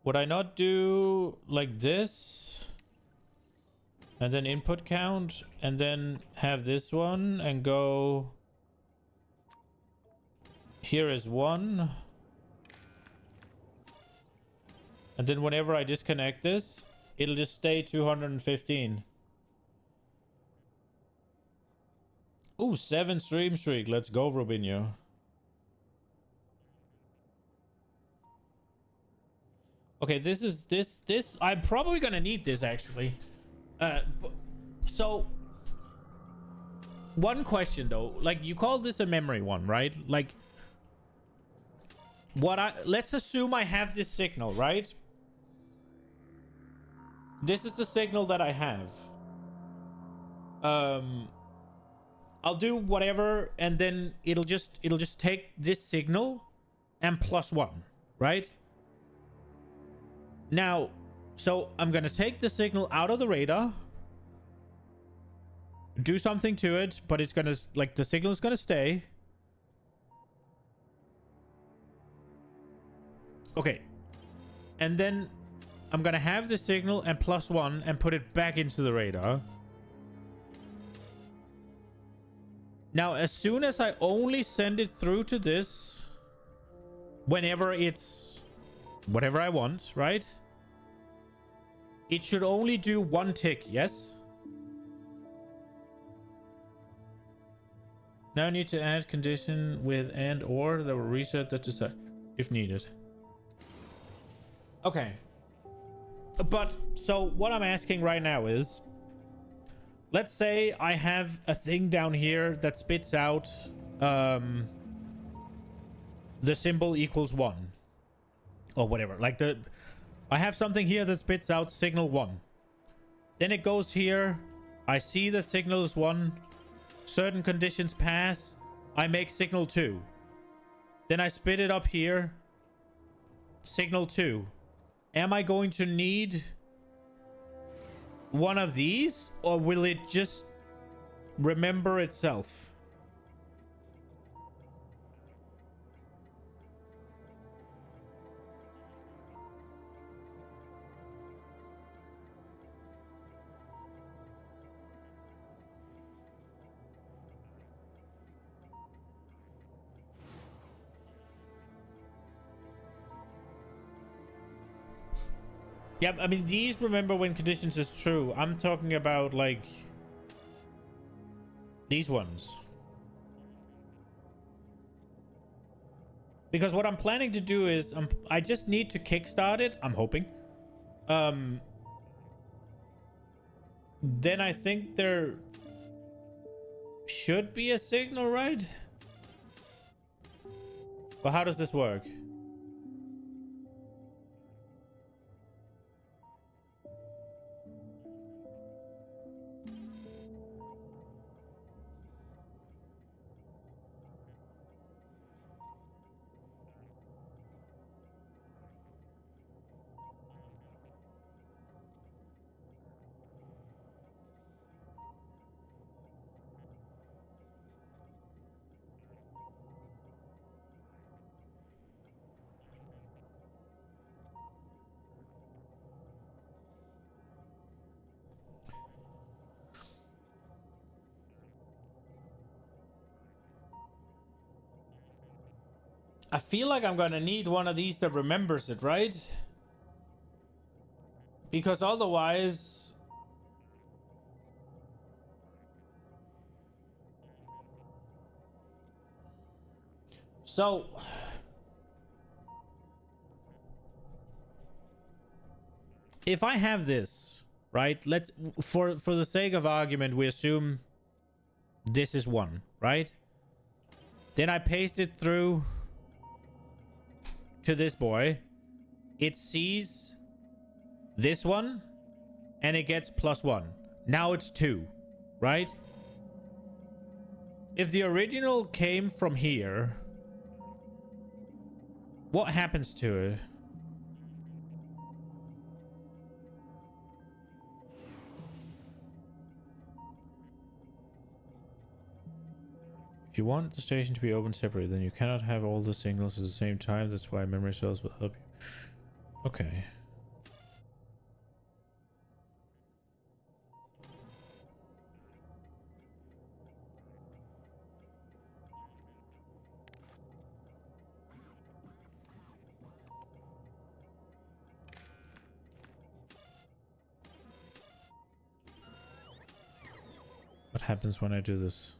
Would I not do like this? And then input count? And then have this one and go... Here is 1. And then whenever I disconnect this, it'll just stay 215. Ooh, 7 stream streak. Let's go, Robinho. Okay, this I'm probably gonna need this actually. So one question though, like you call this a memory one, right? Like let's assume I have this signal, right? This is the signal that I have. I'll do whatever and then it'll just take this signal and +1, right? Now, so I'm gonna take the signal out of the radar, do something to it, but it's gonna, like, the signal is gonna stay. Okay. And then I'm gonna have the signal and +1 and put it back into the radar. Now, as soon as I only send it through to this, whenever it's whatever I want, right? It should only do 1 tick, yes? Now I need to add condition with and or that will reset that to if needed. Okay. But, so what I'm asking right now is, let's say I have a thing down here that spits out the symbol equals 1 or whatever. Like I have something here that spits out signal 1. Then it goes here. I see the signal is 1. Certain conditions pass. I make signal 2. Then I spit it up here. Signal 2. Am I going to need one of these, or will it just remember itself? Yeah, I mean, these remember when conditions is true. I'm talking about, like, these ones. Because what I'm planning to do is, I just need to kickstart it. I'm hoping. Then I think there should be a signal, right? But how does this work? I feel like I'm gonna need one of these that remembers it, right? Because otherwise... So... if I have this, right? Let's... For the sake of argument, we assume this is 1, right? Then I paste it through to this boy. It sees this one and it gets +1. Now it's 2, right? If the original came from here, what happens to it? If you want the station to be open separately, then you cannot have all the signals at the same time. That's why memory cells will help you. Okay. What happens when I do this?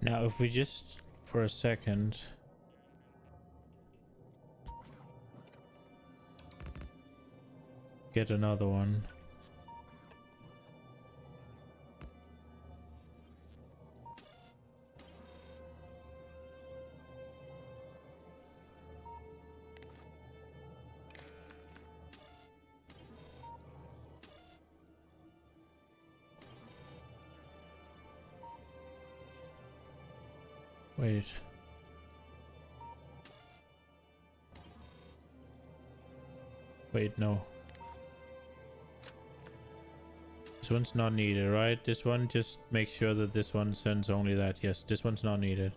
Now, if we just, for a second... get another one. Wait. Wait, no. This one's not needed, right? This one, just make sure that this one sends only that. Yes, this one's not needed.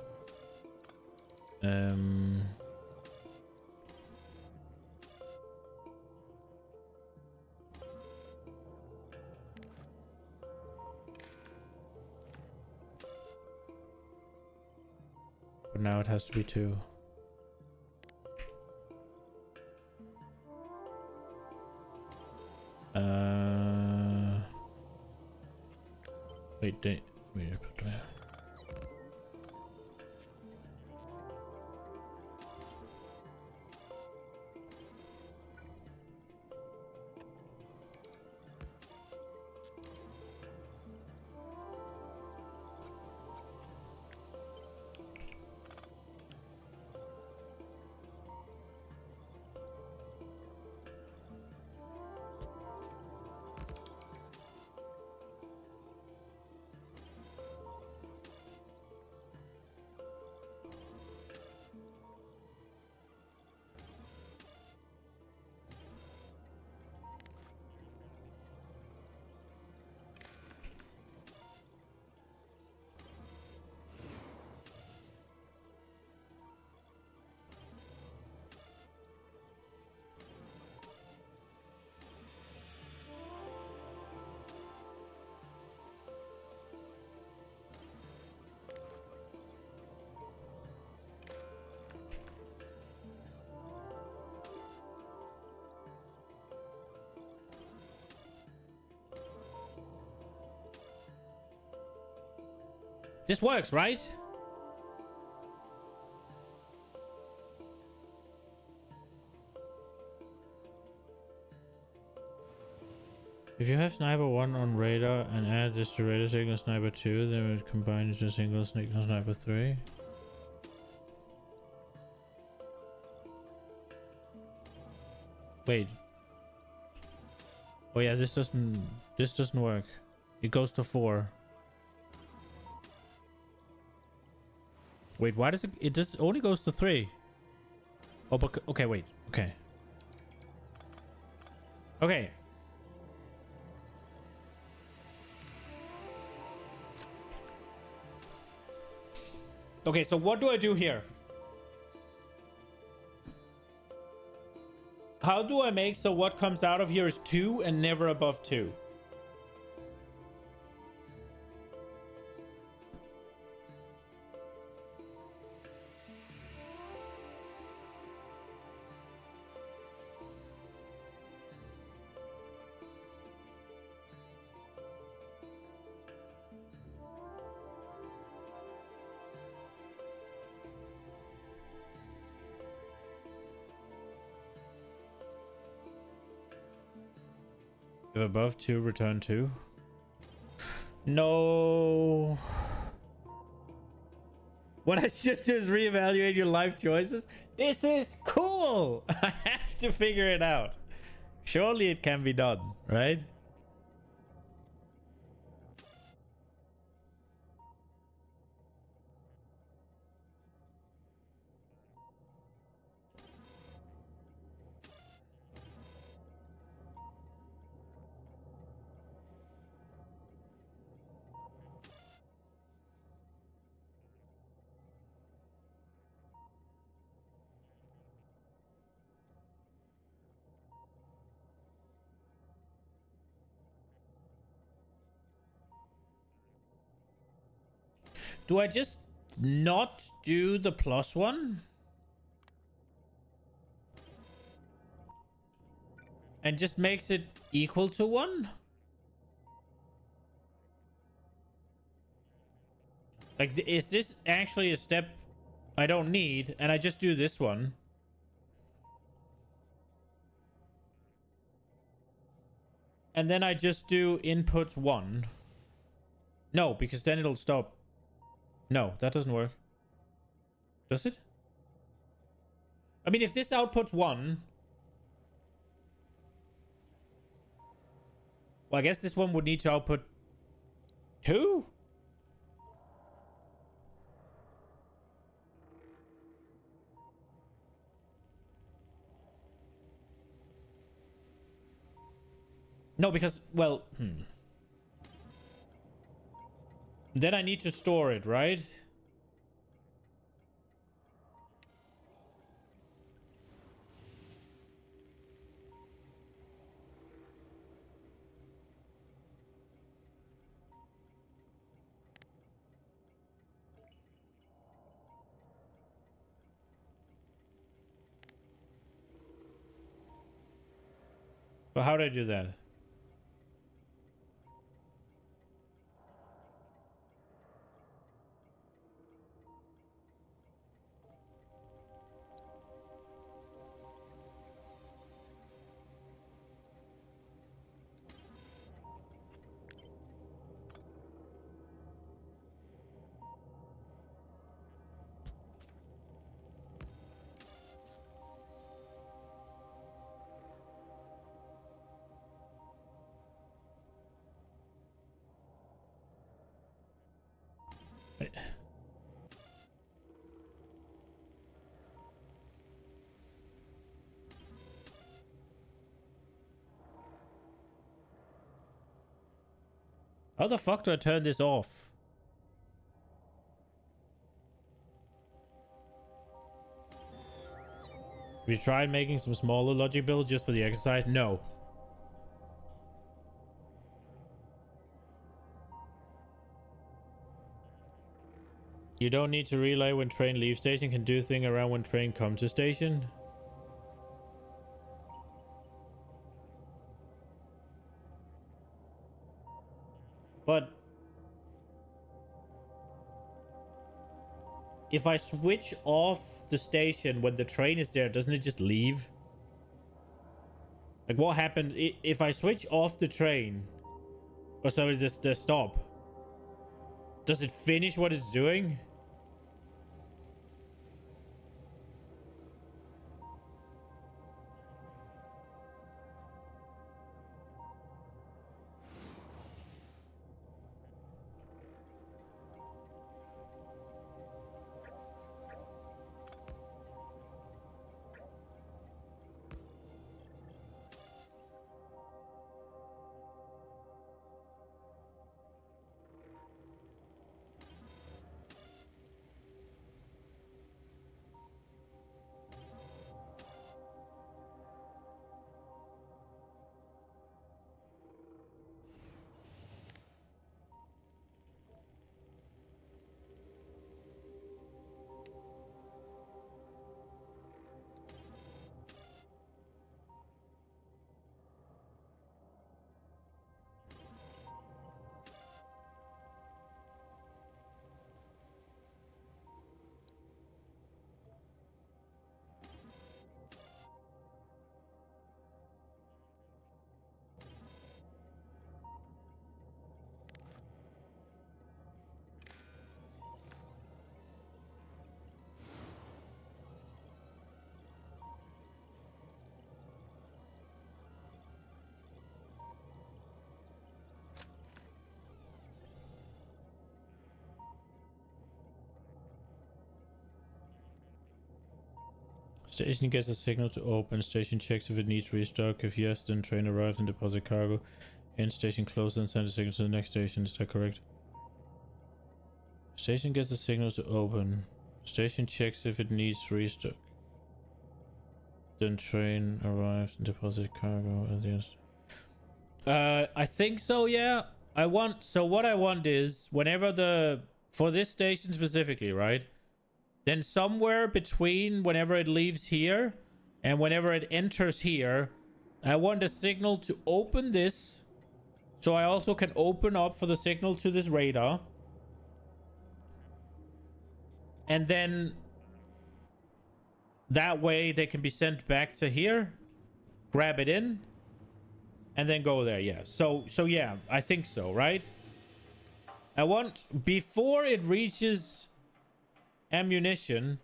but now it has to be 2. Wait, wait. This works, right? If you have sniper 1 on radar and add this to radar signal sniper 2, then it would combine into a single signal sniper 3. Wait. Oh yeah, this doesn't work. It goes to 4. Wait, why does it just only goes to 3? Oh, but okay, wait. Okay. Okay. Okay, so what do I do here? How do I make so what comes out of here is 2 and never above 2? If above 2, return 2. No. What I should do is reevaluate your life choices. This is cool. I have to figure it out. Surely it can be done, right? Do I just not do the +1? And just makes it equal to 1? Like, is this actually a step I don't need? And I just do this one. And then I just do input 1. No, because then it'll stop. No, that doesn't work. Does it? I mean, if this outputs 1... Well, I guess this one would need to output 2? No, because, well... Then I need to store it, right? But how did I do that? Wait. How the fuck do I turn this off? We tried making some smaller logic builds just for the exercise? No. You don't need to relay when train leaves station. Can do thing around when train comes to station. But if I switch off the station when the train is there, doesn't it just leave? Like, what happened if I switch off the train? Or sorry, the stop. Does it finish what it's doing? Station gets a signal to open. Station checks if it needs restock. If yes, then train arrives and deposit cargo. In station closes and sends a signal to the next station. Is that correct? Station gets a signal to open. Station checks if it needs restock. Then train arrives and deposit cargo at the end. I think so, yeah. What I want is whenever for this station specifically, right? Then somewhere between whenever it leaves here and whenever it enters here, I want a signal to open this. So I also can open up for the signal to this radar. And then that way they can be sent back to here, grab it in, and then go there. Yeah. So yeah, I think so, right? I want, before it reaches ammunition,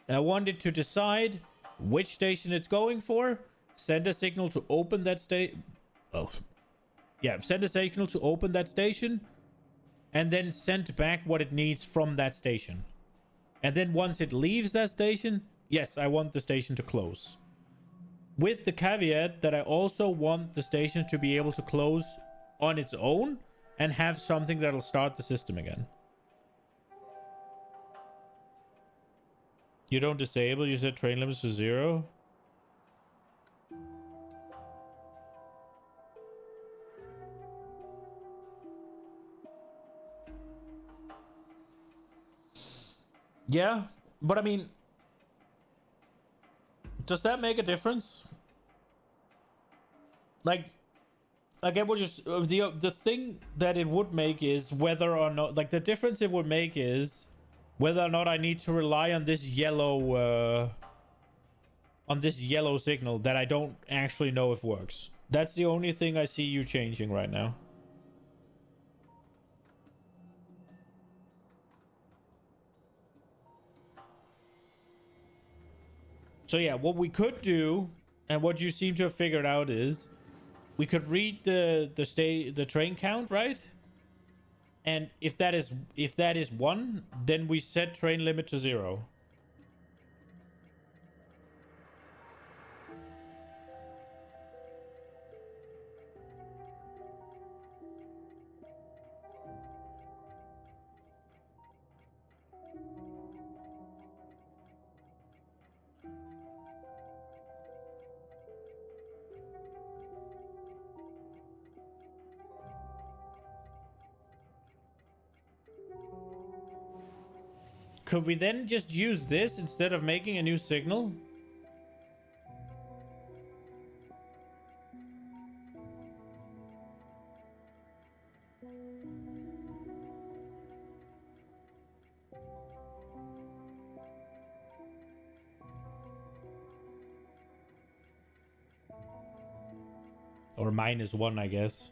I want it to decide which station it's going for, send a signal to open that station. Oh, yeah, send a signal to open that station, and then send back what it needs from that station. And then once it leaves that station, yes, I want the station to close. With the caveat that I also want the station to be able to close on its own and have something that'll start the system again. You don't disable, you set train limits to 0. Yeah, but I mean, does that make a difference? like, I get what you're... The thing that it would make is whether or not... Like, the difference it would make is whether or not I need to rely on this yellow... on this yellow signal that I don't actually know if works. That's the only thing I see you changing right now. So yeah, what we could do, and what you seem to have figured out, is we could read the train count, right? And if that is 1, then we set train limit to 0. Could we then just use this instead of making a new signal? Or -1, I guess.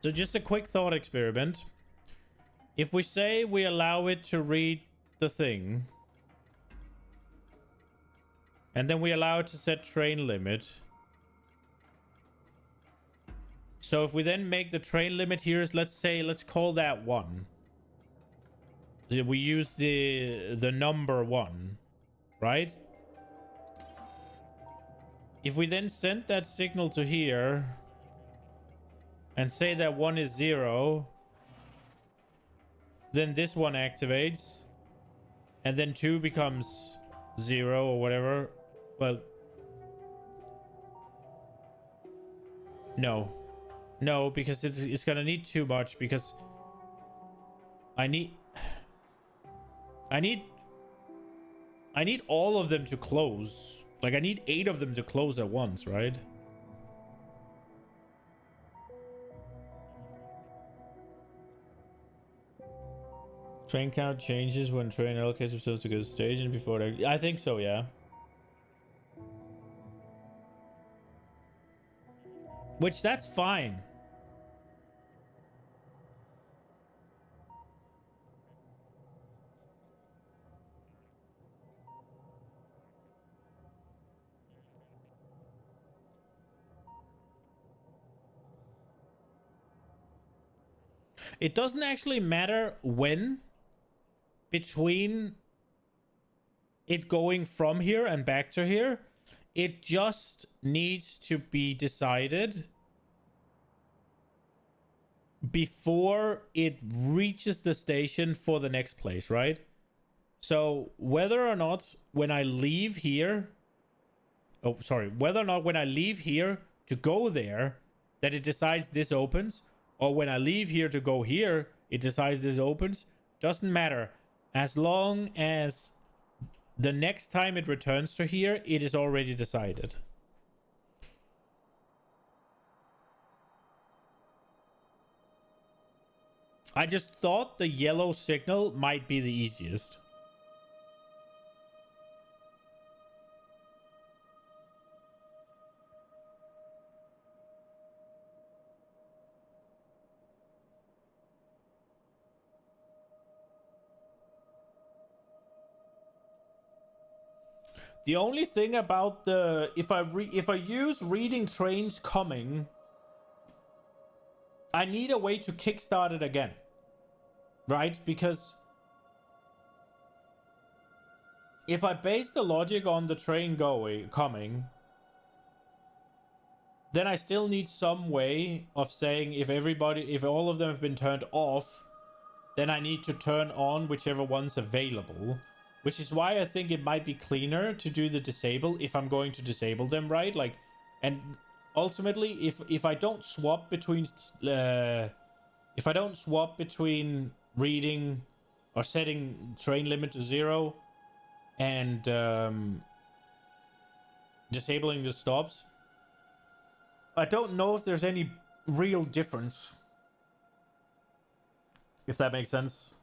So just a quick thought experiment. If we say we allow it to read the thing, and then we allow it to set train limit. So if we then make the train limit here is, let's call that 1. We use the number 1, right? If we then send that signal to here and say that 1 is 0, then this one activates, and then 2 becomes 0 or whatever. Well, no, because it's gonna need too much, because I need all of them to close. Like, I need 8 of them to close at once, right? Train count changes when train allocates themselves to go to the station before they... I think so, yeah. Which, that's fine. It doesn't actually matter when between it going from here and back to here. It just needs to be decided before it reaches the station for the next place, right? So whether or not when I leave here... Oh, sorry. Whether or not when I leave here to go there, that it decides this opens, or when I leave here to go here, it decides this opens, doesn't matter. As long as the next time it returns to here, it is already decided. I just thought the yellow signal might be the easiest. The only thing about the... If I use reading trains coming, I need a way to kickstart it again. Right? Because if I base the logic on the train coming, then I still need some way of saying if all of them have been turned off, then I need to turn on whichever one's available. Which is why I think it might be cleaner to do the disable if I'm going to disable them, right? Like, and ultimately, if I don't swap between reading or setting train limit to 0 and disabling the stops. I don't know if there's any real difference, if that makes sense.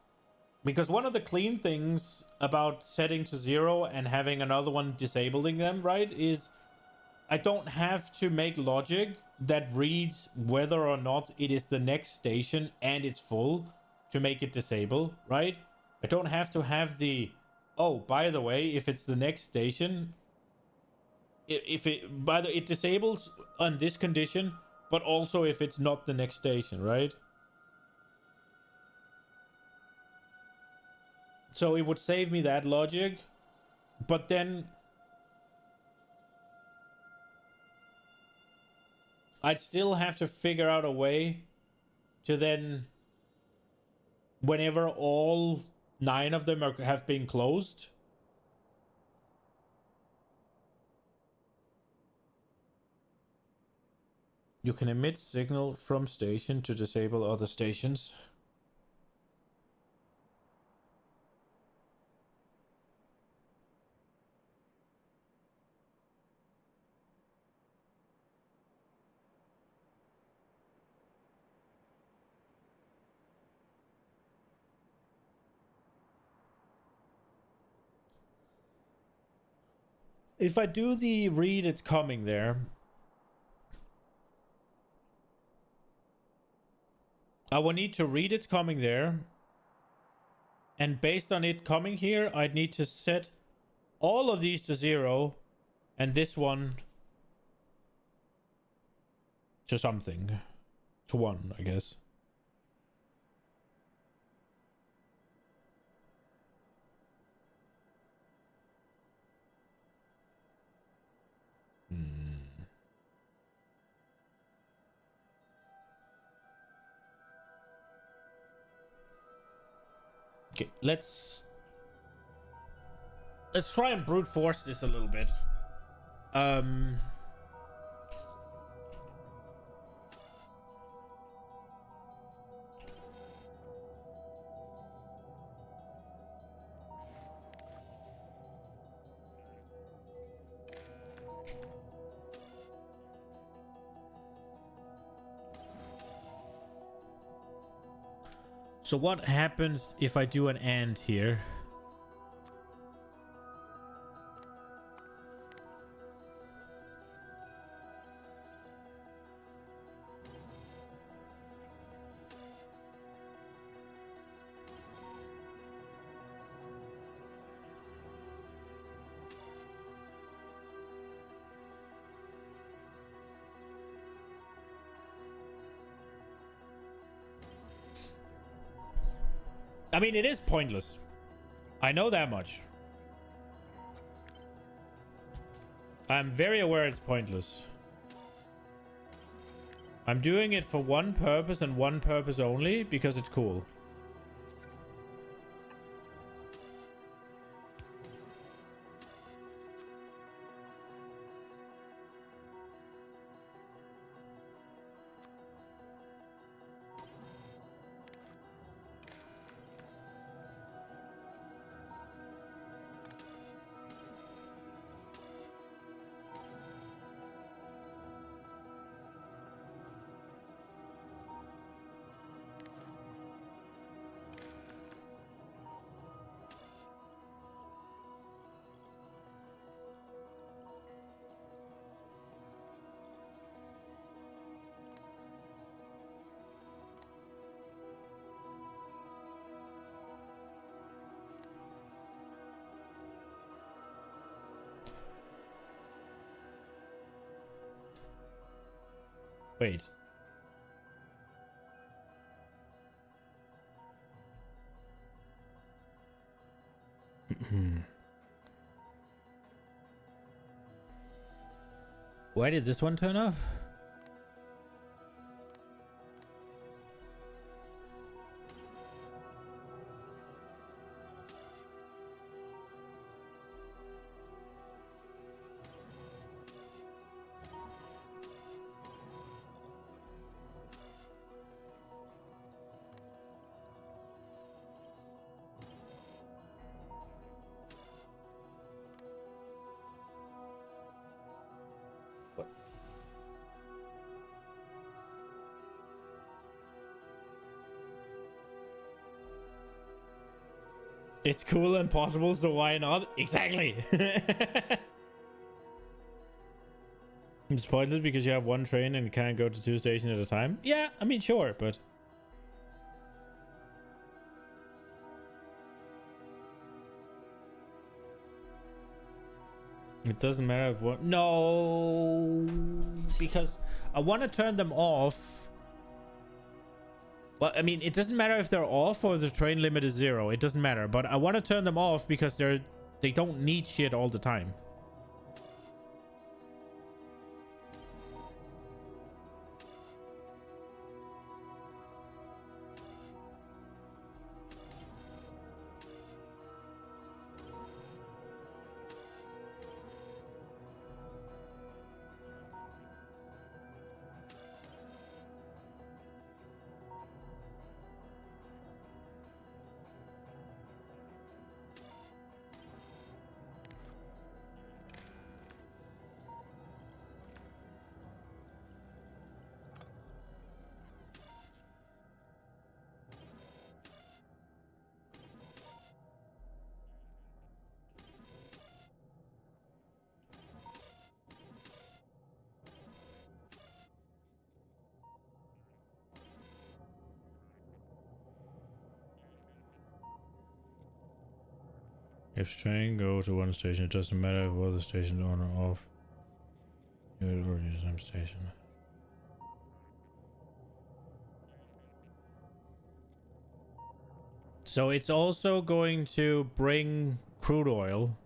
Because one of the clean things about setting to 0 and having another one disabling them, right, is I don't have to make logic that reads whether or not it is the next station and it's full to make it disable, right? I don't have to have the, oh, by the way, if it's the next station, if it, by the, it disables on this condition, but also if it's not the next station, right? So it would save me that logic, but then I'd still have to figure out a way to then, whenever all 9 of them have been closed, you can emit signal from station to disable other stations. If I do the read it's coming there, I will need to read it's coming there. And based on it coming here, I'd need to set all of these to 0 and this one to something. To 1, I guess. Okay, let's try and brute force this a little bit. So what happens if I do an AND here? I mean, it is pointless. I know that much. I'm very aware it's pointless. I'm doing it for one purpose and one purpose only, because it's cool. Wait. Why did this one turn off? It's cool and possible, so why not? Exactly. It's pointless because you have one train and can't go to 2 stations at a time. Yeah, I mean, sure, but it doesn't matter if what. No, because I want to turn them off. Well, I mean, it doesn't matter if they're off or the train limit is 0. It doesn't matter, but I want to turn them off because they don't need shit all the time. If train go to one station, it doesn't matter if other station on or off. You go to the same station. So it's also going to bring crude oil.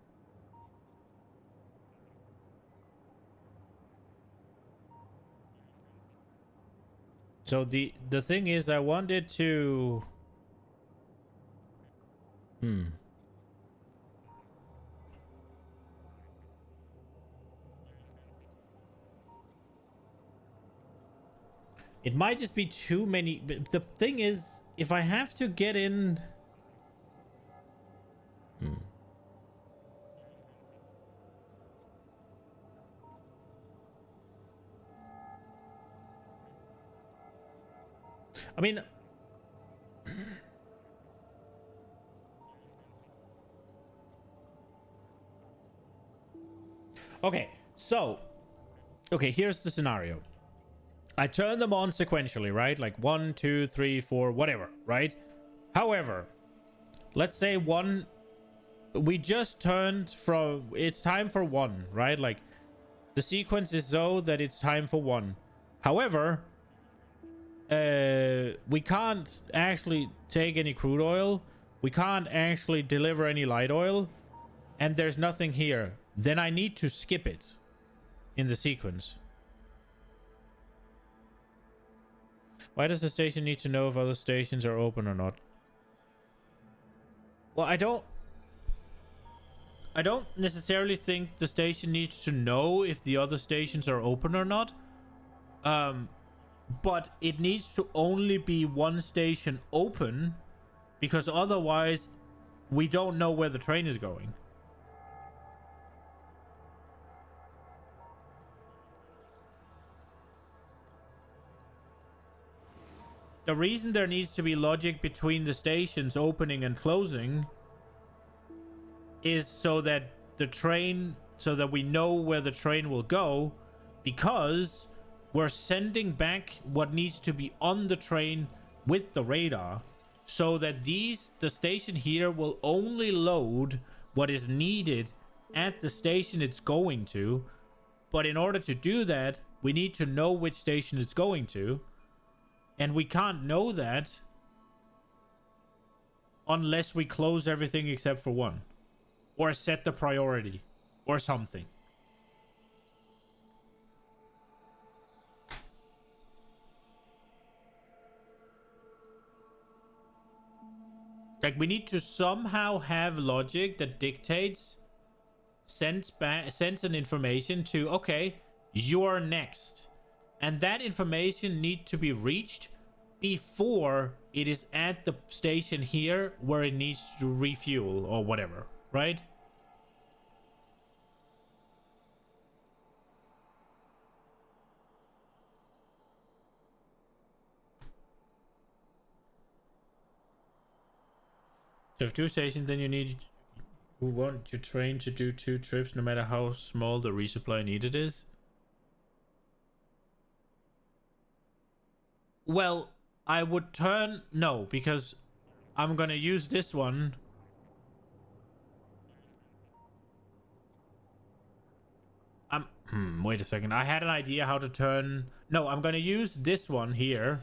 So the thing is, I wanted to. It might just be too many. But the thing is, if I have to get in. I mean. Okay, so. Okay, here's the scenario. I turn them on sequentially, right? Like 1, 2, 3, 4, whatever, right? However, let's say one. We just turned from. It's time for 1, right? Like the sequence is so that it's time for 1. However, we can't actually take any crude oil. We can't actually deliver any light oil. And there's nothing here. Then I need to skip it in the sequence. Why does the station need to know if other stations are open or not? Well, I don't necessarily think the station needs to know if the other stations are open or not. But it needs to only be one station open, because otherwise we don't know where the train is going. The reason there needs to be logic between the stations opening and closing is so that we know where the train will go, because we're sending back what needs to be on the train with the radar, so that the station here will only load what is needed at the station it's going to. But in order to do that, we need to know which station it's going to. And we can't know that unless we close everything except for 1. Or set the priority. Or something. Like, we need to somehow have logic that dictates, sends an information to, okay, you're next. And that information needs to be reached before it is at the station here where it needs to refuel or whatever, right? So if 2 stations, then you want your train to do 2 trips no matter how small the resupply needed is? Well, I would turn... No, because I'm gonna use this one. Wait a second. I had an idea how to turn... No, I'm gonna use this one here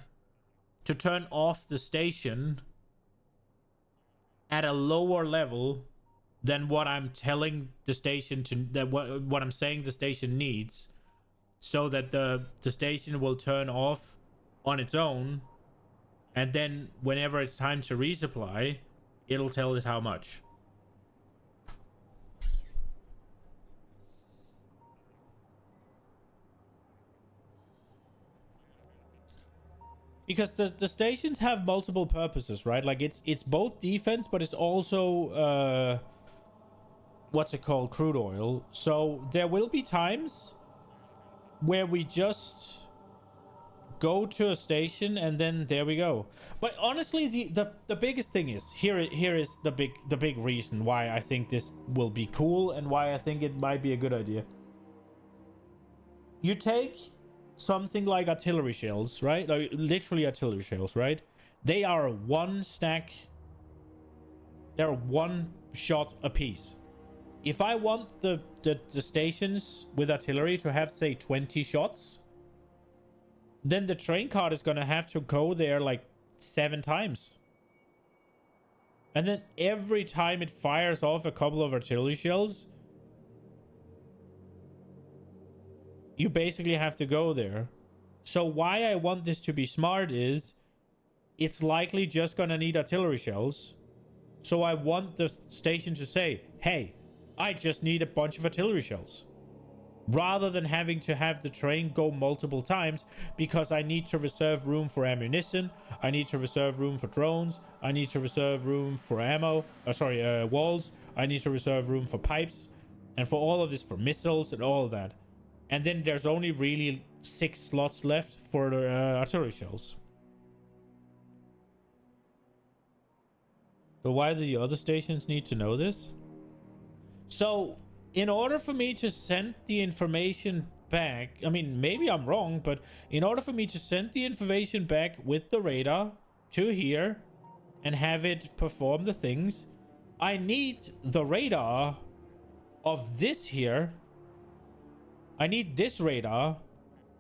to turn off the station at a lower level than what I'm telling the station to... That what I'm saying the station needs, so that the station will turn off on its own, and then whenever it's time to resupply, it'll tell it how much. Because the stations have multiple purposes, right? Like it's both defense, but it's also what's it called, crude oil. So there will be times where we just go to a station and then there we go. But honestly, the biggest thing is here is the big reason why I think this will be cool and why I think it might be a good idea. You take something like artillery shells, right? Like literally artillery shells, right? They are one stack. They're one shot a piece. If I want the stations with artillery to have, say, 20 shots, then the train cart is gonna have to go there like 7 times. And then every time it fires off a couple of artillery shells, you basically have to go there. So why I want this to be smart is it's likely just gonna need artillery shells. So I want the station to say, hey, I just need a bunch of artillery shells. Rather than having to have the train go multiple times, because I need to reserve room for ammunition, I need to reserve room for drones, I need to reserve room for ammo, walls, I need to reserve room for pipes, and for all of this, for missiles and all of that. And then there's only really 6 slots left for the artillery shells. So why do the other stations need to know this? So, in order for me to send the information back, I mean, maybe I'm wrong, but in order for me to send the information back with the radar to here and have it perform the things, I need the radar of this here. I need this radar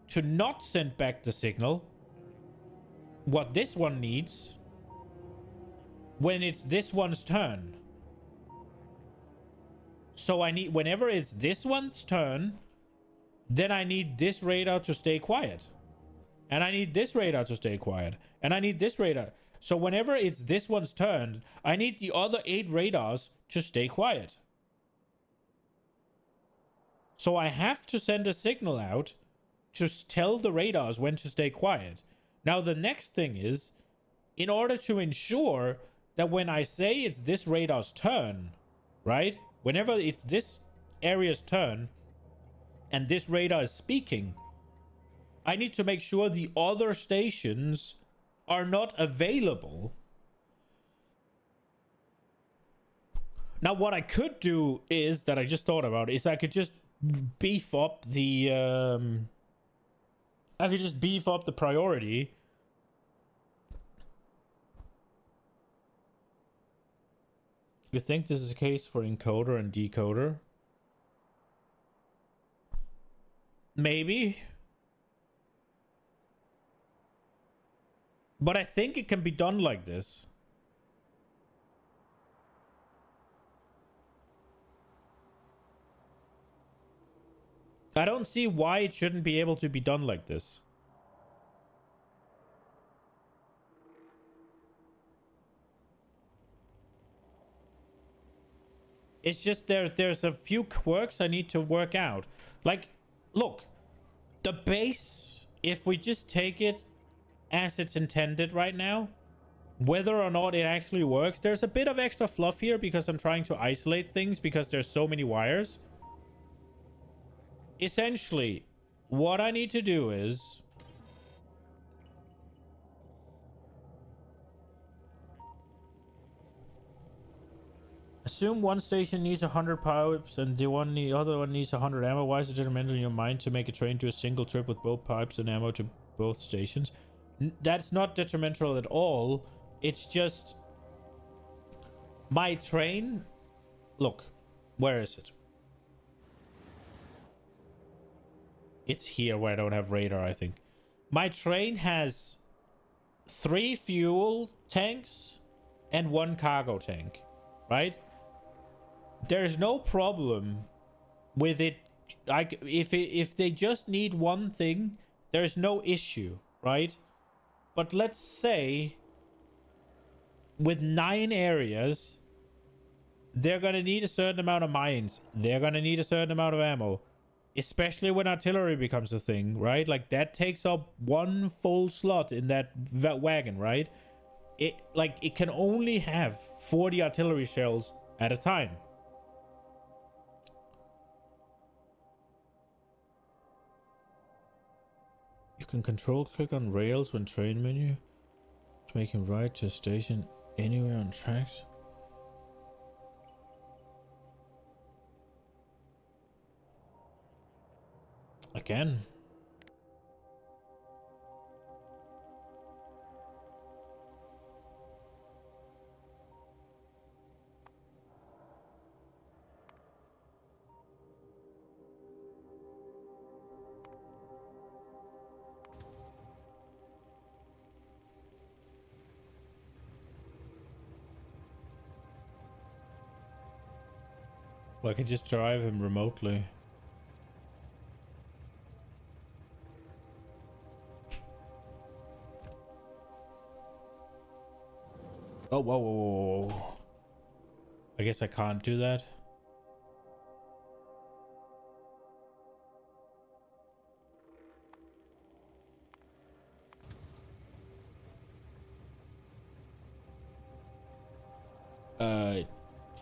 to not send back the signal, what this one needs, when it's this one's turn. So I need, whenever it's this one's turn, then I need this radar to stay quiet. And I need this radar to stay quiet. And I need this radar. So whenever it's this one's turn, I need the other 8 radars to stay quiet. So I have to send a signal out to tell the radars when to stay quiet. Now the next thing is, in order to ensure that when I say it's this radar's turn, right? Whenever it's this area's turn and this radar is speaking, I need to make sure the other stations are not available. Now, what I could do is, that I just thought about, is I could just beef up the priority. You think this is the case for encoder and decoder? Maybe. But I think it can be done like this. I don't see why it shouldn't be able to be done like this. It's just there's a few quirks I need to work out. Like, look, the base, if we just take it as it's intended right now, whether or not it actually works, there's a bit of extra fluff here because I'm trying to isolate things because there's so many wires. Essentially, what I need to do is... Assume one station needs 100 pipes and the other one needs 100 ammo. Why is it detrimental in your mind to make a train to a single trip with both pipes and ammo to both stations? That's not detrimental at all. It's just my train. Look, where is it? It's here where I don't have radar, I think. My train has 3 fuel tanks and 1 cargo tank, right? There's no problem with it. Like if they just need one thing, there's no issue, right? But let's say with 9 areas, they're gonna need a certain amount of mines. They're gonna need a certain amount of ammo, especially when artillery becomes a thing, right? Like that takes up 1 full slot in that wagon, right? It can only have 40 artillery shells at a time. You can control click on rails when train menu to make him ride to a station anywhere on tracks. Again. Well, I can just drive him remotely. Oh, whoa, whoa, whoa, whoa. I guess I can't do that.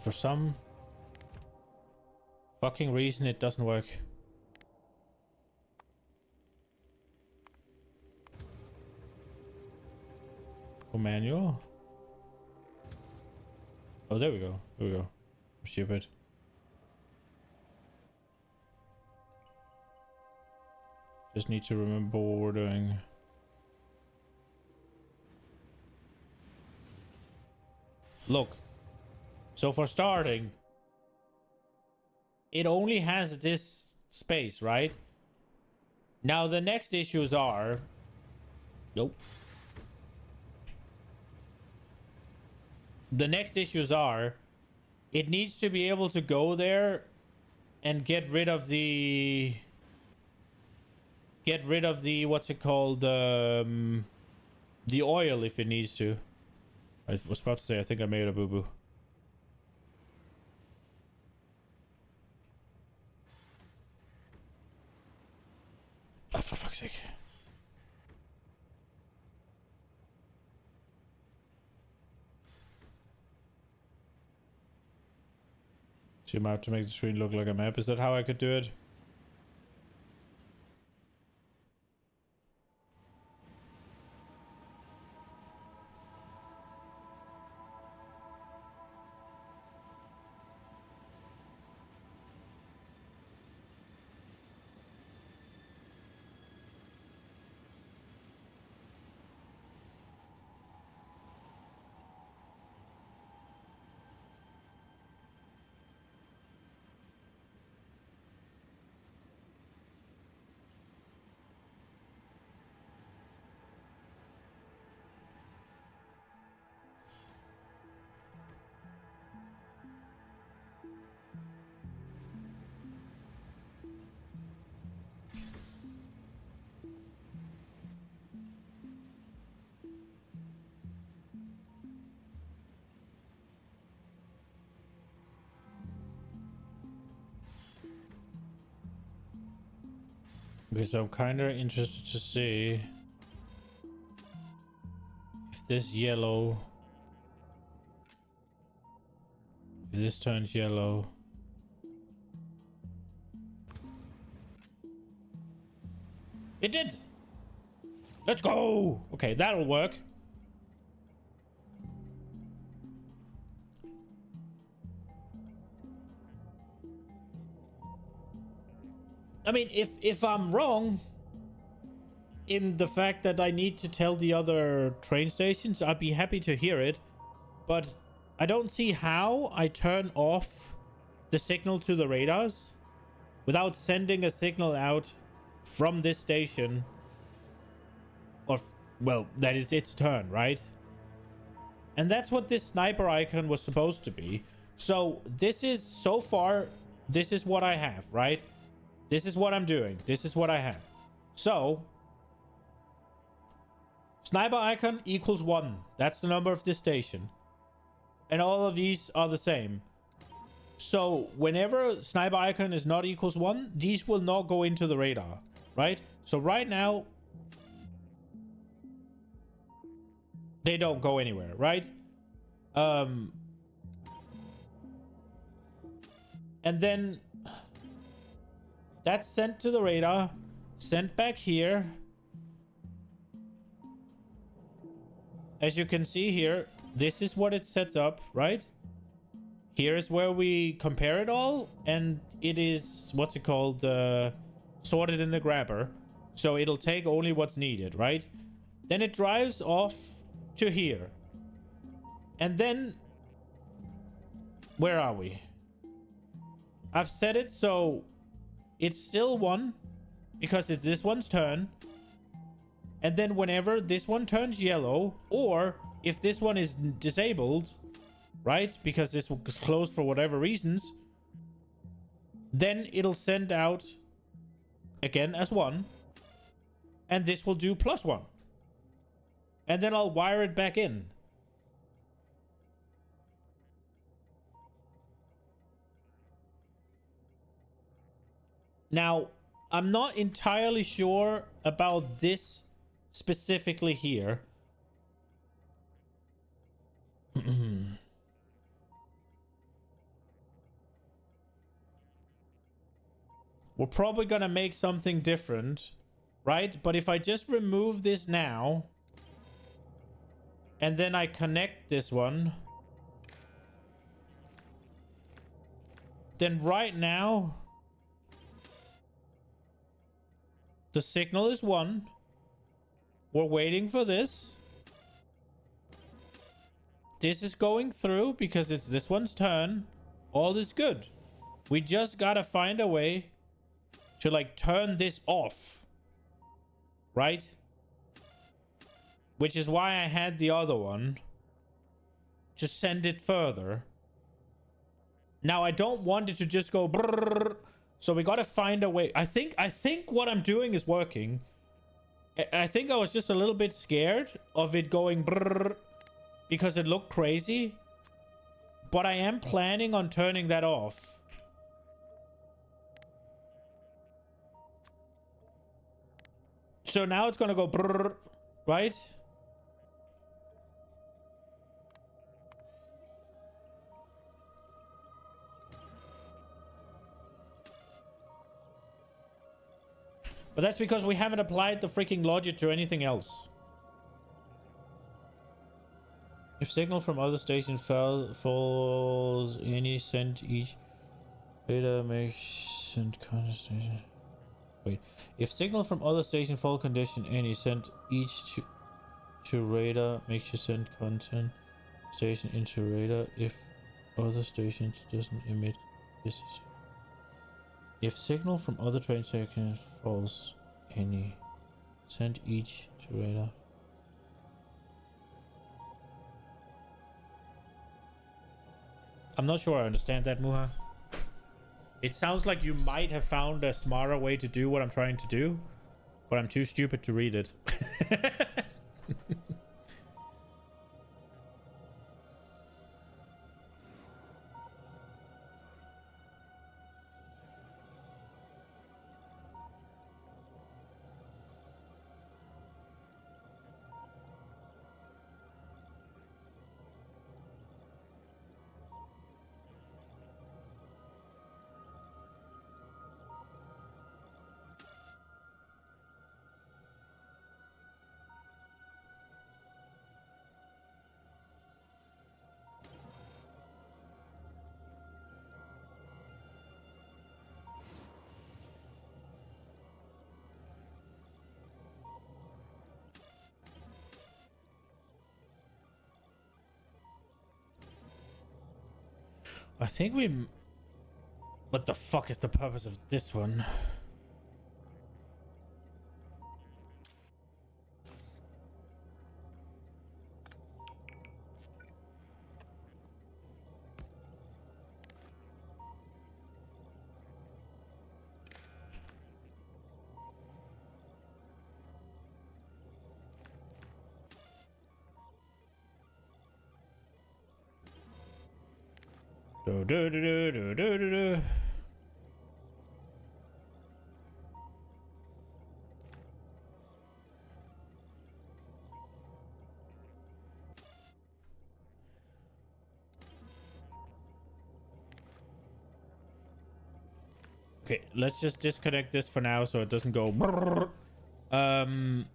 For some fucking reason it doesn't work. Oh, manual. Oh, there we go. There we go. I'm stupid. Just need to remember what we're doing. Look. So for starting, it only has this space, right? Now the next issues are... Nope. The next issues are... It needs to be able to go there and get rid of the... what's it called? The oil if it needs to. I was about to say, I think I made a boo-boo. Oh, for fuck's sake. Zoom out to make the screen look like a map. Is that how I could do it? Okay, so I'm kind of interested to see if this yellow, if this turns yellow. It did. Let's go. Okay, that'll work. I mean, if I'm wrong in the fact that I need to tell the other train stations, I'd be happy to hear it. But I don't see how I turn off the signal to the radars without sending a signal out from this station. Or, well, that is its turn, right? And that's what this sniper icon was supposed to be. So this is, so far, this is what I have, right? This is what I'm doing. This is what I have. So, sniper icon equals 1. That's the number of this station. And all of these are the same. So, whenever sniper icon is not equals 1, these will not go into the radar, right? So right now, they don't go anywhere, right? And then that's sent to the radar, sent back here. As you can see here, this is what it sets up, right? Here is where we compare it all, and it is, what's it called, sorted in the grabber. So it'll take only what's needed, right? Then it drives off to here. And then, where are we? I've set it so it's still 1 because it's this one's turn. And then whenever this one turns yellow, or if this one is disabled, right, because this was closed for whatever reasons, then it'll send out again as 1, and this will do +1. And then I'll wire it back in. Now, I'm not entirely sure about this specifically here. We're probably gonna make something different, right? But if I just remove this now, and then I connect this one, then right now, the signal is 1. We're waiting for this. This is going through because it's this one's turn. All is good. We just gotta find a way to, like, turn this off. Right? Which is why I had the other one. To send it further. Now, I don't want it to just go brrrr. So we gotta find a way. I think what I'm doing is working. I think I was just a little bit scared of it going brrrr because it looked crazy. But I am planning on turning that off. So now it's gonna go brrrr, right? But that's because we haven't applied the freaking logic to anything else. If signal from other station falls any send each data makes send content station. Wait. If signal from other station fall condition any send each to radar makes you send content station into radar. If other stations doesn't emit, this is. If signal from other train sections falls any, send each to radar. I'm not sure I understand that, Muha. It sounds like you might have found a smarter way to do what I'm trying to do, but I'm too stupid to read it. I think we... What the fuck is the purpose of this one? Do, do, do, do, do, do, do, do. Okay, let's just disconnect this for now so it doesn't go brrr. Um,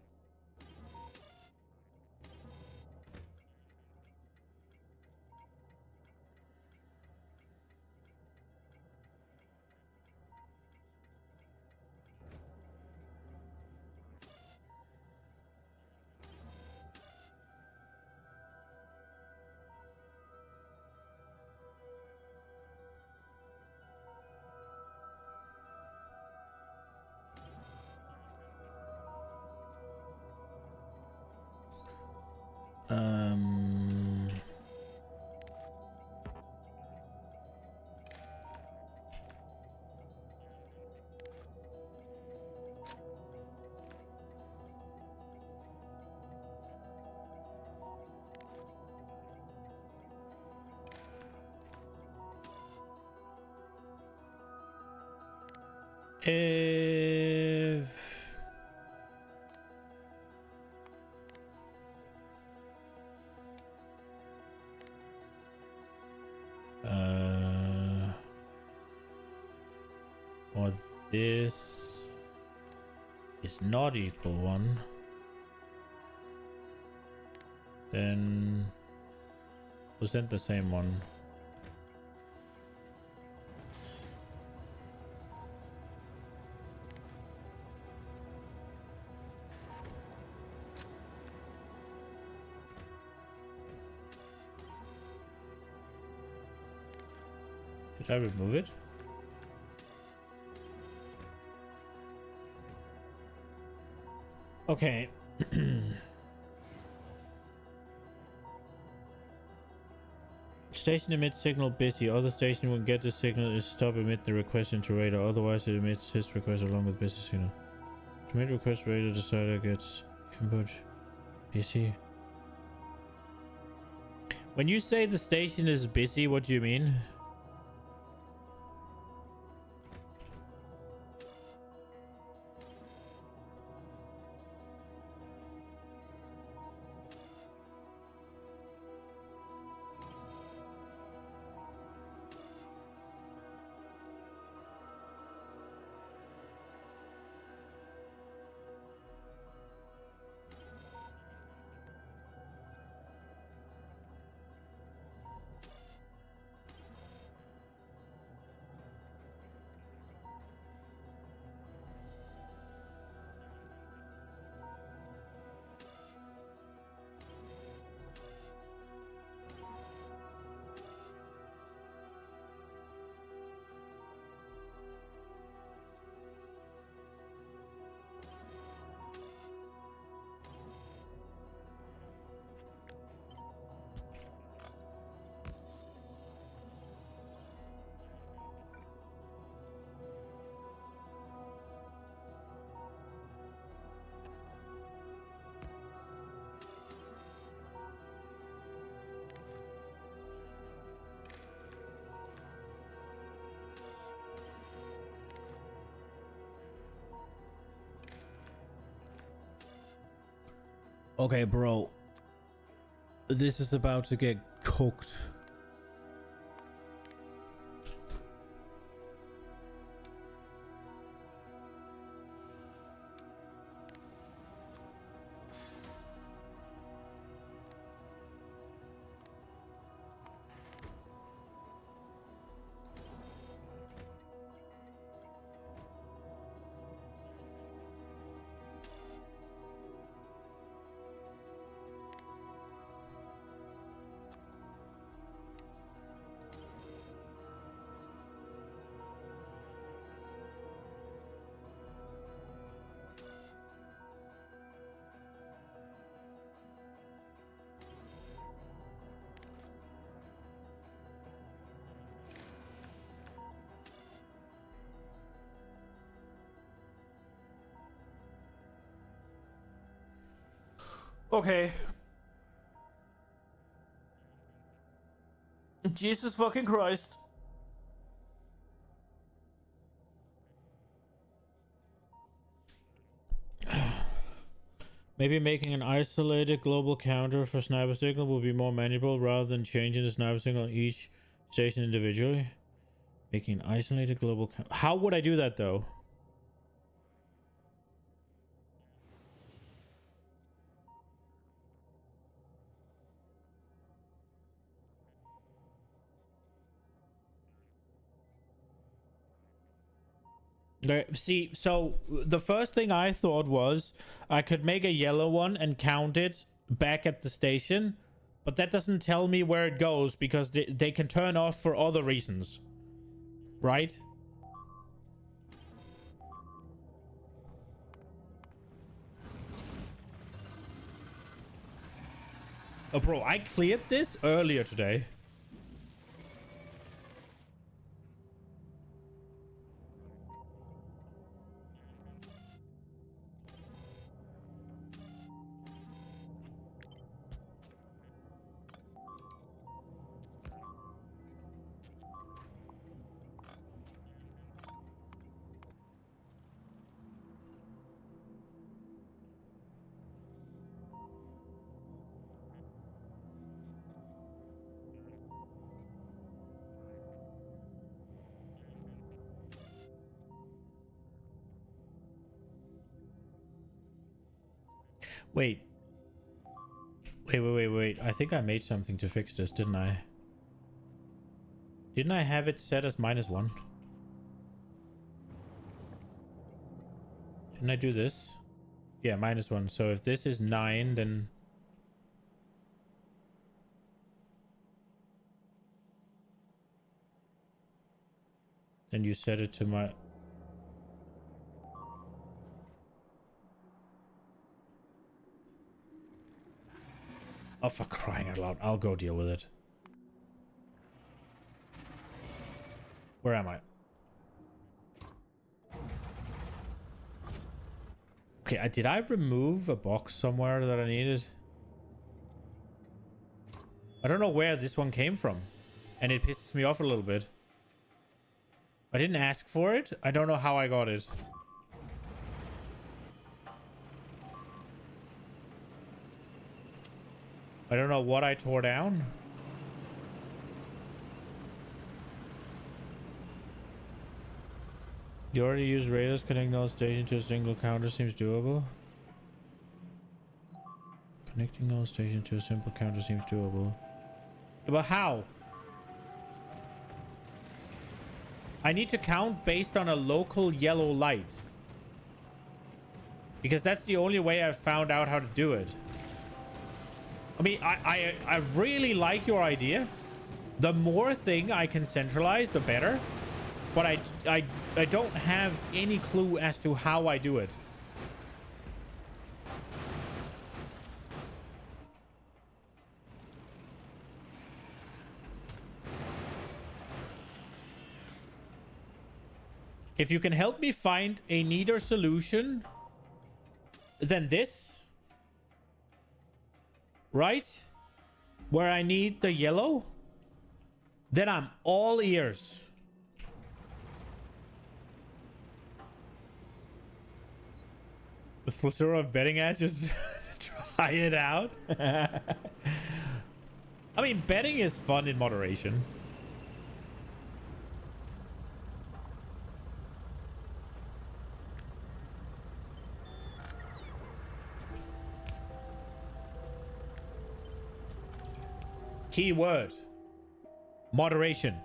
if or this is not equal 1, then we'll send the same one. Did I remove it? Okay. Station emits signal busy. Other station will get the signal is stop emit the request into radar. Otherwise it emits his request along with busy signal. To emit request radar decider gets input busy. When you say the station is busy, what do you mean? Okay, bro. This is about to get cooked. Okay. Jesus fucking Christ. Maybe making an isolated global counter for sniper signal will be more manageable rather than changing the sniper signal on each station individually. Making an isolated global counter. How would I do that though? See, so the first thing I thought was I could make a yellow one and count it back at the station, but that doesn't tell me where it goes because they can turn off for other reasons, right? Oh, bro, I cleared this earlier today. Wait. Wait. I think I made something to fix this, didn't I? Didn't I have it set as -1? Didn't I do this? Yeah, -1. So if this is 9, then... Then you set it to my... Oh, for crying out loud. I'll go deal with it. Where am I? Okay, did I remove a box somewhere that I needed? I don't know where this one came from. And it pisses me off a little bit. I didn't ask for it. I don't know how I got it. I don't know what I tore down. You already used radars. Connecting all stations to a single counter seems doable. Connecting all stations to a simple counter seems doable. Yeah, but how? I need to count based on a local yellow light. Because that's the only way I've found out how to do it. I mean, I really like your idea. The more thing I can centralize, the better. But I don't have any clue as to how I do it. If you can help me find a neater solution than this, right? Where I need the yellow, then I'm all ears. With plethora of betting ads, just try it out. I mean, betting is fun in moderation. Keyword: moderation.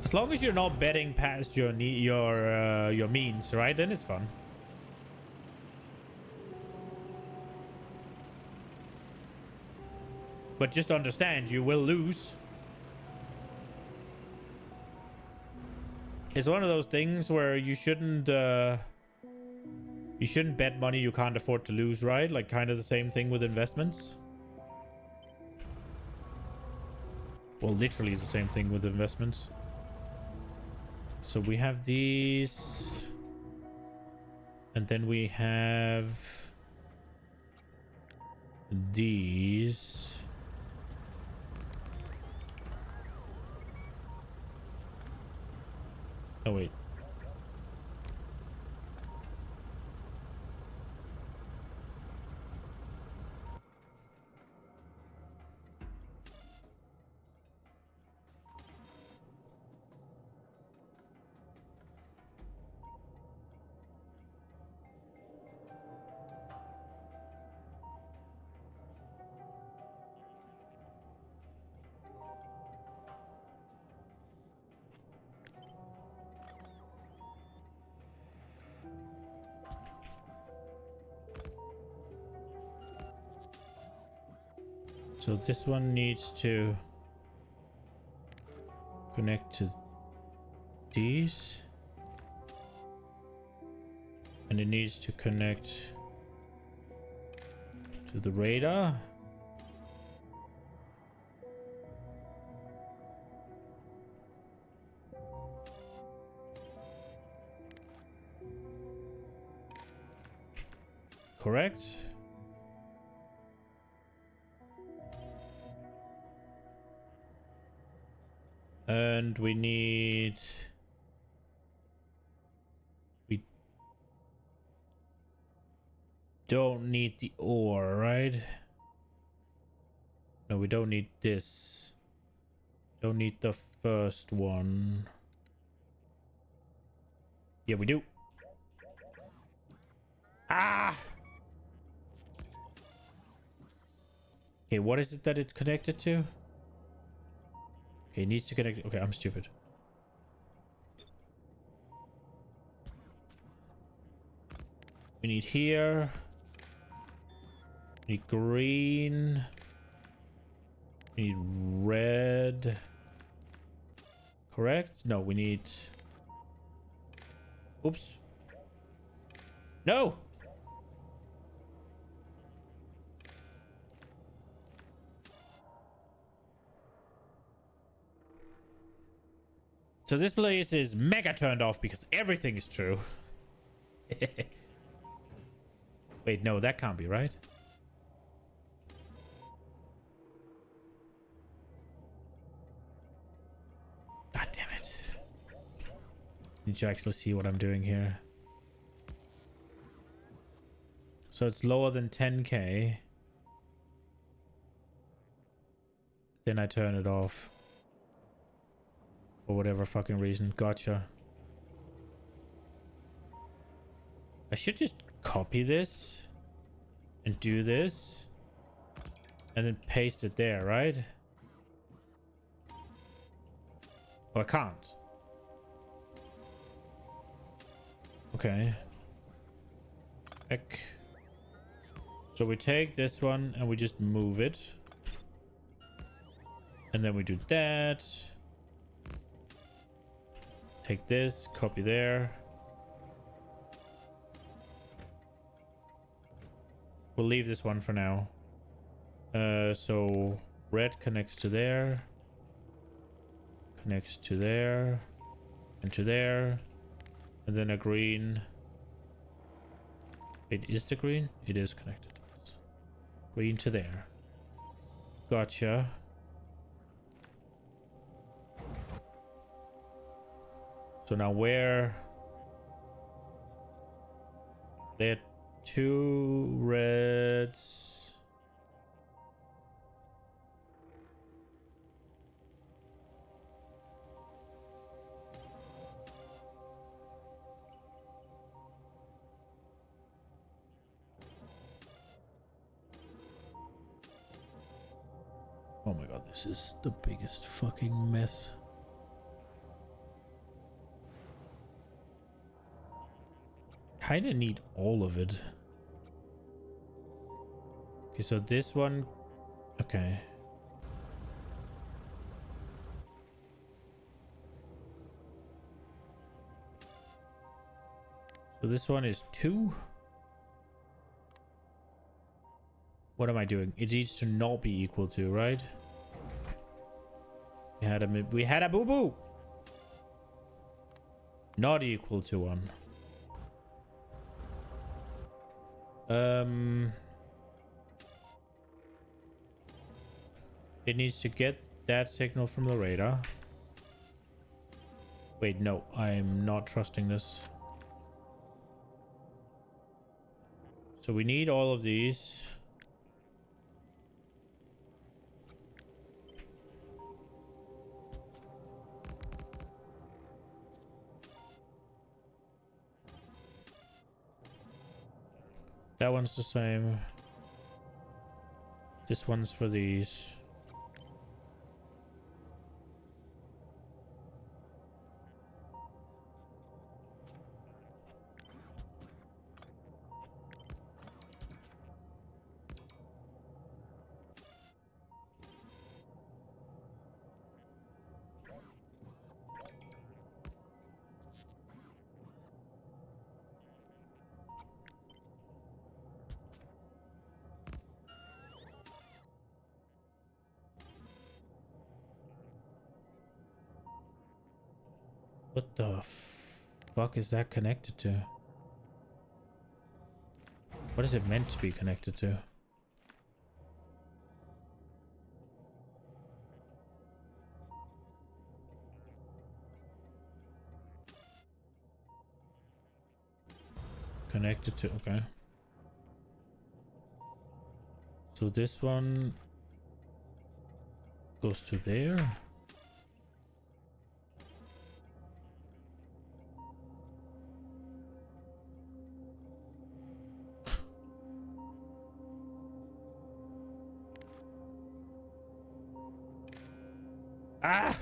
As long as you're not betting past your means, right? Then it's fun. But just understand, you will lose. It's one of those things where you shouldn't bet money you can't afford to lose, right? Like kind of the same thing with investments. Well, literally the same thing with investments. So we have these. And then we have these. Oh, wait. So this one needs to connect to these. And it needs to connect to the radar. Correct? And we don't need the ore, right? No, we don't need this. Don't need the first one. Yeah, we do. Ah! Okay, what is it that it connected to? Okay, it needs to connect. Okay, I'm stupid. We need here. We need green. We need red. Correct? No, we need... Oops. No! So this place is mega turned off because everything is true. Wait, no, that can't be right. God damn it. Need to actually see what I'm doing here. So it's lower than 10k. Then I turn it off. For whatever fucking reason. Gotcha. I should just copy this. And do this. And then paste it there, right? Oh, I can't. Okay. Heck. So we take this one and we just move it. And then we do that. Take this, copy there. We'll leave this one for now. So red connects to there. Connects to there. And to there. And then a green. It is the green? It is connected. Green to there. Gotcha. So now where... There are 2 reds. Oh my god, this is the biggest fucking mess. Kinda need all of it. Okay, so this one... Okay. So this one is 2. What am I doing? It needs to not be equal to, right? We had a boo-boo! Not equal to 1. It needs to get that signal from the radar. Wait, no, I'm not trusting this. So we need all of these. That one's the same. This one's for these. What the fuck is that connected to? What is it meant to be connected to? Connected to, okay. So this one goes to there. Ah!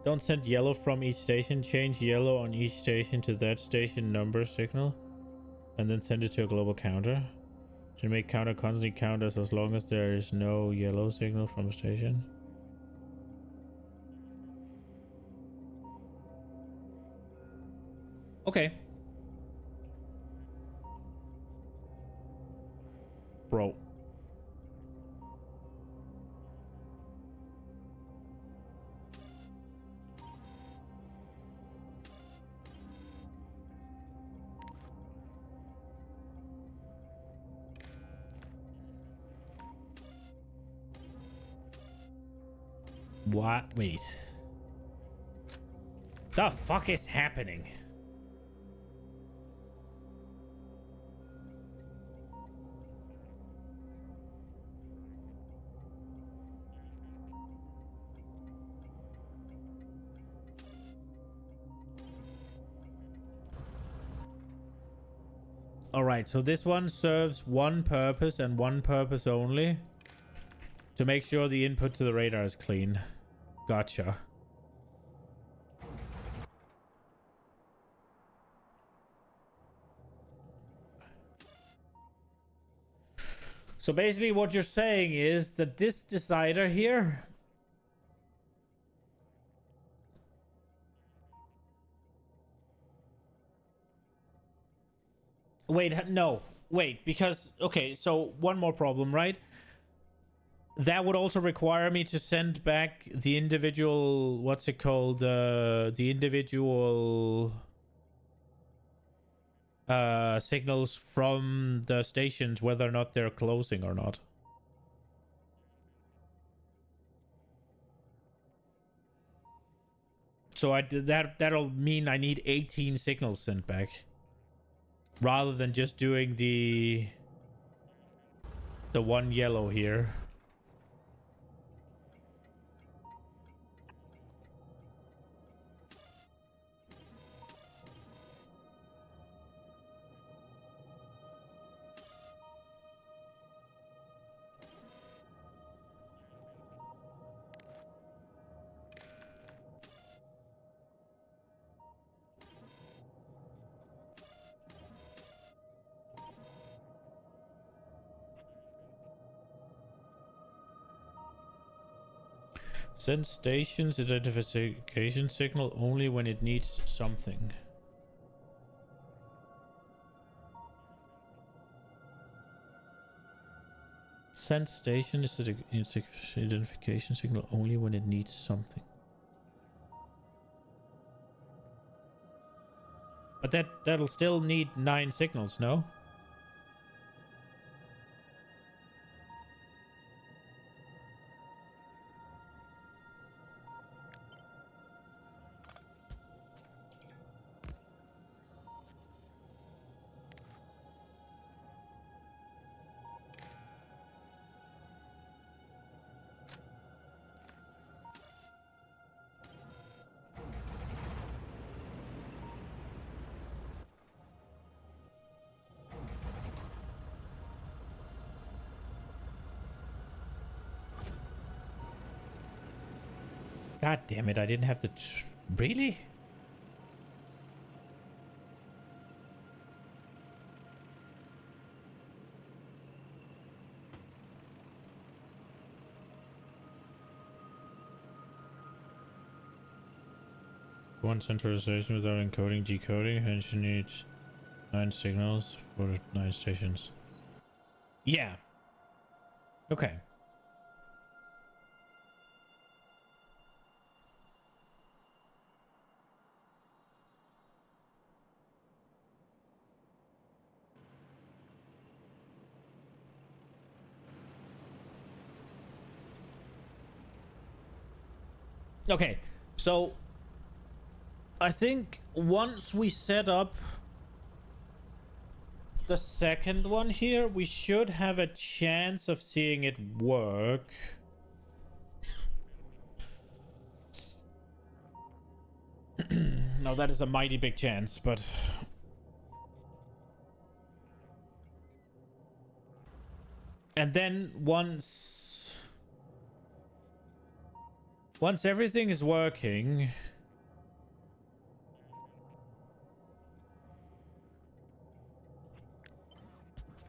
Don't send yellow from each station. Change yellow on each station to that station number signal. And then send it to a global counter. To make counter constantly count as long as there is no yellow signal from a station. Okay. Bro. What? Wait. The fuck is happening? Alright, so this one serves one purpose and one purpose only. To make sure the input to the radar is clean. Gotcha. So basically what you're saying is that this decider here... Wait, no. Wait, because... Okay, so one more problem, right? That would also require me to send back the individual... What's it called? The individual... signals from the stations, whether or not they're closing or not. So that'll mean I need 18 signals sent back. Rather than just doing the one yellow here. Send stations identification signal only when it needs something. Send station is an identification signal only when it needs something. But that'll still need 9 signals, no? God damn it, I didn't have the... Really? One centralization without encoding, decoding, hence you need 9 signals for the 9 stations. Yeah. Okay. Okay, so I think once we set up the second one here, we should have a chance of seeing it work. Now that is a mighty big chance, but... And then once everything is working...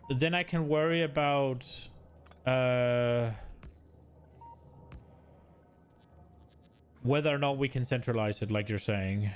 Then I can worry about... whether or not we can centralize it, like you're saying.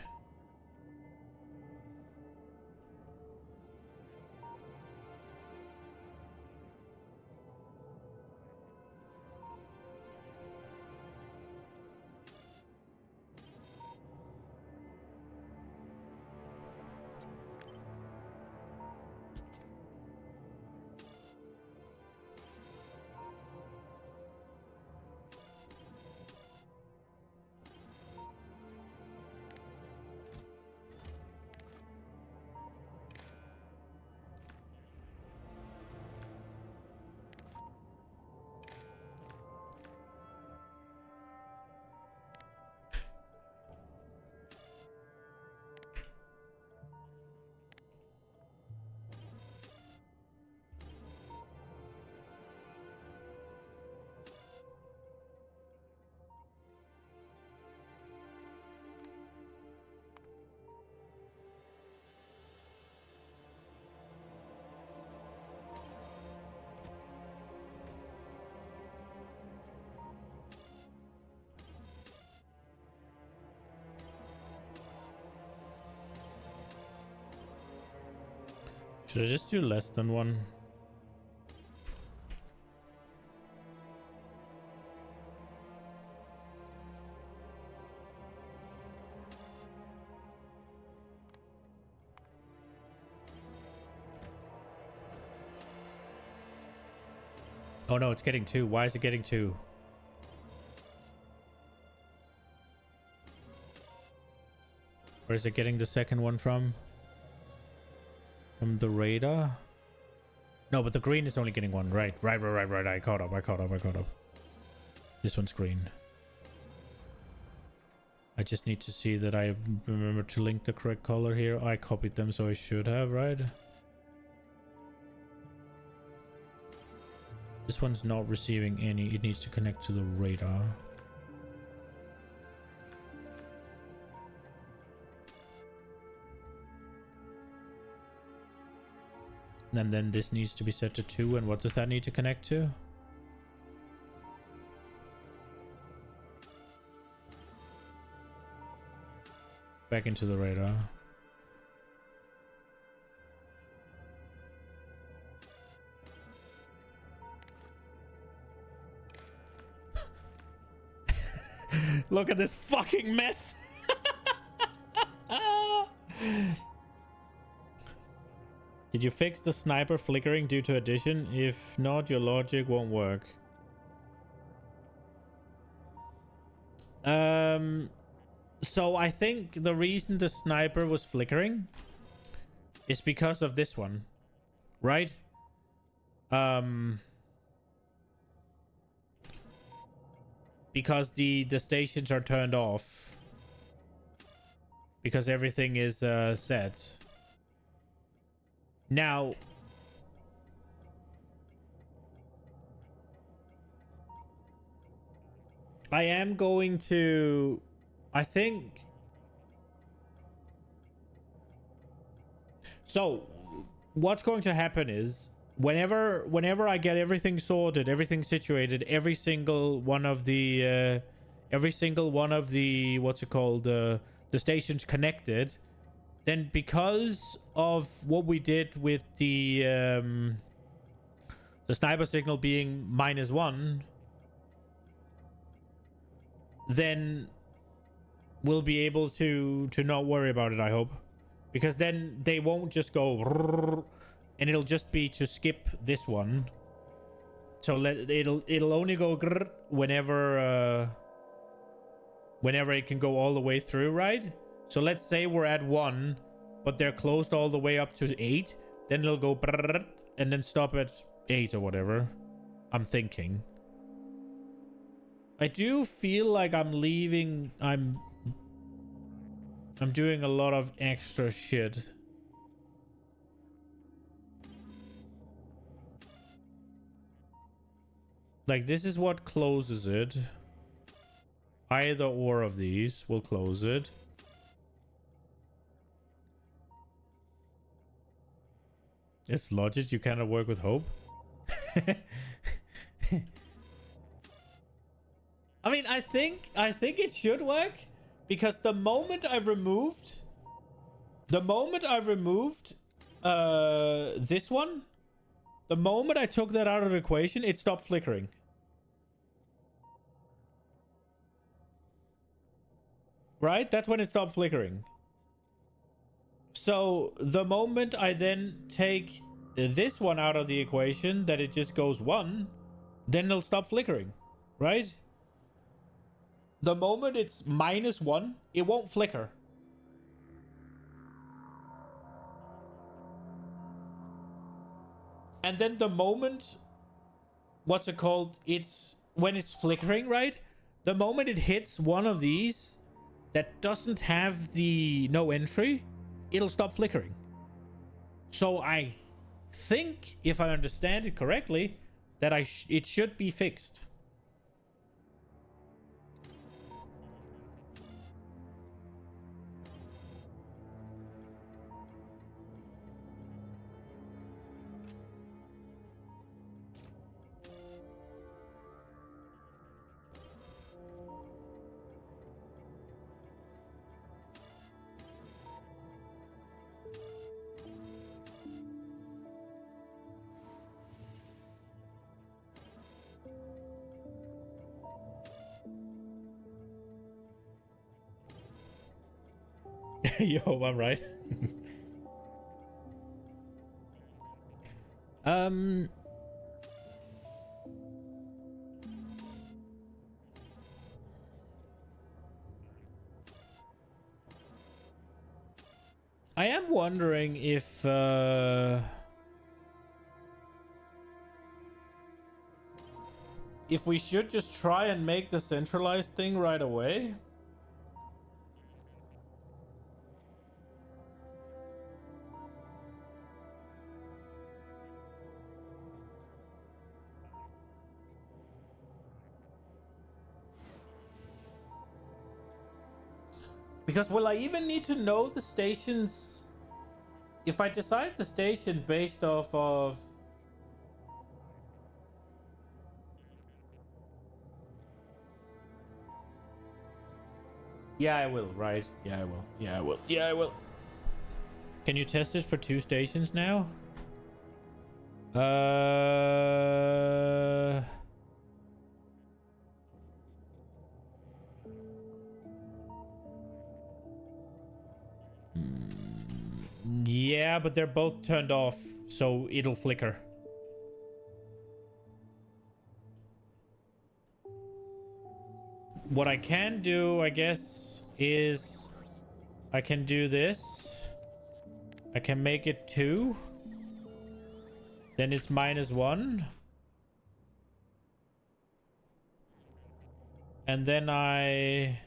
Should I just do less than 1? Oh no, it's getting 2. Why is it getting 2? Where is it getting the second one from? From the radar? No, but the green is only getting 1. Right. I caught up. This one's green. I just need to see that I remember to link the correct color here. I copied them, so I should have, right? This one's not receiving any. It needs to connect to the radar. And then this needs to be set to 2. And what does that need to connect to? Back into the radar. Look at this fucking mess. Did you fix the sniper flickering due to addition? If not, your logic won't work. So I think the reason the sniper was flickering is because of this one, right? Because the stations are turned off because everything is set. Now, I am going to, I think, so what's going to happen is whenever I get everything sorted, everything situated, every single one of the what's it called, the stations connected, then because of what we did with the sniper signal being -1, then we'll be able to not worry about it, I hope, because then they won't just go and it'll just be to skip this one. So it'll only go whenever it can go all the way through, right? So let's say we're at 1, but they're closed all the way up to 8. Then it'll go and then stop at 8 or whatever. I'm thinking. I do feel like I'm leaving. I'm doing a lot of extra shit. Like, this is what closes it. Either or of these will close it. It's logic. You cannot work with hope. I mean, I think it should work, because the moment I've removed this one, the moment I took that out of the equation, it stopped flickering. Right? That's when it stopped flickering. So the moment I then take this one out of the equation, that it just goes 1, then it'll stop flickering, right? The moment it's -1, it won't flicker. And then the moment, what's it called? It's when it's flickering, right? The moment it hits one of these that doesn't have the no entry, it'll stop flickering. So I think, if I understand it correctly, that it should be fixed. Yo, I'm right. I am wondering if we should just try and make the centralized thing right away. Because will I even need to know the stations? If I decide the station based off of... Yeah, I will, right? Yeah, I will. Yeah, I will. Yeah, I will. Can you test it for 2 stations now? Yeah, but they're both turned off, so it'll flicker. What I can do, I guess, is I can do this. I can make it 2. Then it's -1. And then I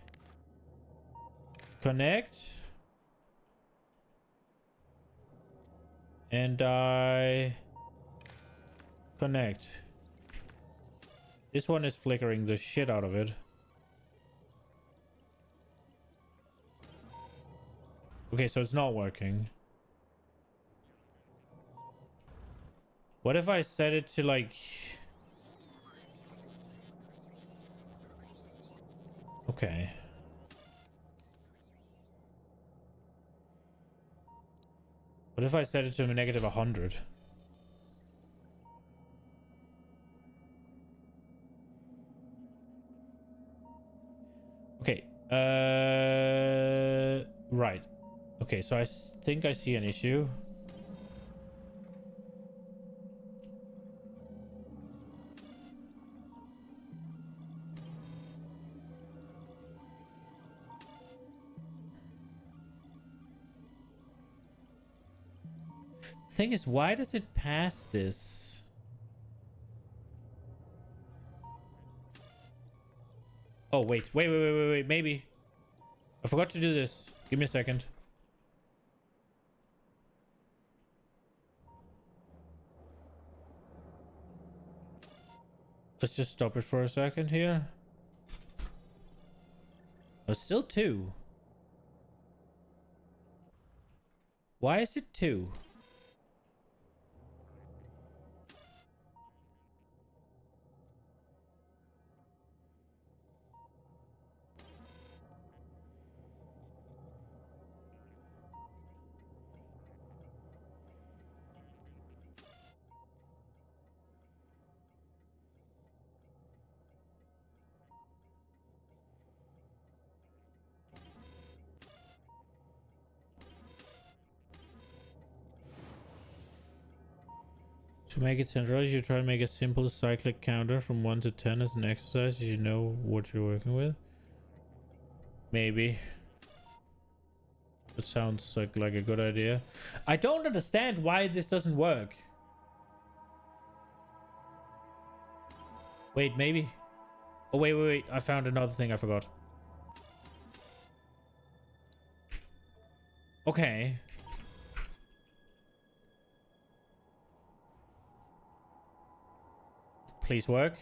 connect. And I connect. This one is flickering the shit out of it. Okay, so it's not working. What if I set it to like... Okay. What if I set it to a -100? Okay. Right. Okay, so I think I see an issue. Thing is, why does it pass this? Oh, wait, maybe. I forgot to do this. Give me a second. Let's just stop it for a second here. Oh, it's still 2. Why is it 2? To make it centralized, you try to make a simple cyclic counter from 1 to 10 as an exercise. You know what you're working with. Maybe. That sounds like a good idea. I don't understand why this doesn't work. Wait, maybe. Oh, wait. I found another thing I forgot. Okay. Please work.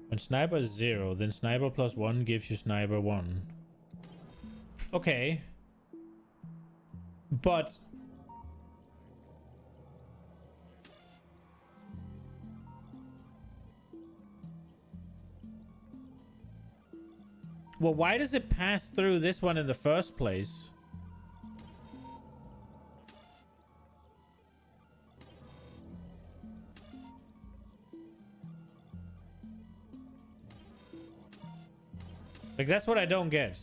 When sniper is 0, then sniper plus 1 gives you sniper 1. Okay. But... well, why does it pass through this one in the first place? Like, that's what I don't get.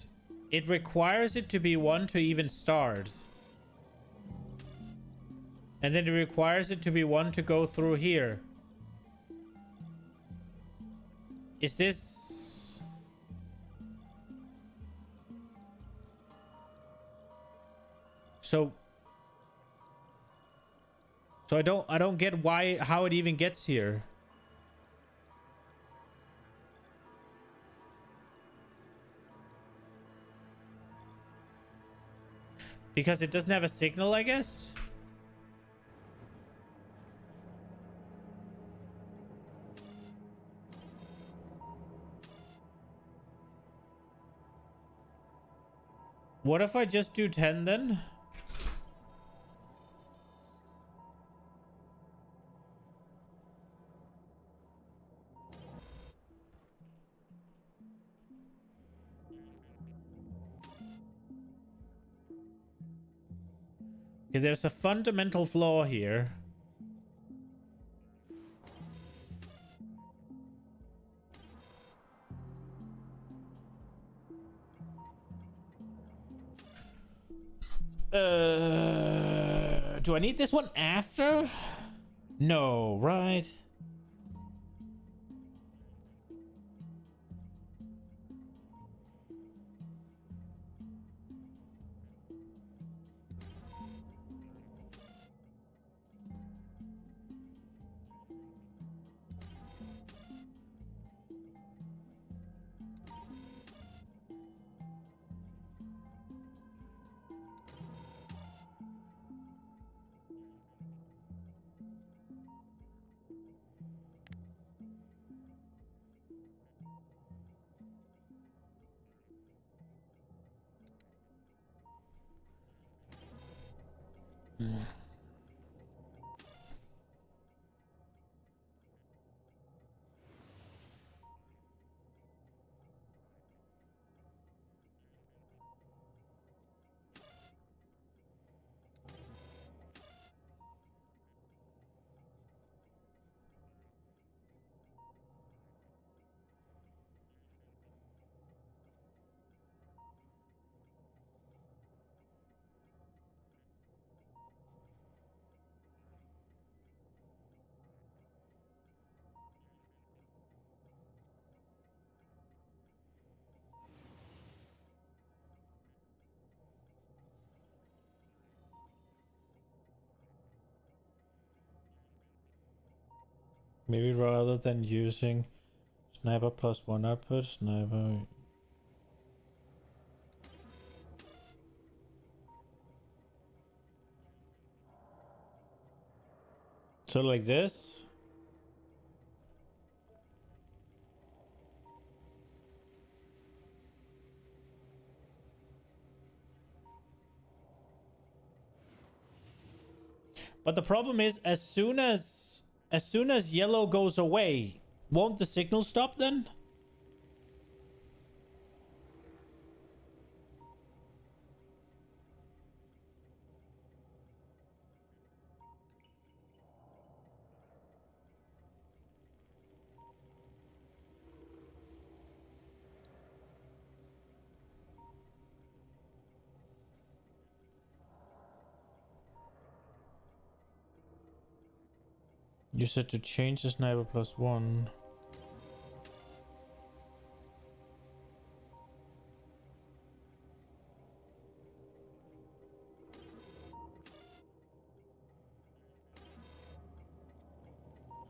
It requires it to be 1 to even start. And then it requires it to be 1 to go through here. Is this... So I don't get how it even gets here. Because it doesn't have a signal, I guess? What if I just do 10 then? Okay, there's a fundamental flaw here. Do I need this one after? No, right? Maybe rather than using sniper plus one output, sniper. So like this? But the problem is, as soon as yellow goes away, won't the signal stop then? You said to change the sniper plus one.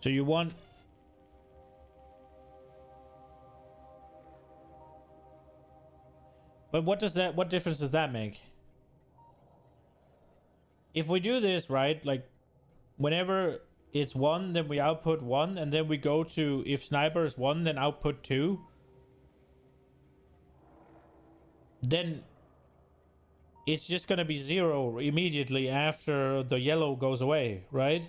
So you want... But what difference does that make? If we do this, right, like, whenever it's 1, then we output 1, and then we go to, if sniper is 1, then output 2. Then it's just gonna be 0 immediately after the yellow goes away, right?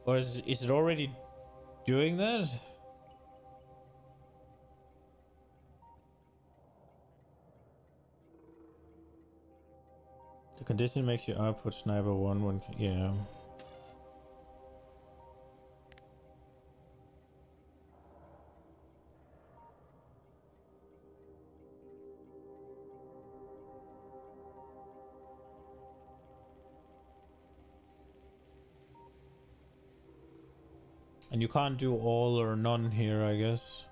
Or is it already doing that? The condition makes you output sniper 1 when... Yeah. And you can't do all or none here, I guess.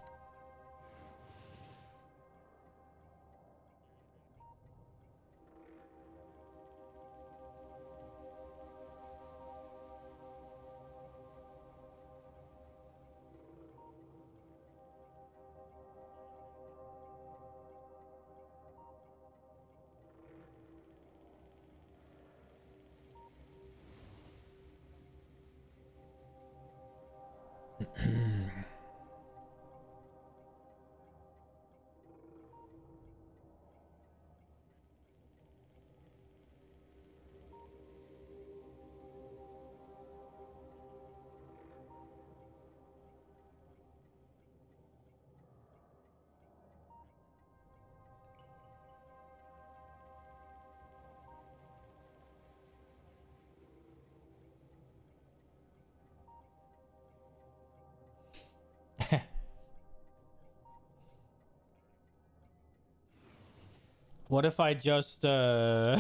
What if I just do a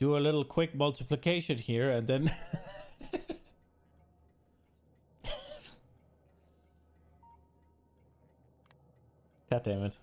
little quick multiplication here and then God damn it.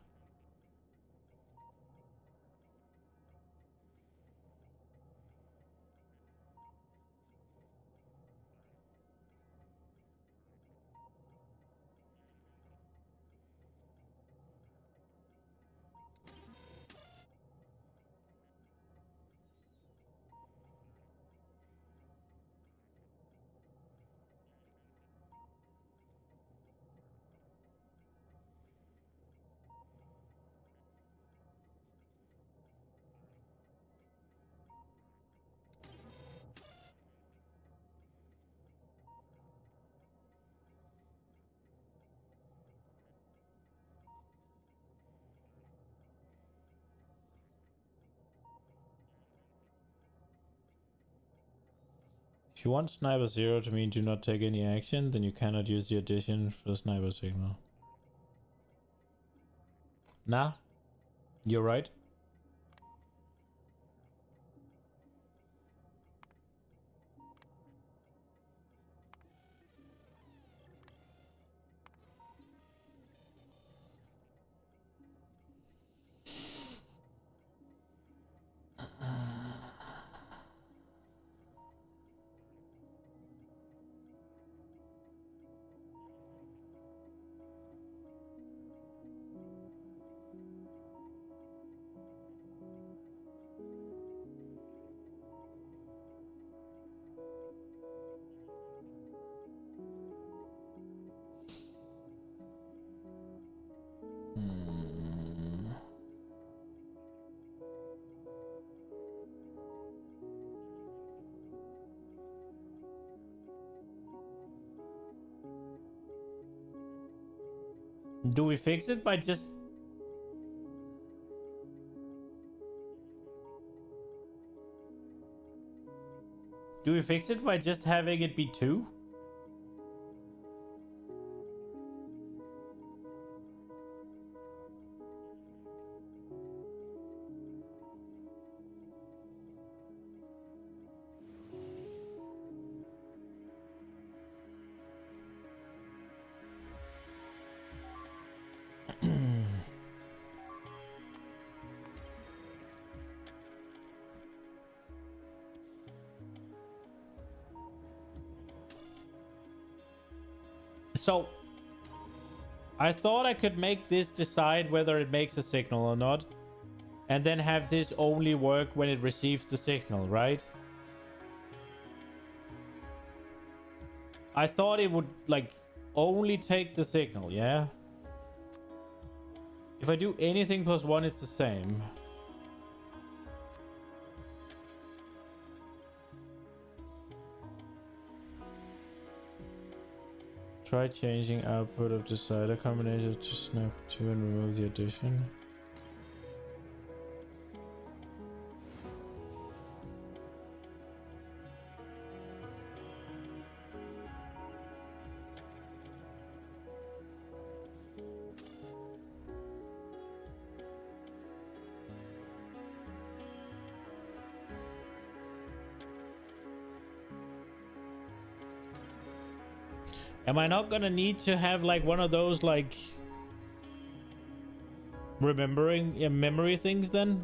If you want sniper 0 to mean do not take any action, then you cannot use the addition for the sniper signal. Nah, you're right. Do we fix it by just... Do we fix it by just having it be 2? So, I thought I could make this decide whether it makes a signal or not. And then have this only work when it receives the signal, right? I thought it would, like, only take the signal, yeah? If I do anything +1, it's the same. Try changing output of decider combination to snap 2 and remove the addition. Am I not gonna need to have like one of those like remembering memory things then?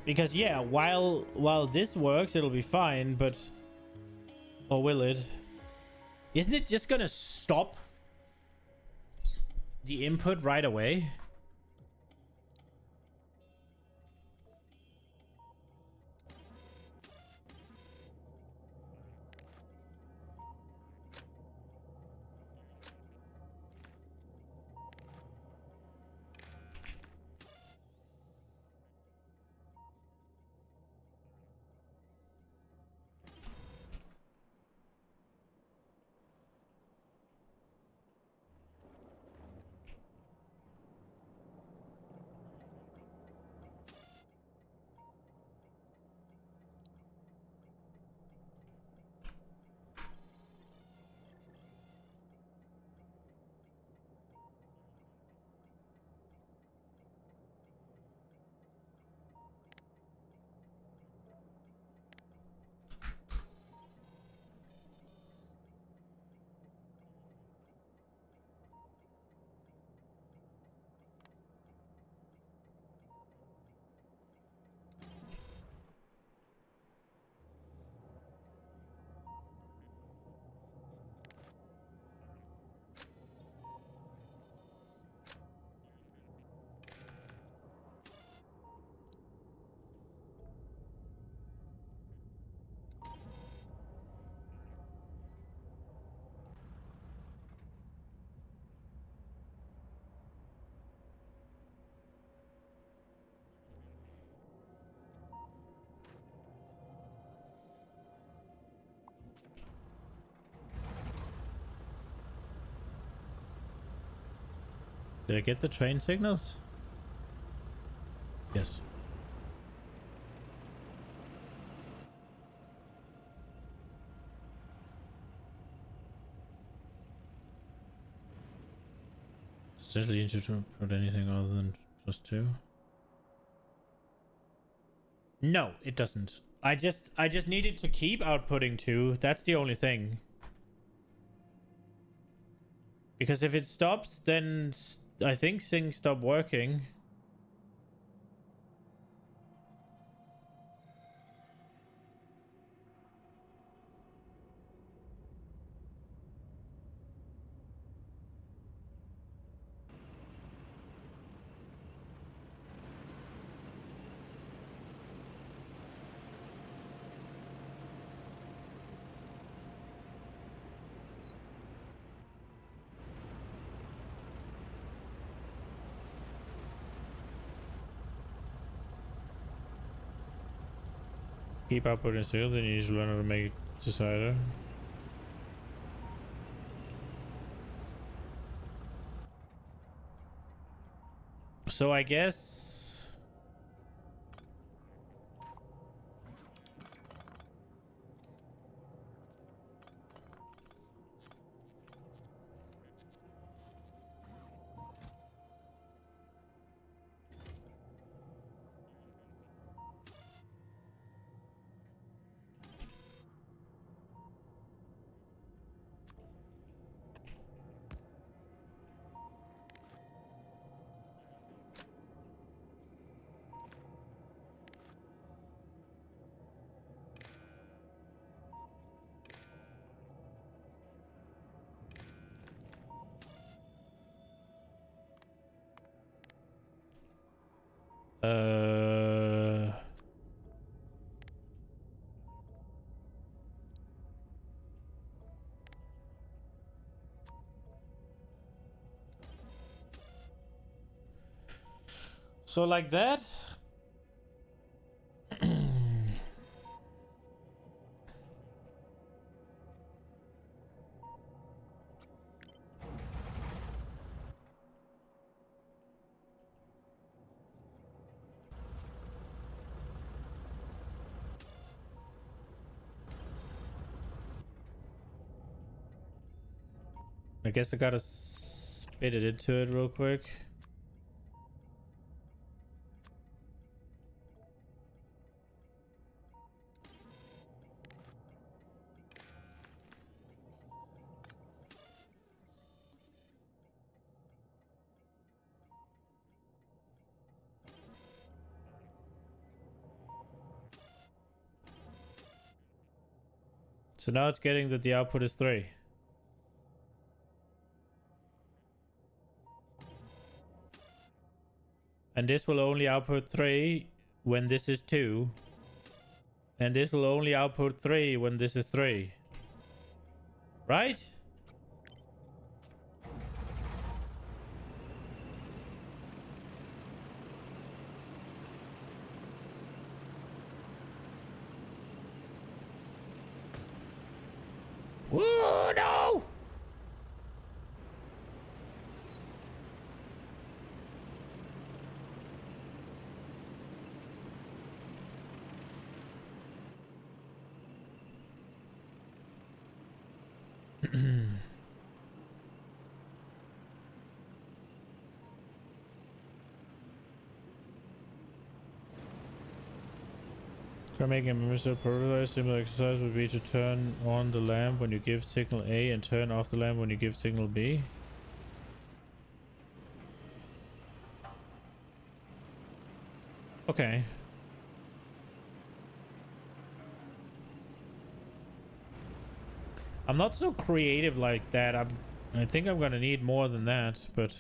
Because yeah, while this works, it'll be fine, but or will it? Isn't it just gonna stop the input right away? Did I get the train signals? Yes. Does it need to put anything other than just 2? No, it doesn't. I just needed to keep outputting 2. That's the only thing. Because if it stops, then I think things stop working. Keep outputting 0, then you need to learn how to make decider. So I guess... So like that? I guess I gotta spit it into it real quick. So now it's getting that the output is 3. And this will only output 3 when this is 2. And this will only output 3 when this is 3. Right? Whoa, no! Try making a Mr. Prototype. Similar exercise would be to turn on the lamp when you give signal A and turn off the lamp when you give signal B. Okay. I'm not so creative like that. I think I'm gonna need more than that, but...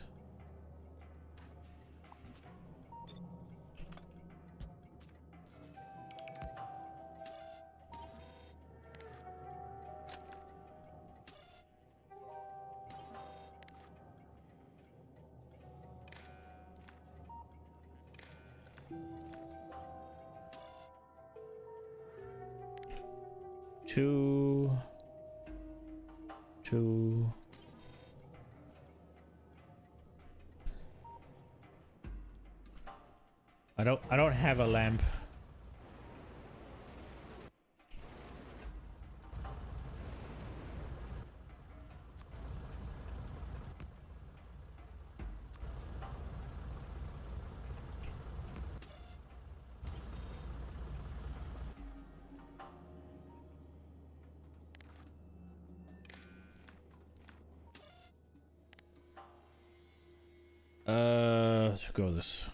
Two... I don't have a lamp. Let's go this.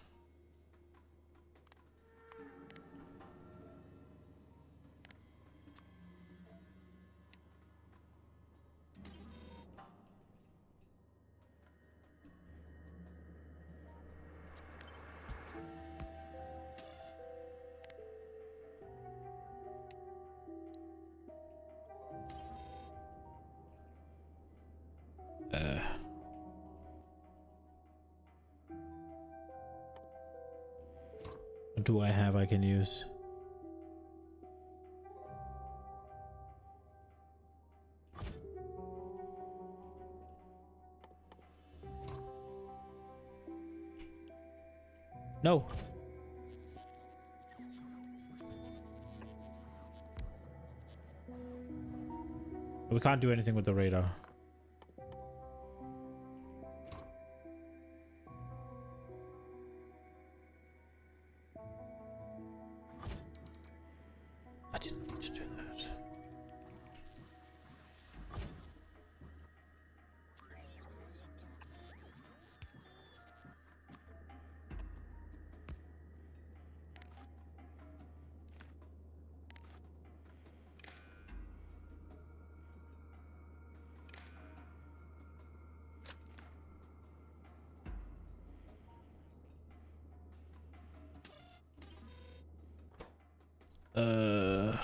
What do I have I can use? No. We can't do anything with the radar. I didn't want to do that. Uh...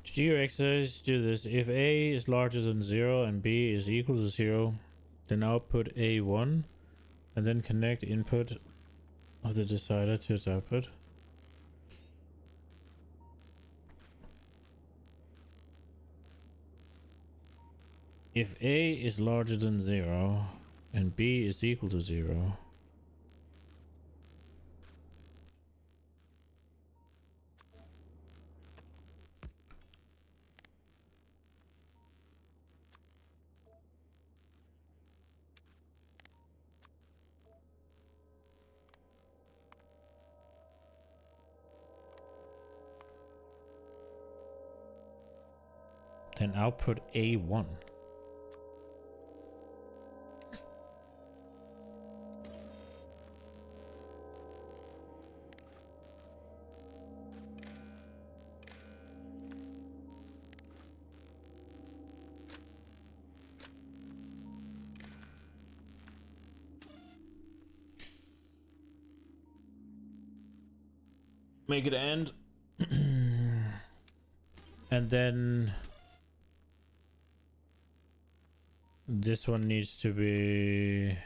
To do your exercise, do this. If A is larger than 0 and B is equal to 0, then output A1 and then connect input of the decider to its output. If A is larger than 0 and B is equal to 0, then output A1. Make it end. And then this one needs to be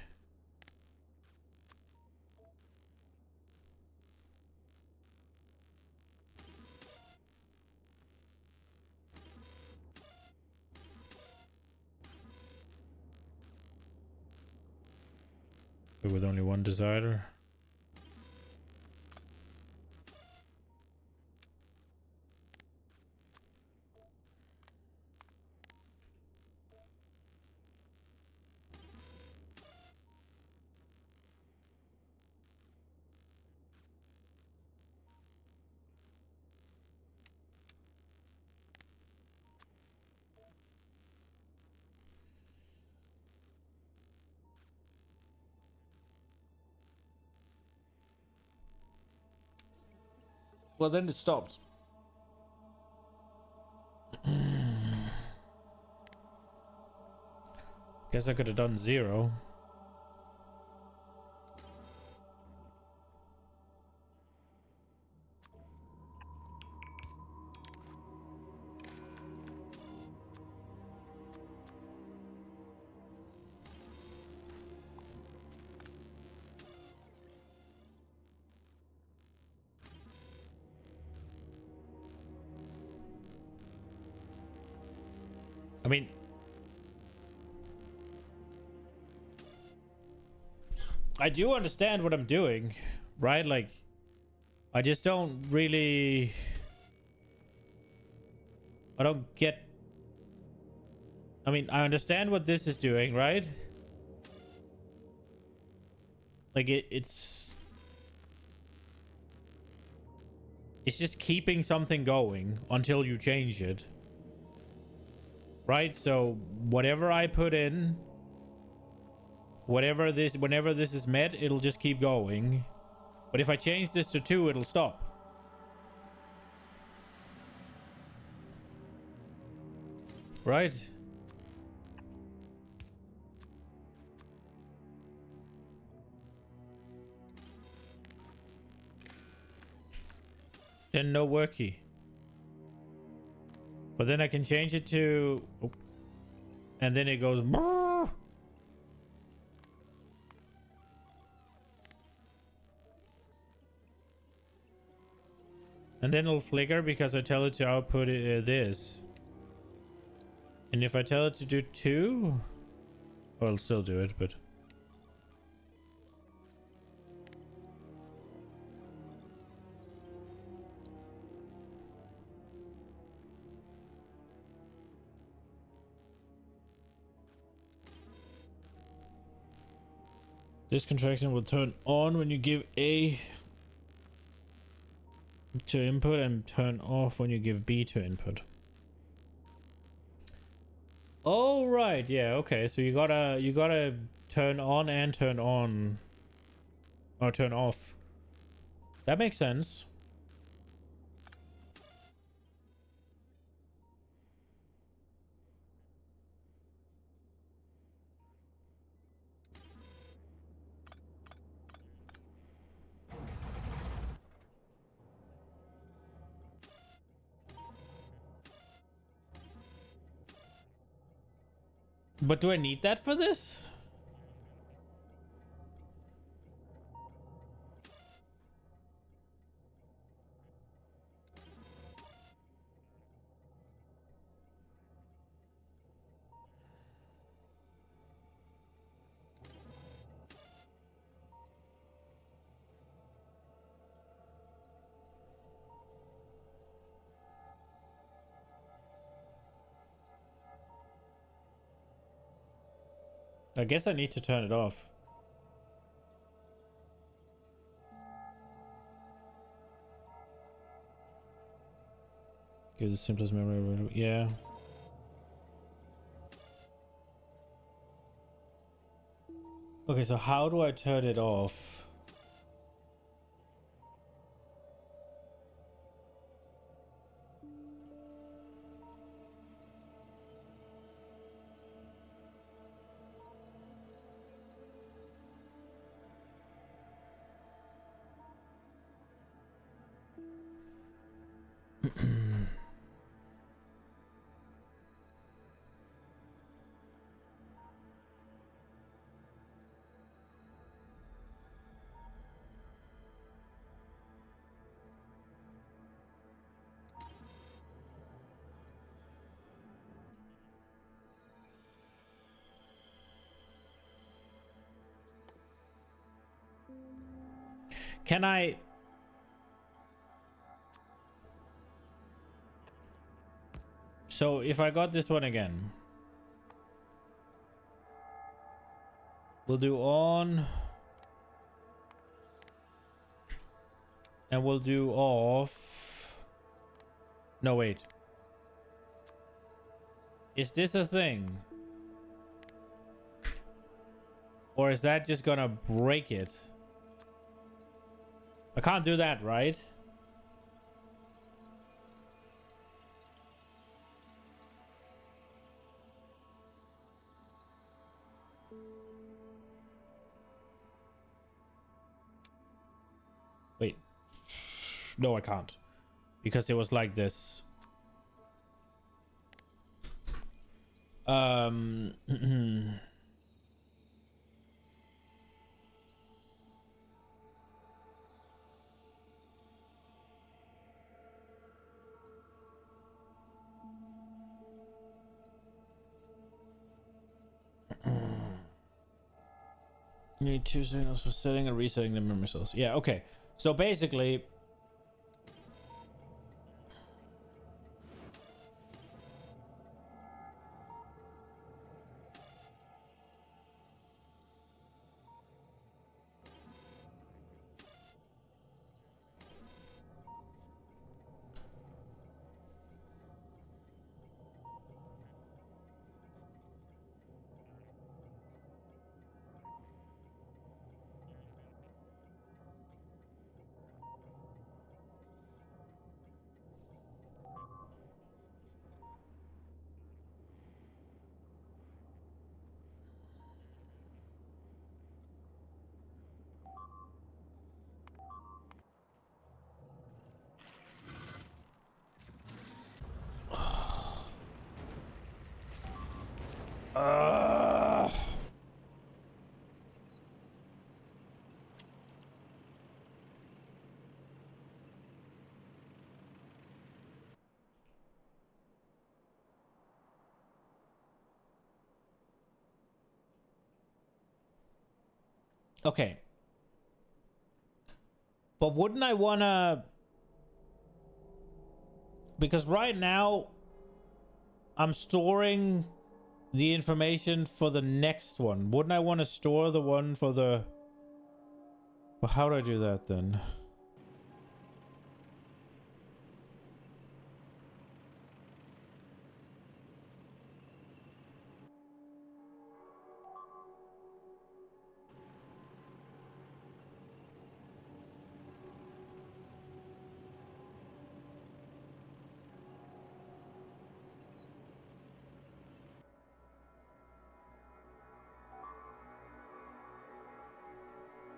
with only one decider. Well, then it stopped. Guess I could have done 0. I mean, I do understand what I'm doing, right? Like, I just don't really... I don't get... I mean, I understand what this is doing, right? Like, it's just keeping something going until you change it. Right? So, whatever I put in... whenever this is met, it'll just keep going. But if I change this to 2, it'll stop. Right? Then no worky. But then I can change it to... oh, and then it goes... brrr. And then it'll flicker because I tell it to output this. And if I tell it to do 2... well, it'll still do it, but... this contraction will turn on when you give A to input and turn off when you give B to input. Oh, right. Yeah, okay. So you gotta turn on and turn on. Or turn off. That makes sense. But do I need that for this? I guess I need to turn it off. Give the simplest memory. Yeah. Okay, so how do I turn it off? Can I... so if I got this one again, we'll do on and we'll do off. No, wait. Is this a thing? Or is that just gonna break it? I can't do that, right? No, I can't. Because it was like this. You need 2 signals for setting and resetting the memory cells. Yeah, okay. So basically... Okay. But wouldn't I wanna... Because right now, I'm storing the information for the next one. Wouldn't I want to store the one for the... Well, how do I do that then?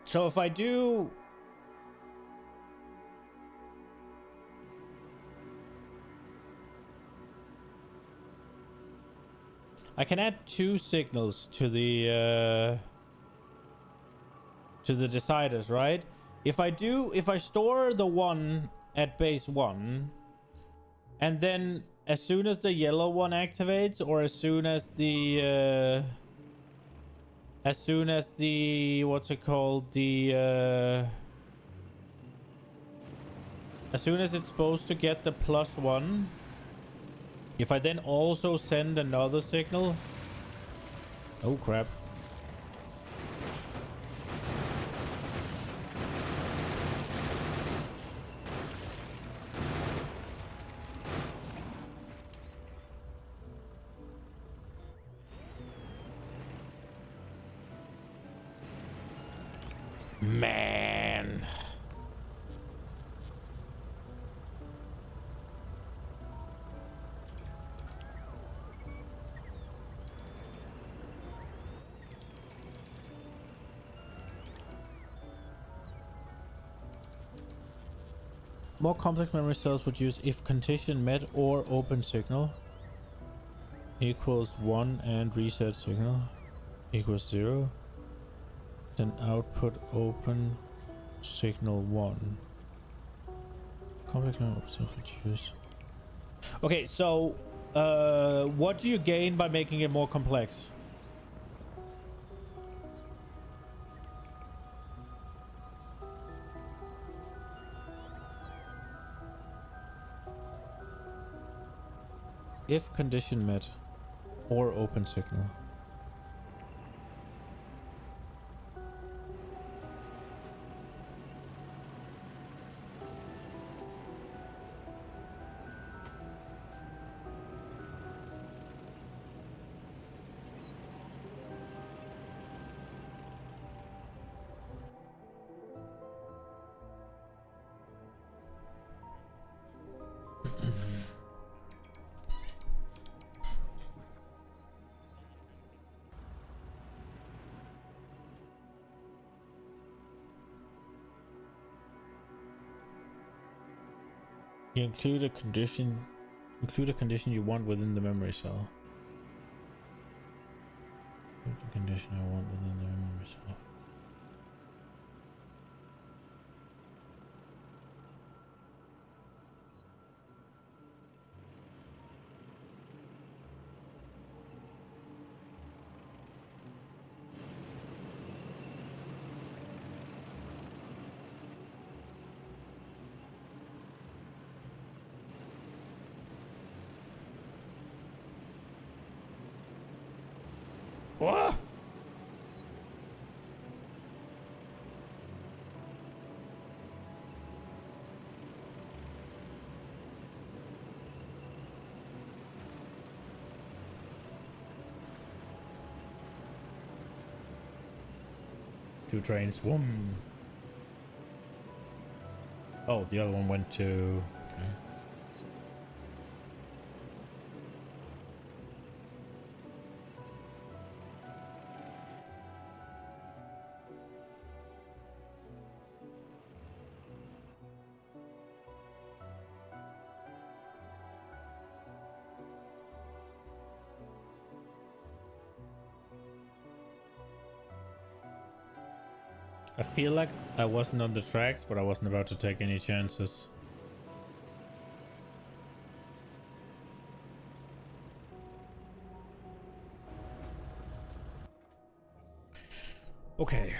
So if I do... I can add 2 signals to the deciders, right? If I store the one at base 1, and then as soon as the yellow one activates, or as soon as the what's it called, as soon as it's supposed to get the +1, if I then also send another signal... Oh crap. Man. More complex memory cells would use if condition met or open signal equals 1 and reset signal equals 0. Then output open signal 1. Complex memory cells would use. Okay, so what do you gain by making it more complex? If condition met or open signal. You include a condition you want within the memory cell. Include the condition I want within the memory cell. What? Two trains. Whoom. Oh, the other one went to... Okay. I feel like I wasn't on the tracks, but I wasn't about to take any chances. Okay.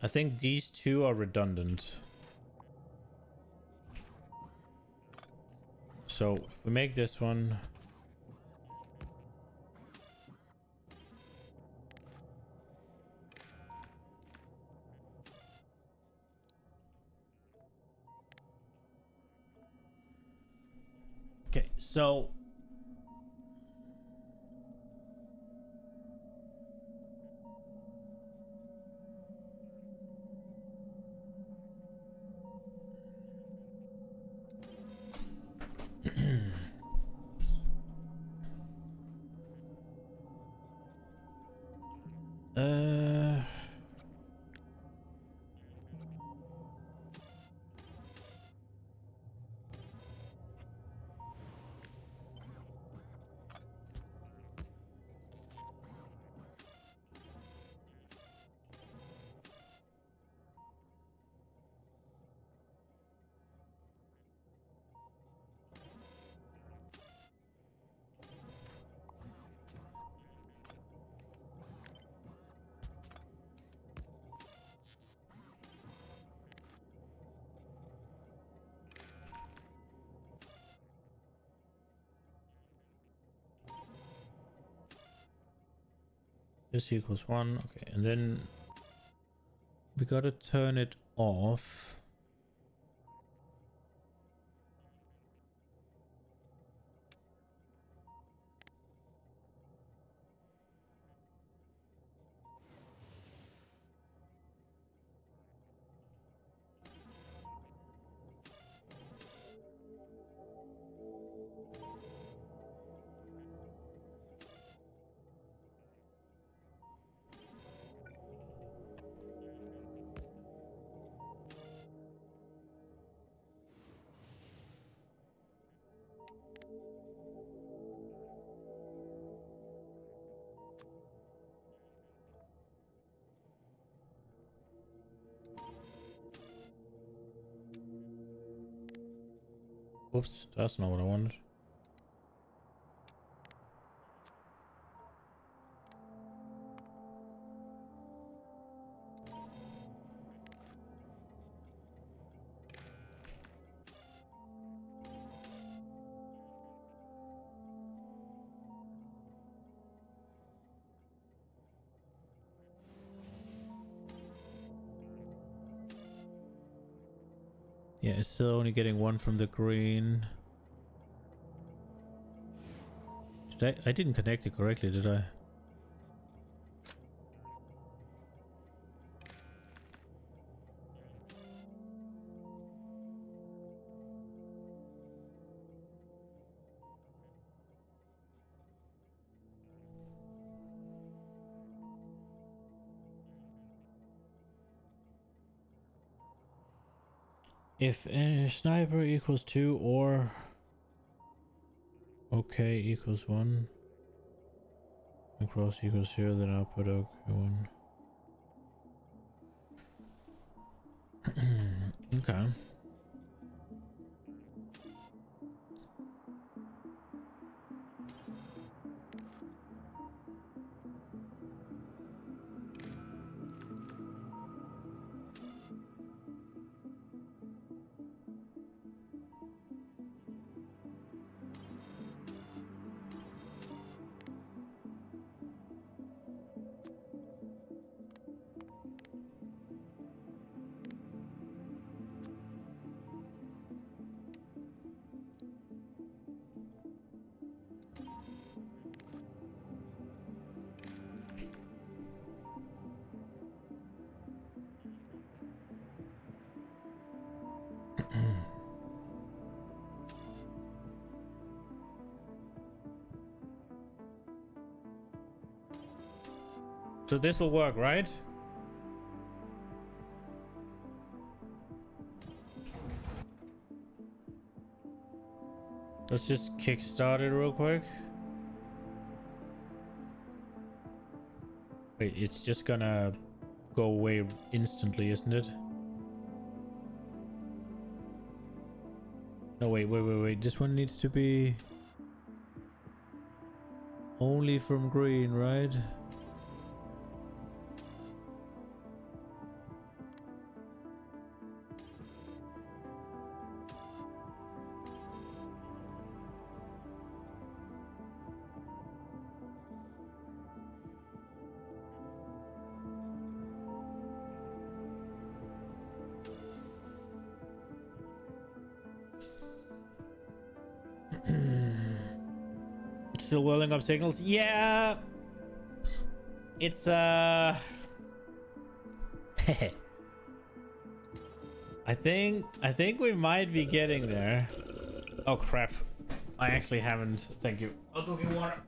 I think these two are redundant. So if we make this one... Okay, so... uh... This equals 1. Okay, and then we gotta turn it off. Oops, that's not what I wanted. Yeah, it's still only getting one from the green. I didn't connect it correctly, did I? If sniper equals 2 or okay equals 1 and cross equals 0, then I'll put okay 1. Okay. So this will work, right? Let's just kickstart it real quick. Wait, it's just gonna go away instantly, isn't it? No, wait. This one needs to be only from green, right? Still welling up signals? Yeah. It's I think we might be getting there. Oh crap. I actually haven't. Thank you. I'll go get water.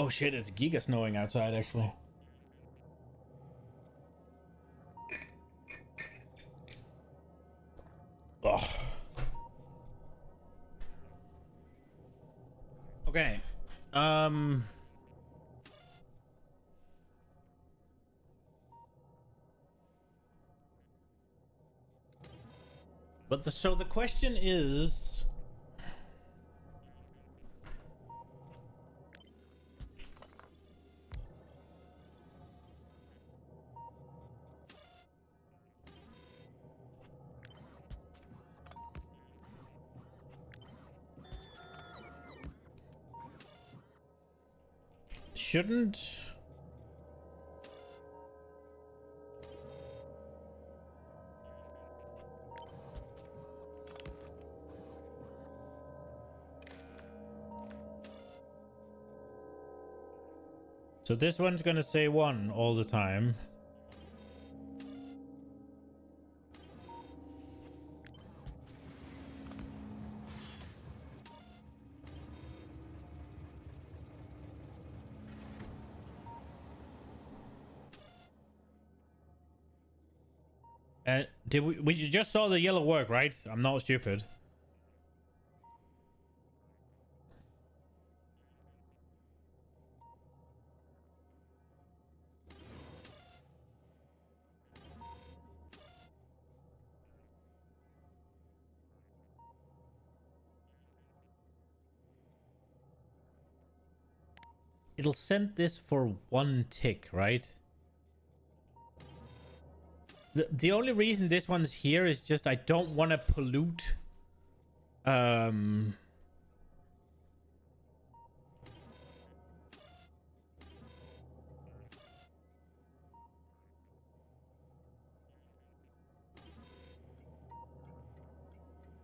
Oh shit, it's giga snowing outside actually. Oh. Okay. But so the question is, shouldn't so this one's gonna say 1 all the time. Did we just saw the yellow work, right? I'm not stupid. it'll send this for 1 tick, right? The only reason this one's here is just I don't want to pollute.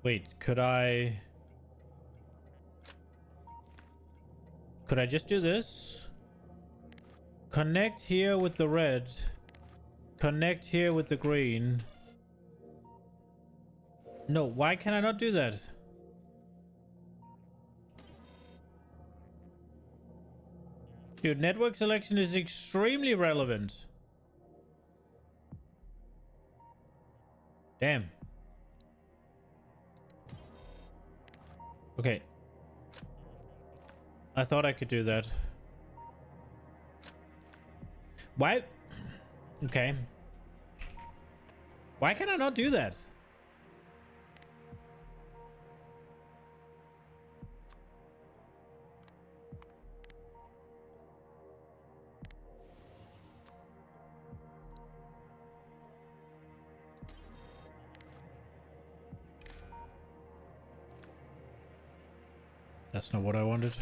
Wait, could I just do this? Connect here with the red. Connect here with the green. No, why can I not do that? Dude, network selection is extremely relevant. Damn. Okay. I thought I could do that. Why? Okay. Why can I not do that? That's not what I wanted.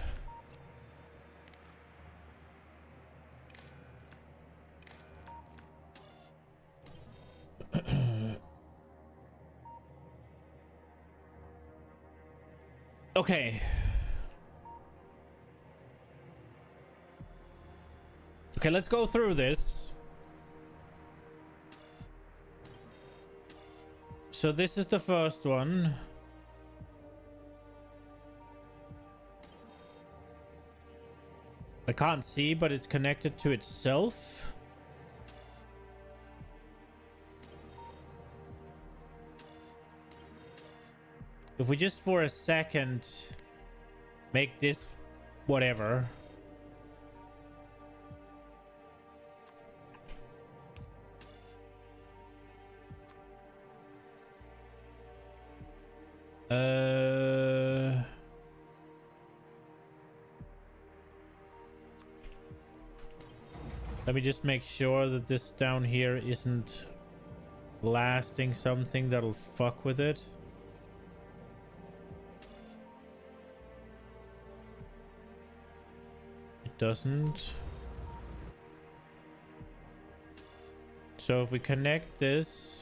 Okay. Okay, let's go through this. So this is the first one. I can't see, but it's connected to itself. If we just for a second make this whatever. Let me just make sure that this down here isn't blasting something that'll fuck with it. It doesn't. So if we connect this...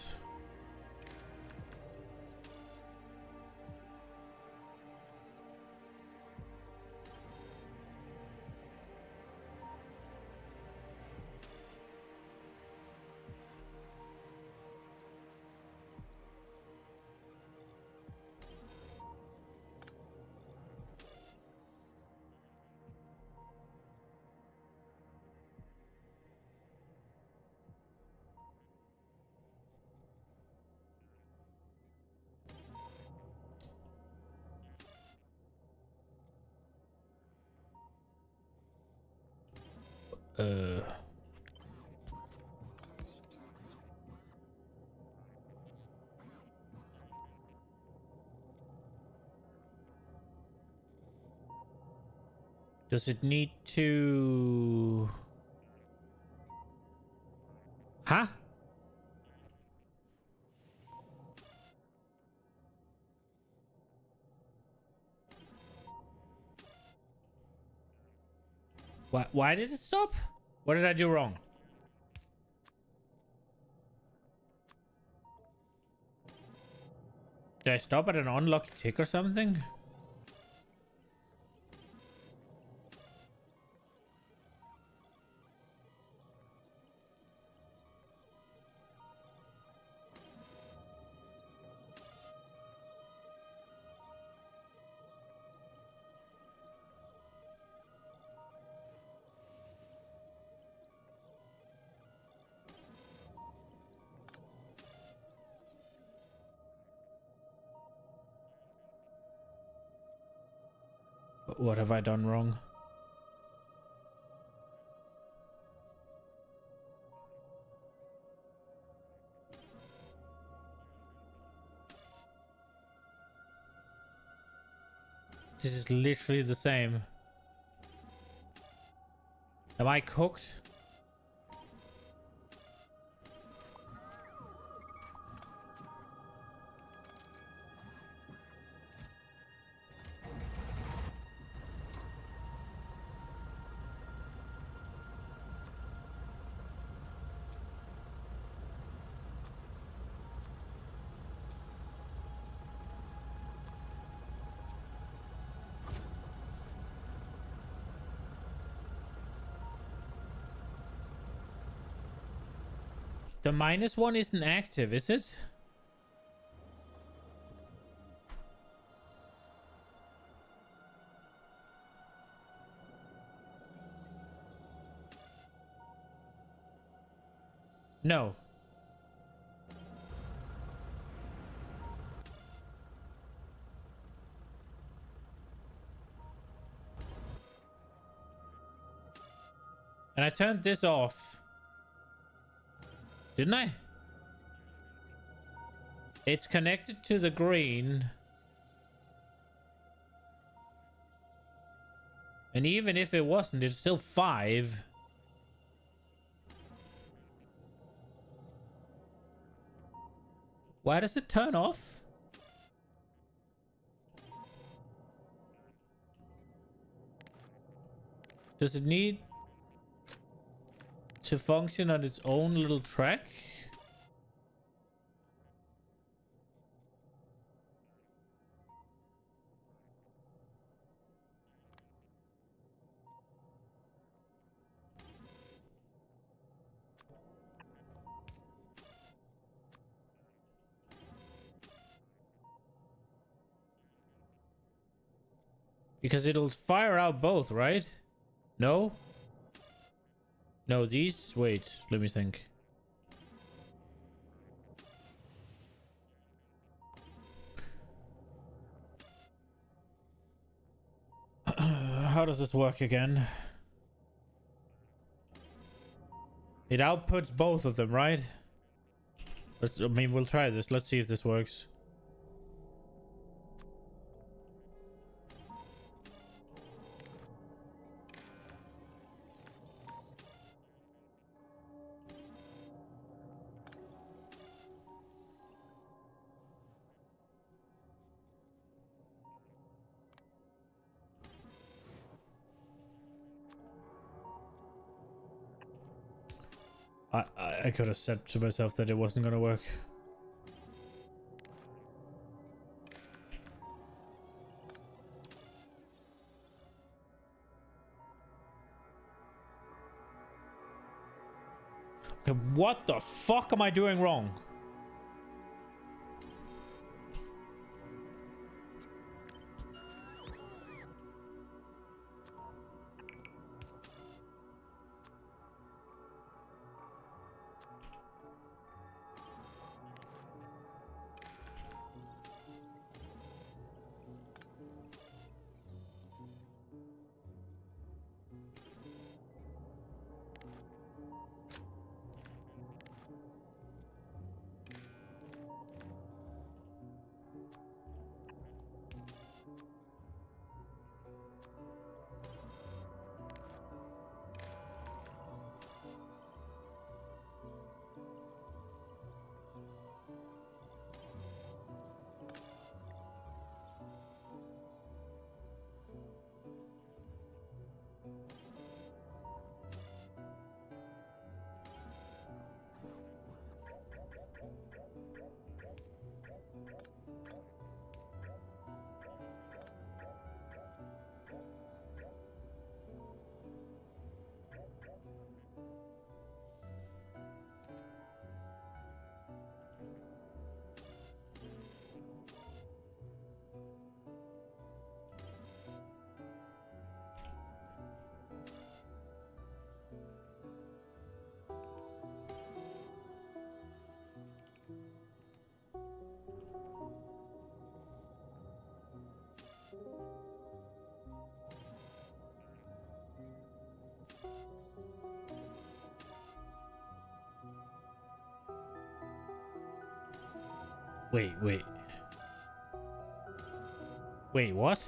Does it need to... Huh? Why did it stop? What did I do wrong? Did I stop at an unlucky tick or something? What have I done wrong? This is literally the same. Am I cooked? The -1 isn't active, is it? No. And I turned this off. Didn't I? It's connected to the green. And even if it wasn't, it's still 5. Why does it turn off? Does it need to function on its own little track? Because it'll fire out both, right? No? No, these... Wait, let me think. How does this work again? It outputs both of them, right? I mean, we'll try this. Let's see if this works. I could have said to myself that it wasn't gonna work. Okay, what the fuck am I doing wrong? Wait. Wait, what?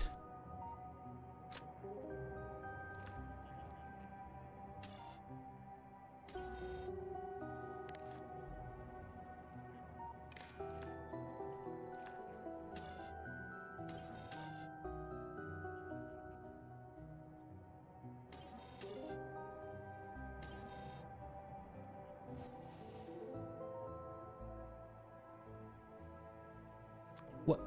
What?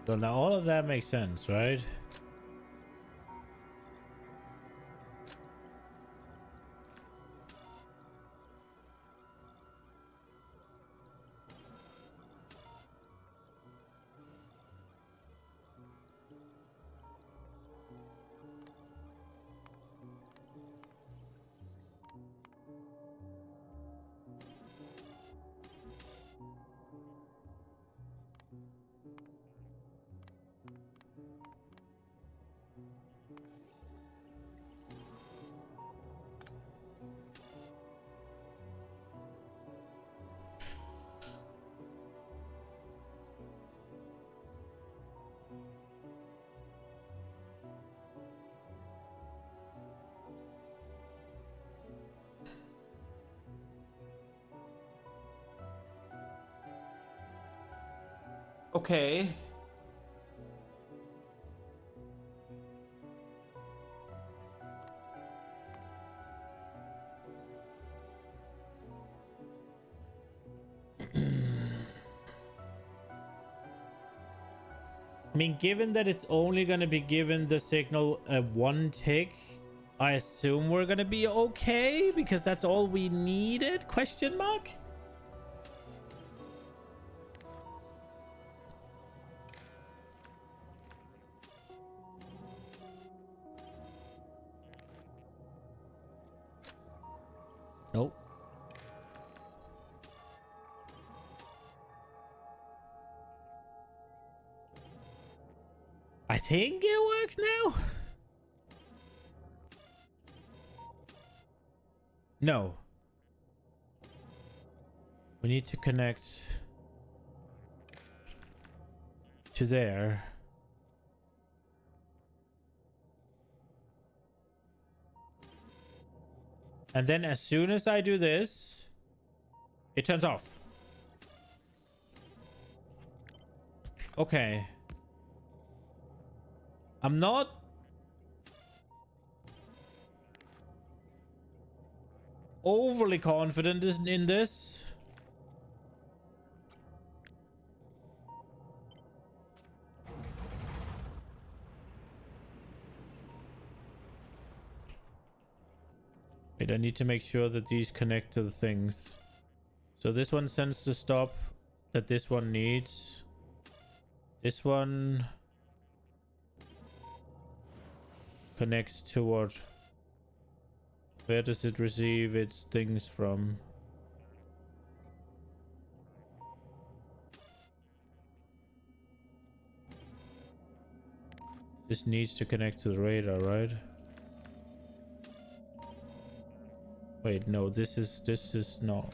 So now all of that makes sense, right? Okay. I mean, given that it's only going to be given the signal one tick, I assume we're going to be okay because that's all we needed? Question mark? Nope. I think it works now. No. We need to connect to there. And then as soon as I do this, it turns off. Okay. I'm not overly confident in this. Wait, I need to make sure that these connect to the things. So this one sends the stop that this one needs. This one connects to what? Where does it receive its things from? This needs to connect to the radar, right? Wait, no, this is not.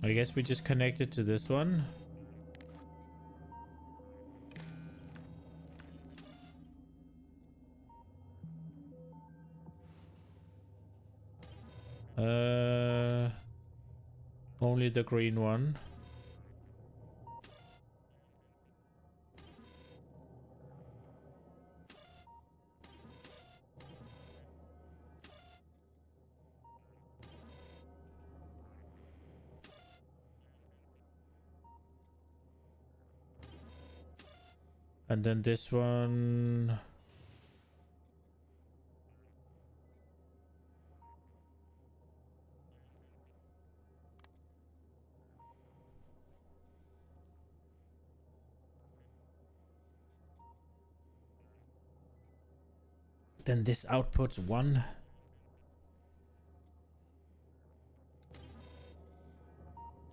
I guess we just connect it to this one. Only the green one. And then this one. Then this outputs one.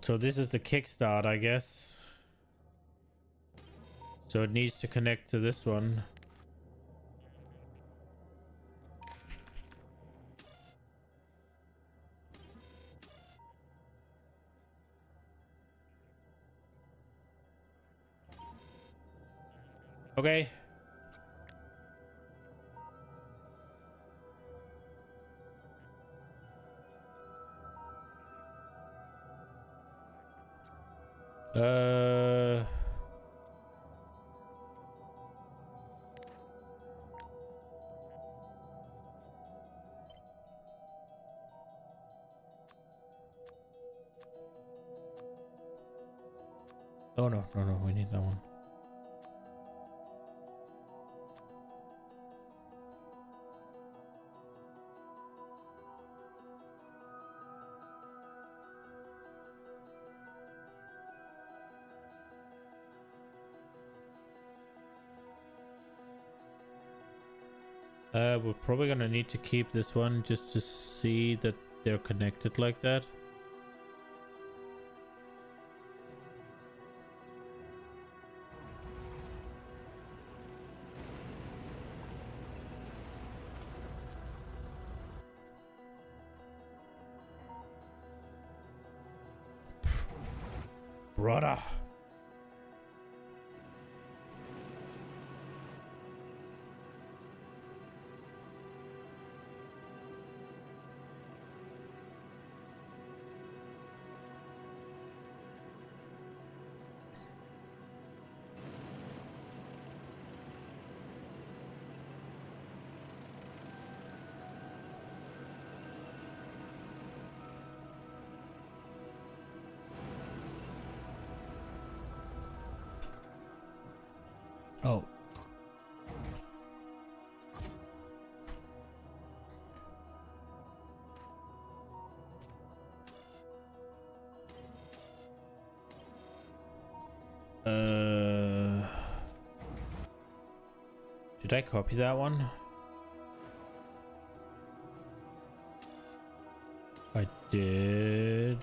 So this is the kickstart, I guess. So it needs to connect to this one. Okay. Uh... Oh no, we need that one. We're probably gonna need to keep this one just to see that they're connected like that. Brother. Oh. Did I copy that one? I did.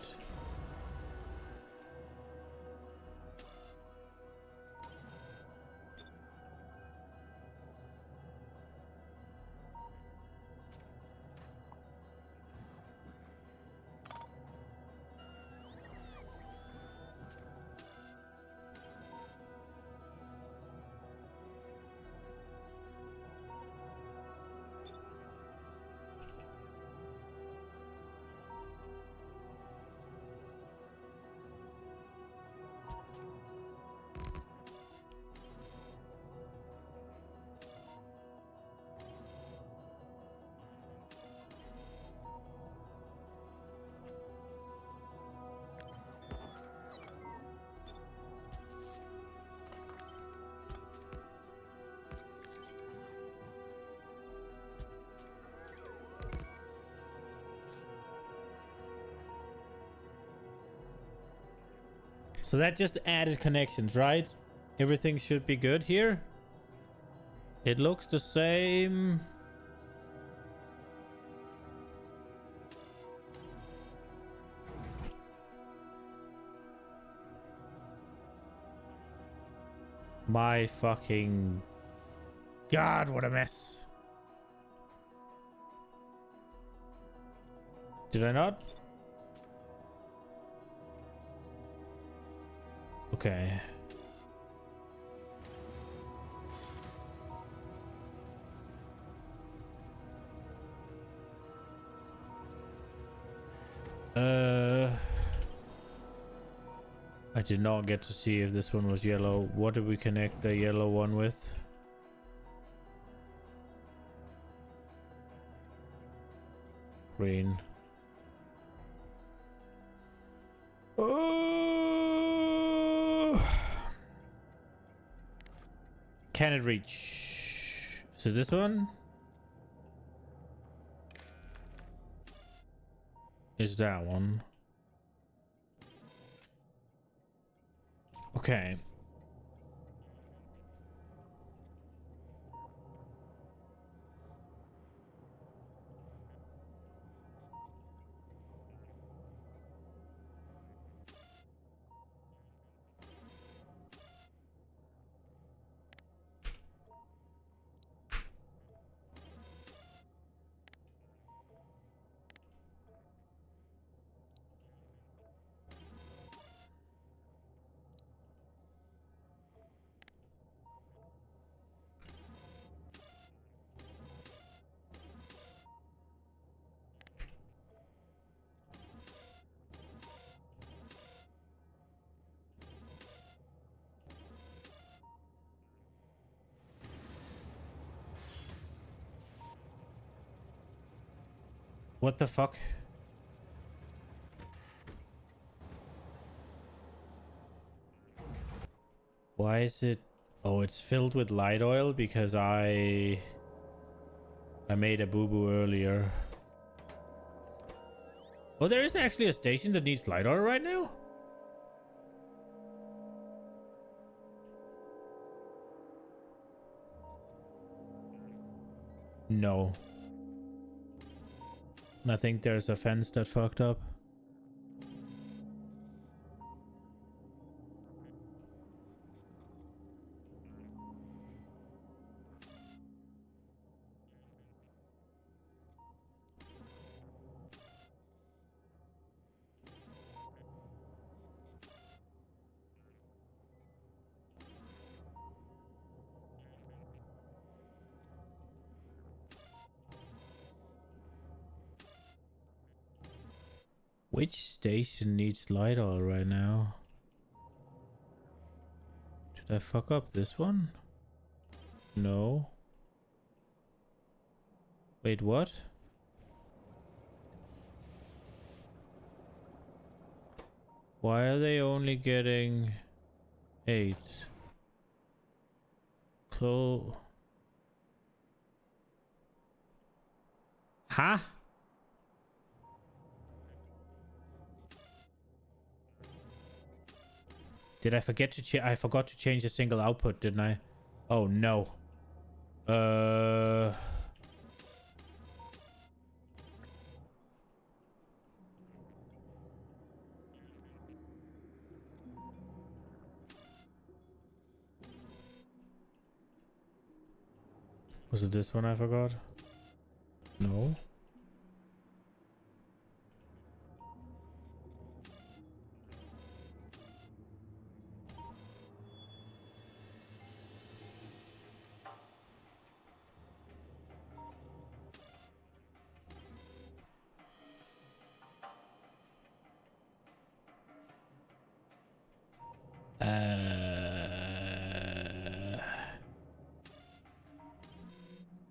So that just added connections, right? Everything should be good here. It looks the same. My fucking God, what a mess. Did I not? Okay. I did not get to see if this one was yellow. What did we connect the yellow one with? Green. Oh! Can it reach? Is it this one? Is that one? Okay. What the fuck? Why is it... Oh, it's filled with light oil because I made a boo-boo earlier. Oh, there is actually a station that needs light oil right now? No. I think there's a fence that fucked up. Which station needs light oil right now? Did I fuck up this one? No. Wait, what? Why are they only getting 8? Huh? Did I forget to I forgot to change a single output, didn't I? Oh no. Was it this one I forgot? No.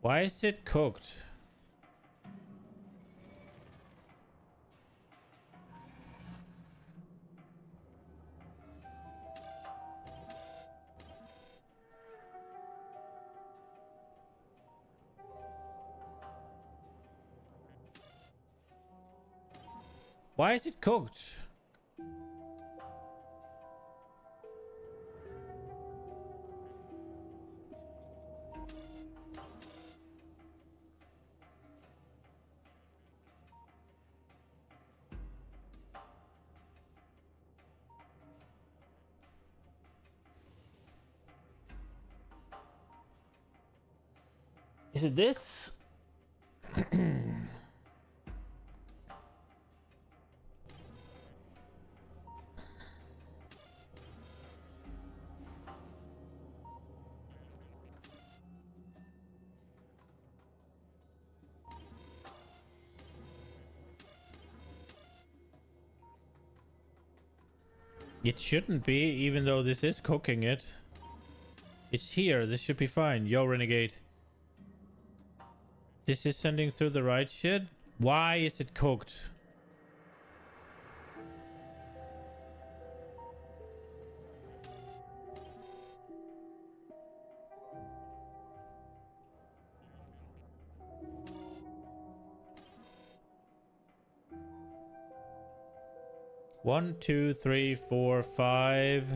Why is it cooked? Why is it cooked? Is it this? It shouldn't be, even though this is cooking it. It's here. This should be fine. Yo, Renegade. This is sending through the right shit? Why is it cooked? One, two, three, four, 5,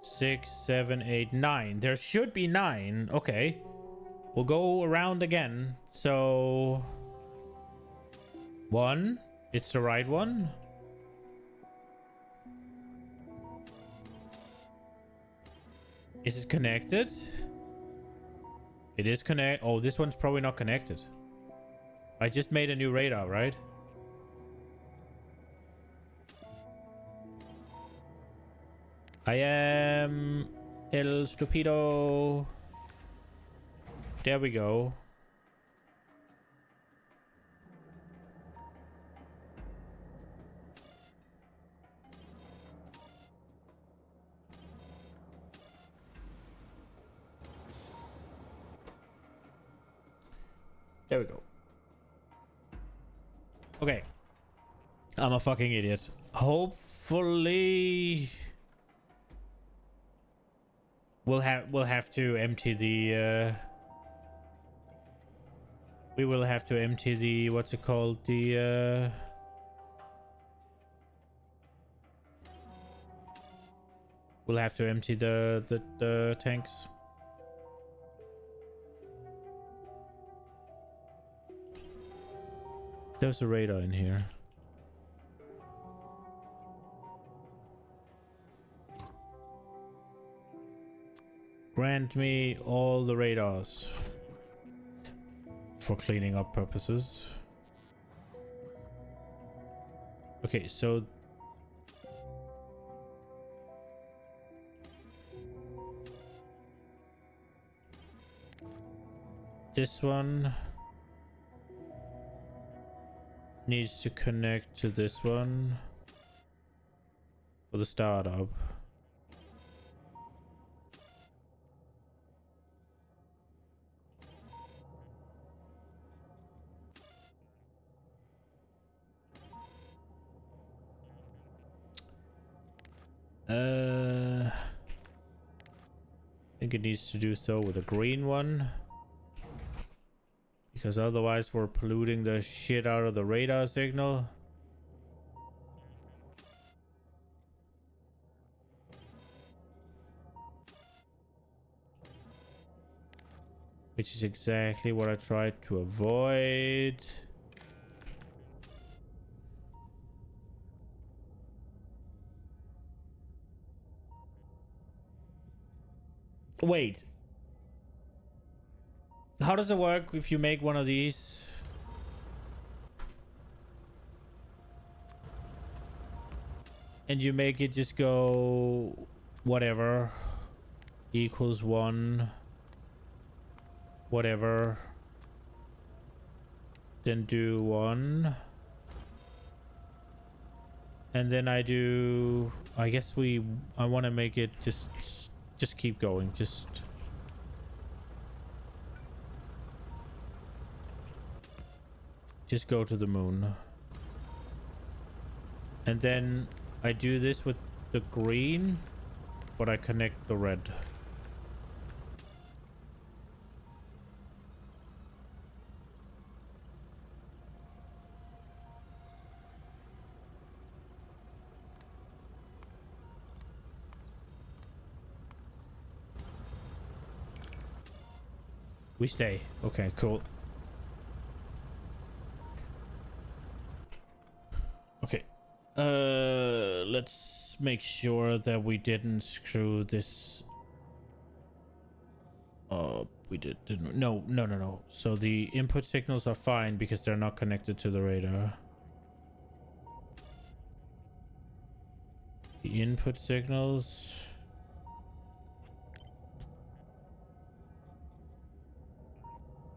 6, 7, 8, 9. There should be 9. Okay. We'll go around again. So 1. It's the right one. Is it connected? It is connect. Oh, this one's probably not connected. I just made a new radar, right? I am El Stupido. There we go. There we go. Okay. I'm a fucking idiot. Hopefully we'll have to empty the we will have to empty the what's it called? The we'll have to empty the tanks. There's a radar in here. Grant me all the radars for cleaning up purposes. Okay, so this one needs to connect to this one for the startup. I think it needs to do so with a green one, because otherwise we're polluting the shit out of the radar signal. Which is exactly what I tried to avoid. Wait. How does it work if you make one of these? And you make it just go whatever equals 1 whatever, then do 1, and then I do, I guess I want to make it just keep going, just go to the moon. And then I do this with the green, but I connect the red. We stay. Okay, cool. Okay. Let's make sure that we didn't screw this up. We didn't. No. So the input signals are fine because they're not connected to the radar. The input signals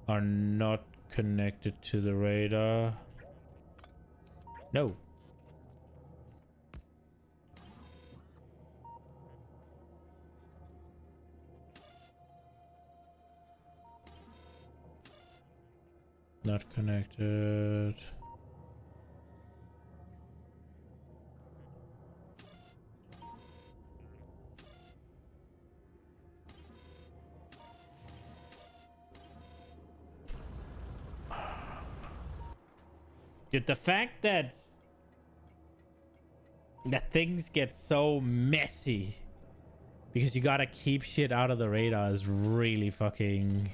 are not connected to the radar. No. Not connected. Dude, the fact that things get so messy because you gotta keep shit out of the radar is really fucking...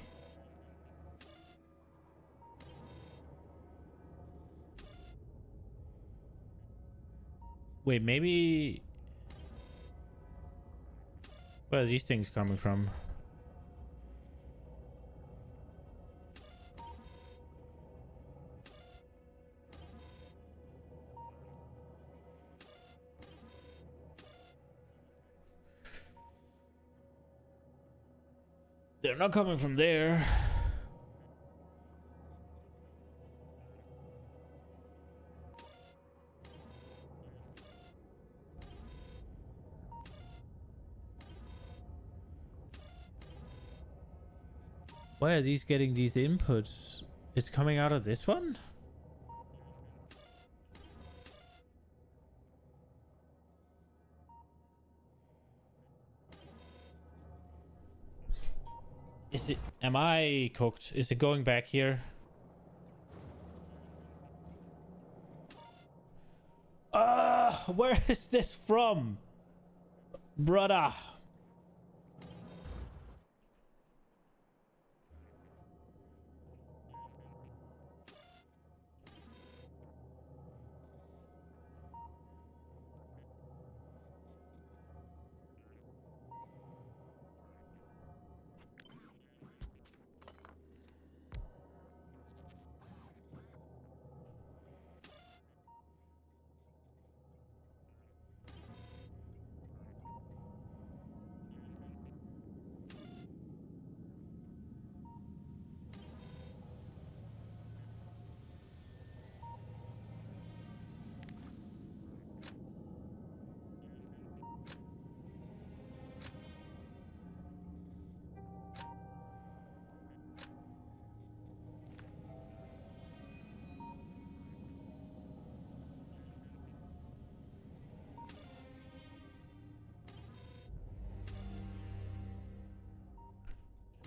Wait, maybe... Where are these things coming from? They're not coming from there. Why are these getting these inputs? It's coming out of this one? Is it... Am I cooked? Is it going back here? Where is this from? Brother.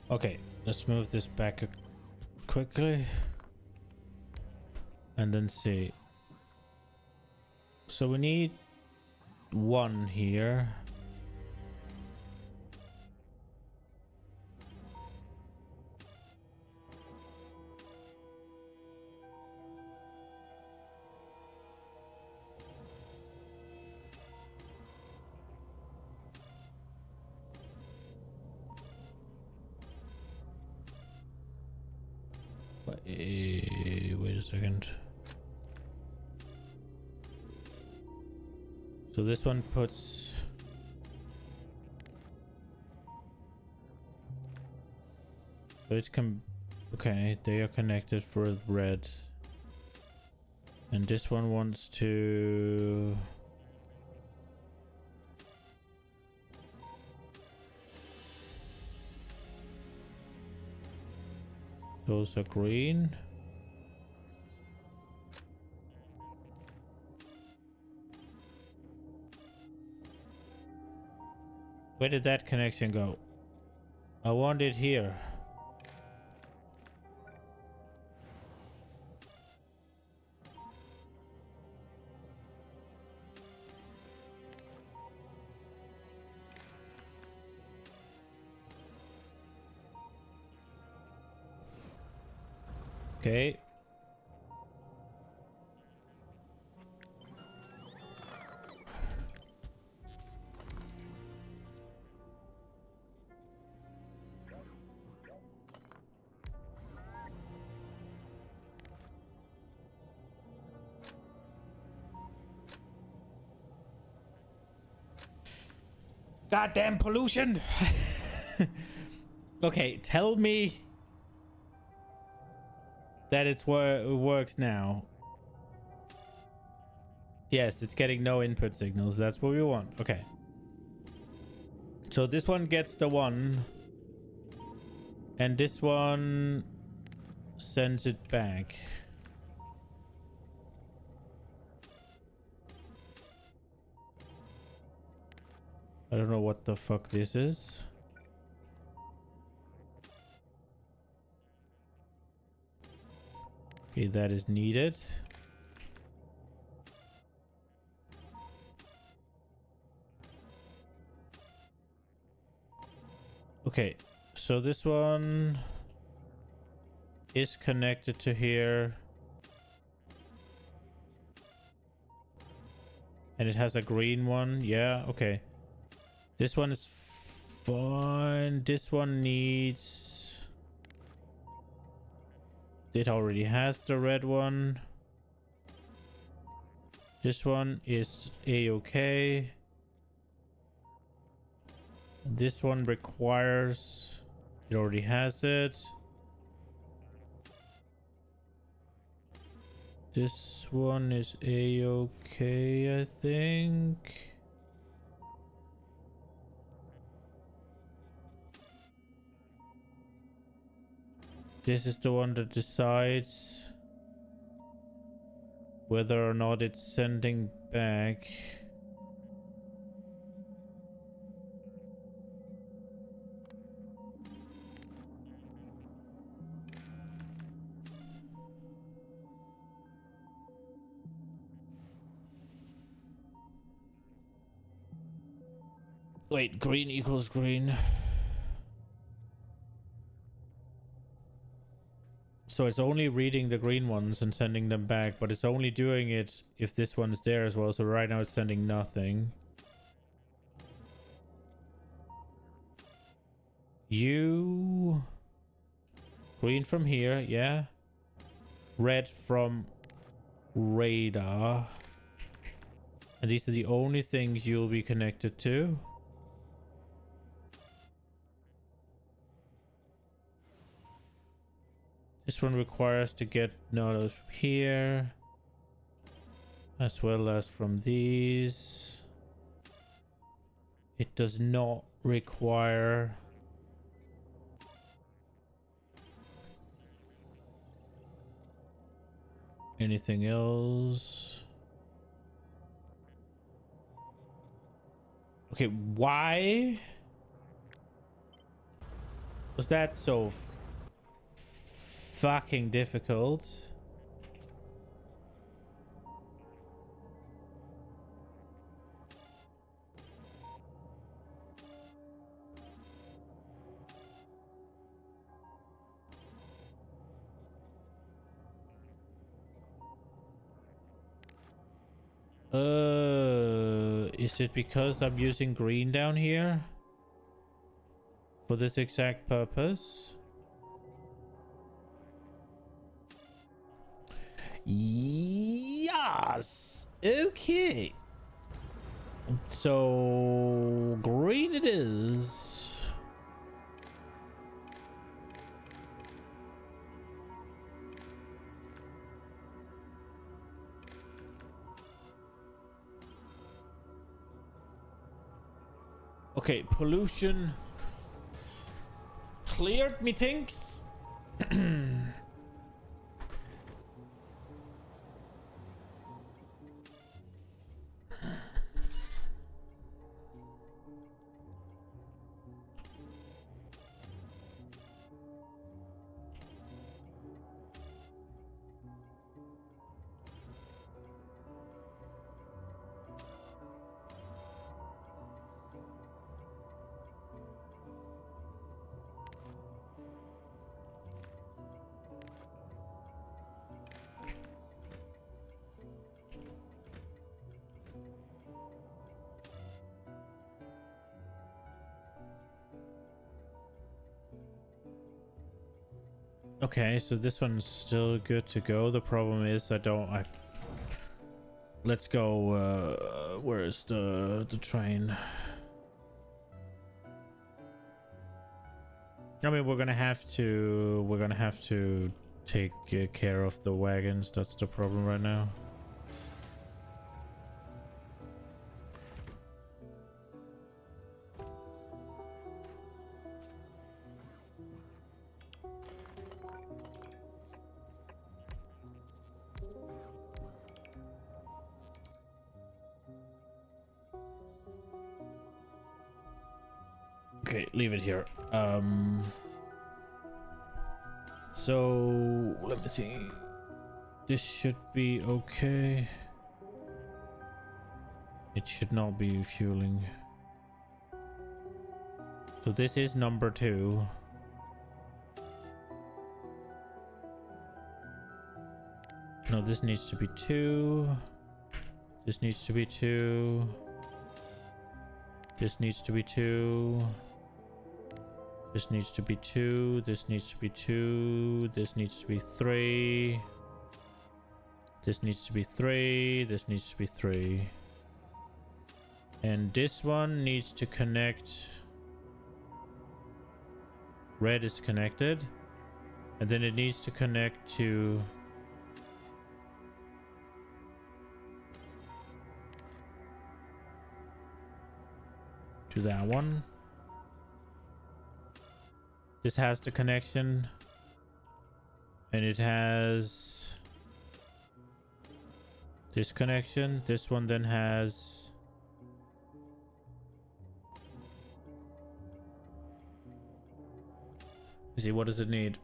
Okay, let's move this back quickly. And then see. So we need one here. Wait a second. So this one puts... So it's okay, they are connected for red. And this one wants to... Those are green. Where did that connection go? I want it here. Okay. Goddamn pollution! Okay, tell me that it works now. Yes, it's getting no input signals. That's what we want. Okay. So this one gets the one. And this one sends it back. I don't know what the fuck this is. Okay, that is needed. Okay, so this one is connected to here. And it has a green one. Yeah, okay. This one is fine. This one needs... It already has the red one. This one is a-okay. This one requires... It already has it. This one is a-okay, I think. This is the one that decides whether or not it's sending back. Wait, green equals green. So it's only reading the green ones and sending them back, but it's only doing it if this one's there as well. So right now it's sending nothing. You... Green from here, yeah. Red from radar. And these are the only things you'll be connected to. This one requires to get nodes from here, as well as from these. It does not require anything else. Okay, why was that so fucking difficult? Is it because I'm using green down here for this exact purpose? Yes. Okay. So green it is. Okay, pollution cleared, methinks. Okay, so this one's still good to go. The problem is let's go, where is the train? I mean, we're gonna have to take care of the wagons. That's the problem right now. Okay, leave it here. So let me see. This should be okay. It should not be fueling. So this is number 2. No, this needs to be 2. This needs to be 2. This needs to be 2. This needs to be 2. This needs to be 2. This needs to be 3. This needs to be 3. This needs to be 3. And this one needs to connect. Red is connected. And then it needs to connect to that one. This has the connection, and it has this connection. This one then has see, what does it need?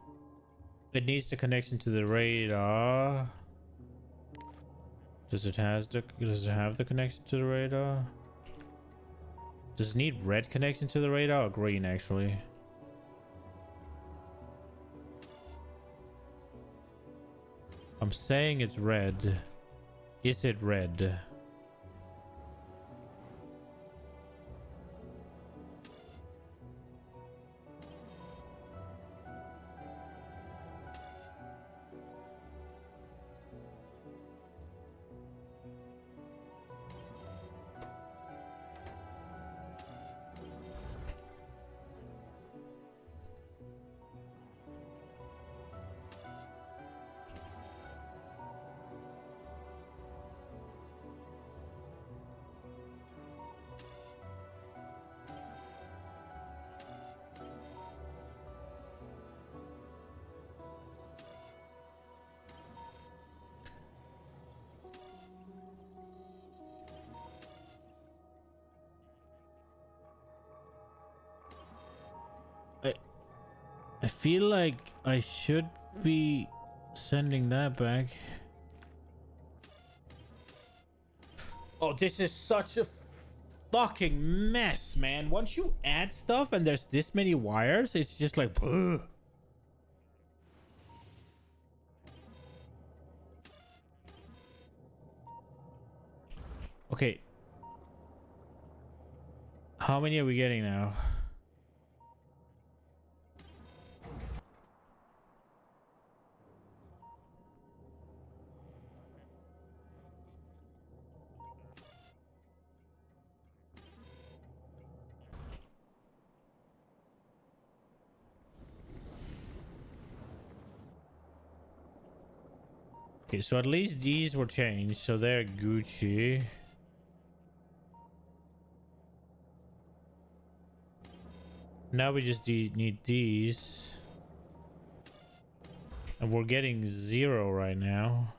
It needs the connection to the radar. Does it have the connection to the radar? Does it need red connection to the radar or green actually? I'm saying it's red. Is it red? I feel like I should be sending that back. Oh, this is such a fucking mess, man. Once you add stuff and there's this many wires, it's just like... Ugh. Okay. How many are we getting now? Okay, so at least these were changed, so they're Gucci. Now we just need these. And we're getting 0 right now.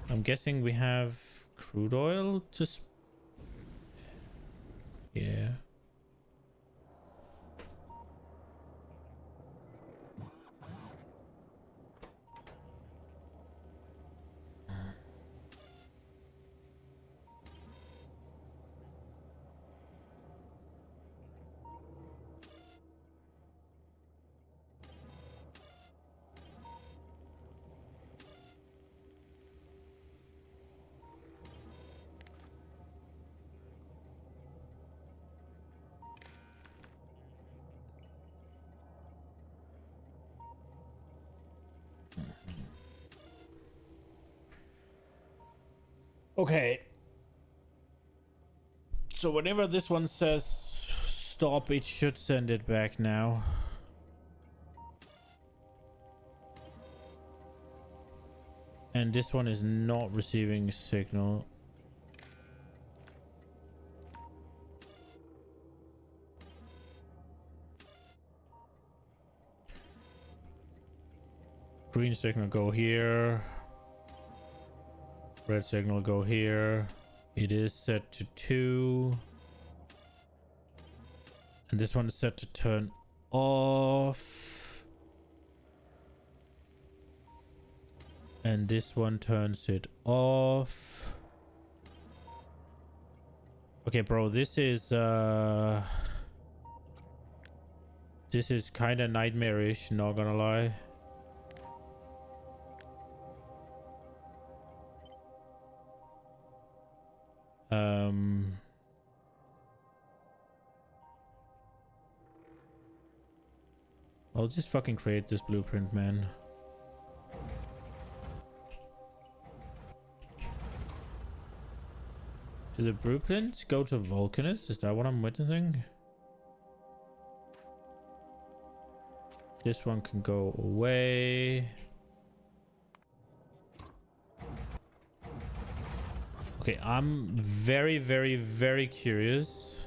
I'm guessing we have crude oil to... Yeah. Okay. So whenever this one says stop, it should send it back now. And this one is not receiving signal. Green signal go here. Red signal go here. It is set to 2. And this one is set to turn off. And this one turns it off. Okay, bro, this is kind of nightmarish, not gonna lie. I'll just fucking create this blueprint, man. Do the blueprints go to Vulcanus? Is that what I'm witnessing? This one can go away. Okay, I'm very, very, very curious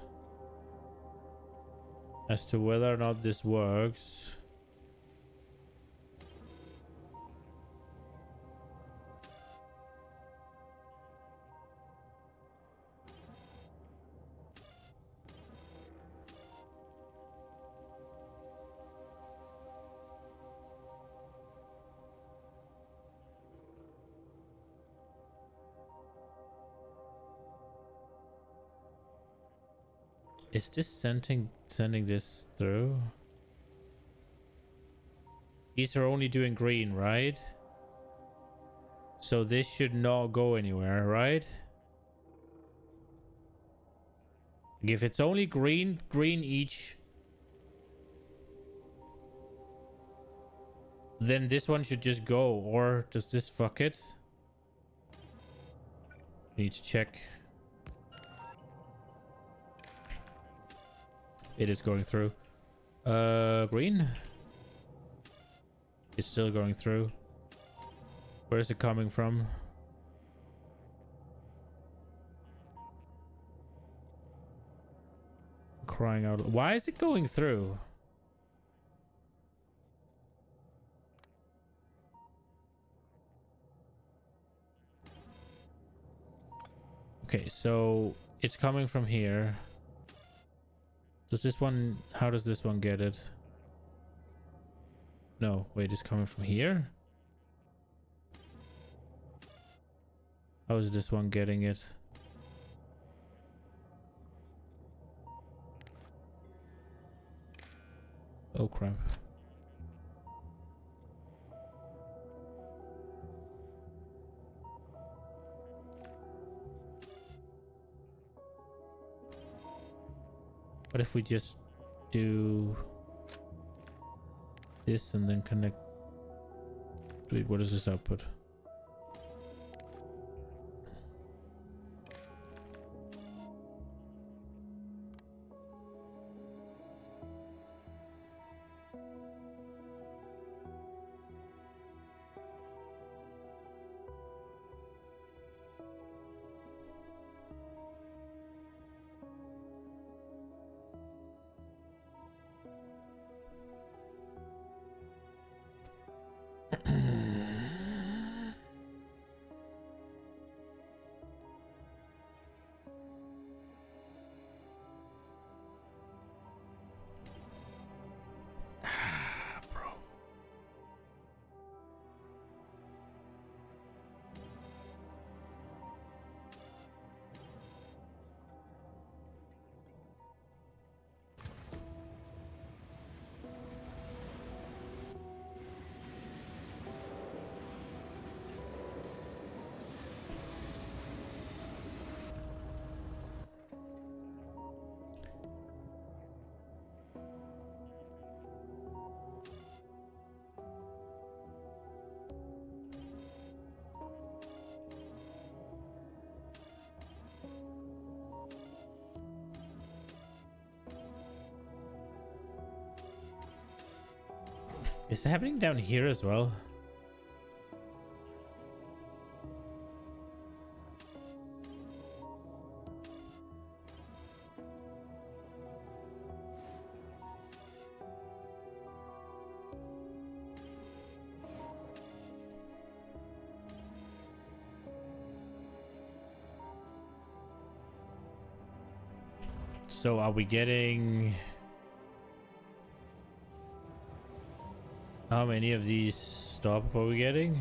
as to whether or not this works. Is this sending this through? These are only doing green, right? So this should not go anywhere, right? If it's only green each, then this one should just go. Or does this fuck it? Need to check. It is going through. Green. It's still going through. Where is it coming from? Crying out. Why is it going through? Okay, so it's coming from here. Does this one... How does this one get it? No, wait, it's coming from here? How is this one getting it? Oh, crap. What if we just do this and then connect? Wait, what is this output? Is it happening down here as well? So are we getting... How many of these stop are we getting?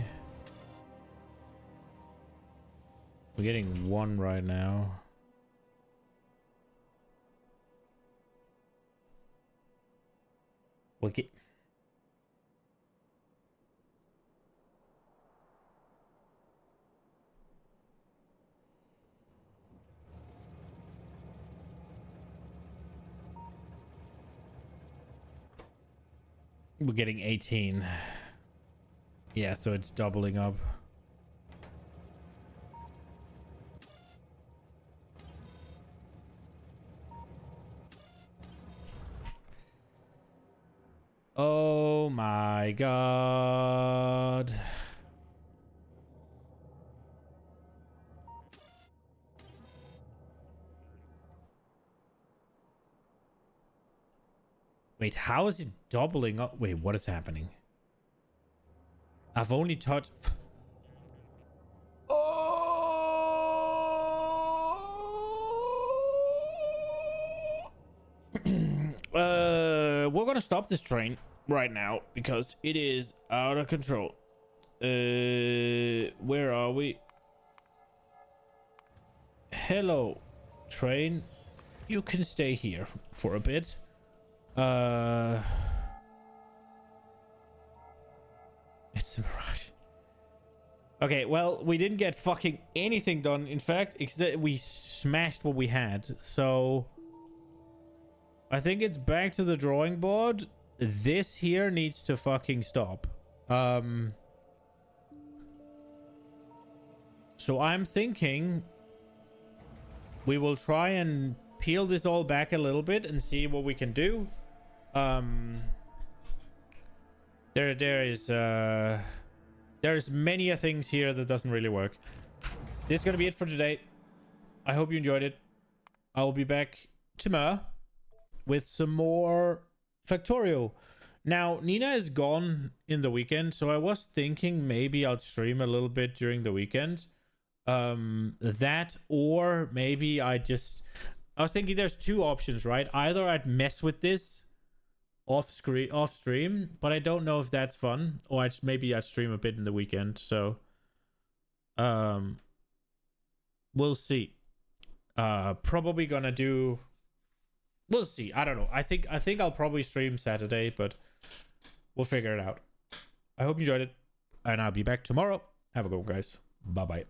We're getting one right now. We're getting 18. Yeah, so it's doubling up. Oh my god. Wait, how is it doubling up? Wait, what is happening? I've only touched... We're gonna stop this train right now because it is out of control. Where are we? Hello, train. you can stay here for a bit. It's a mirage. Okay, well, we didn't get fucking anything done. In fact, we smashed what we had. So I think it's back to the drawing board. This here needs to fucking stop. So I'm thinking we will try and peel this all back a little bit and see what we can do. There's many a things here that doesn't really work. This is gonna be it for today. I hope you enjoyed it. I will be back tomorrow with some more Factorio. Now, Nina is gone in the weekend, so I was thinking maybe I'll stream a little bit during the weekend. That, or maybe I was thinking there's two options, right? Either I'd mess with this off stream, but I don't know if that's fun, or maybe I'd stream a bit in the weekend. So we'll see. Probably gonna do, we'll see. I don't know. I think I'll probably stream Saturday, but we'll figure it out. I hope you enjoyed it, and I'll be back tomorrow. Have a good one, guys. Bye bye.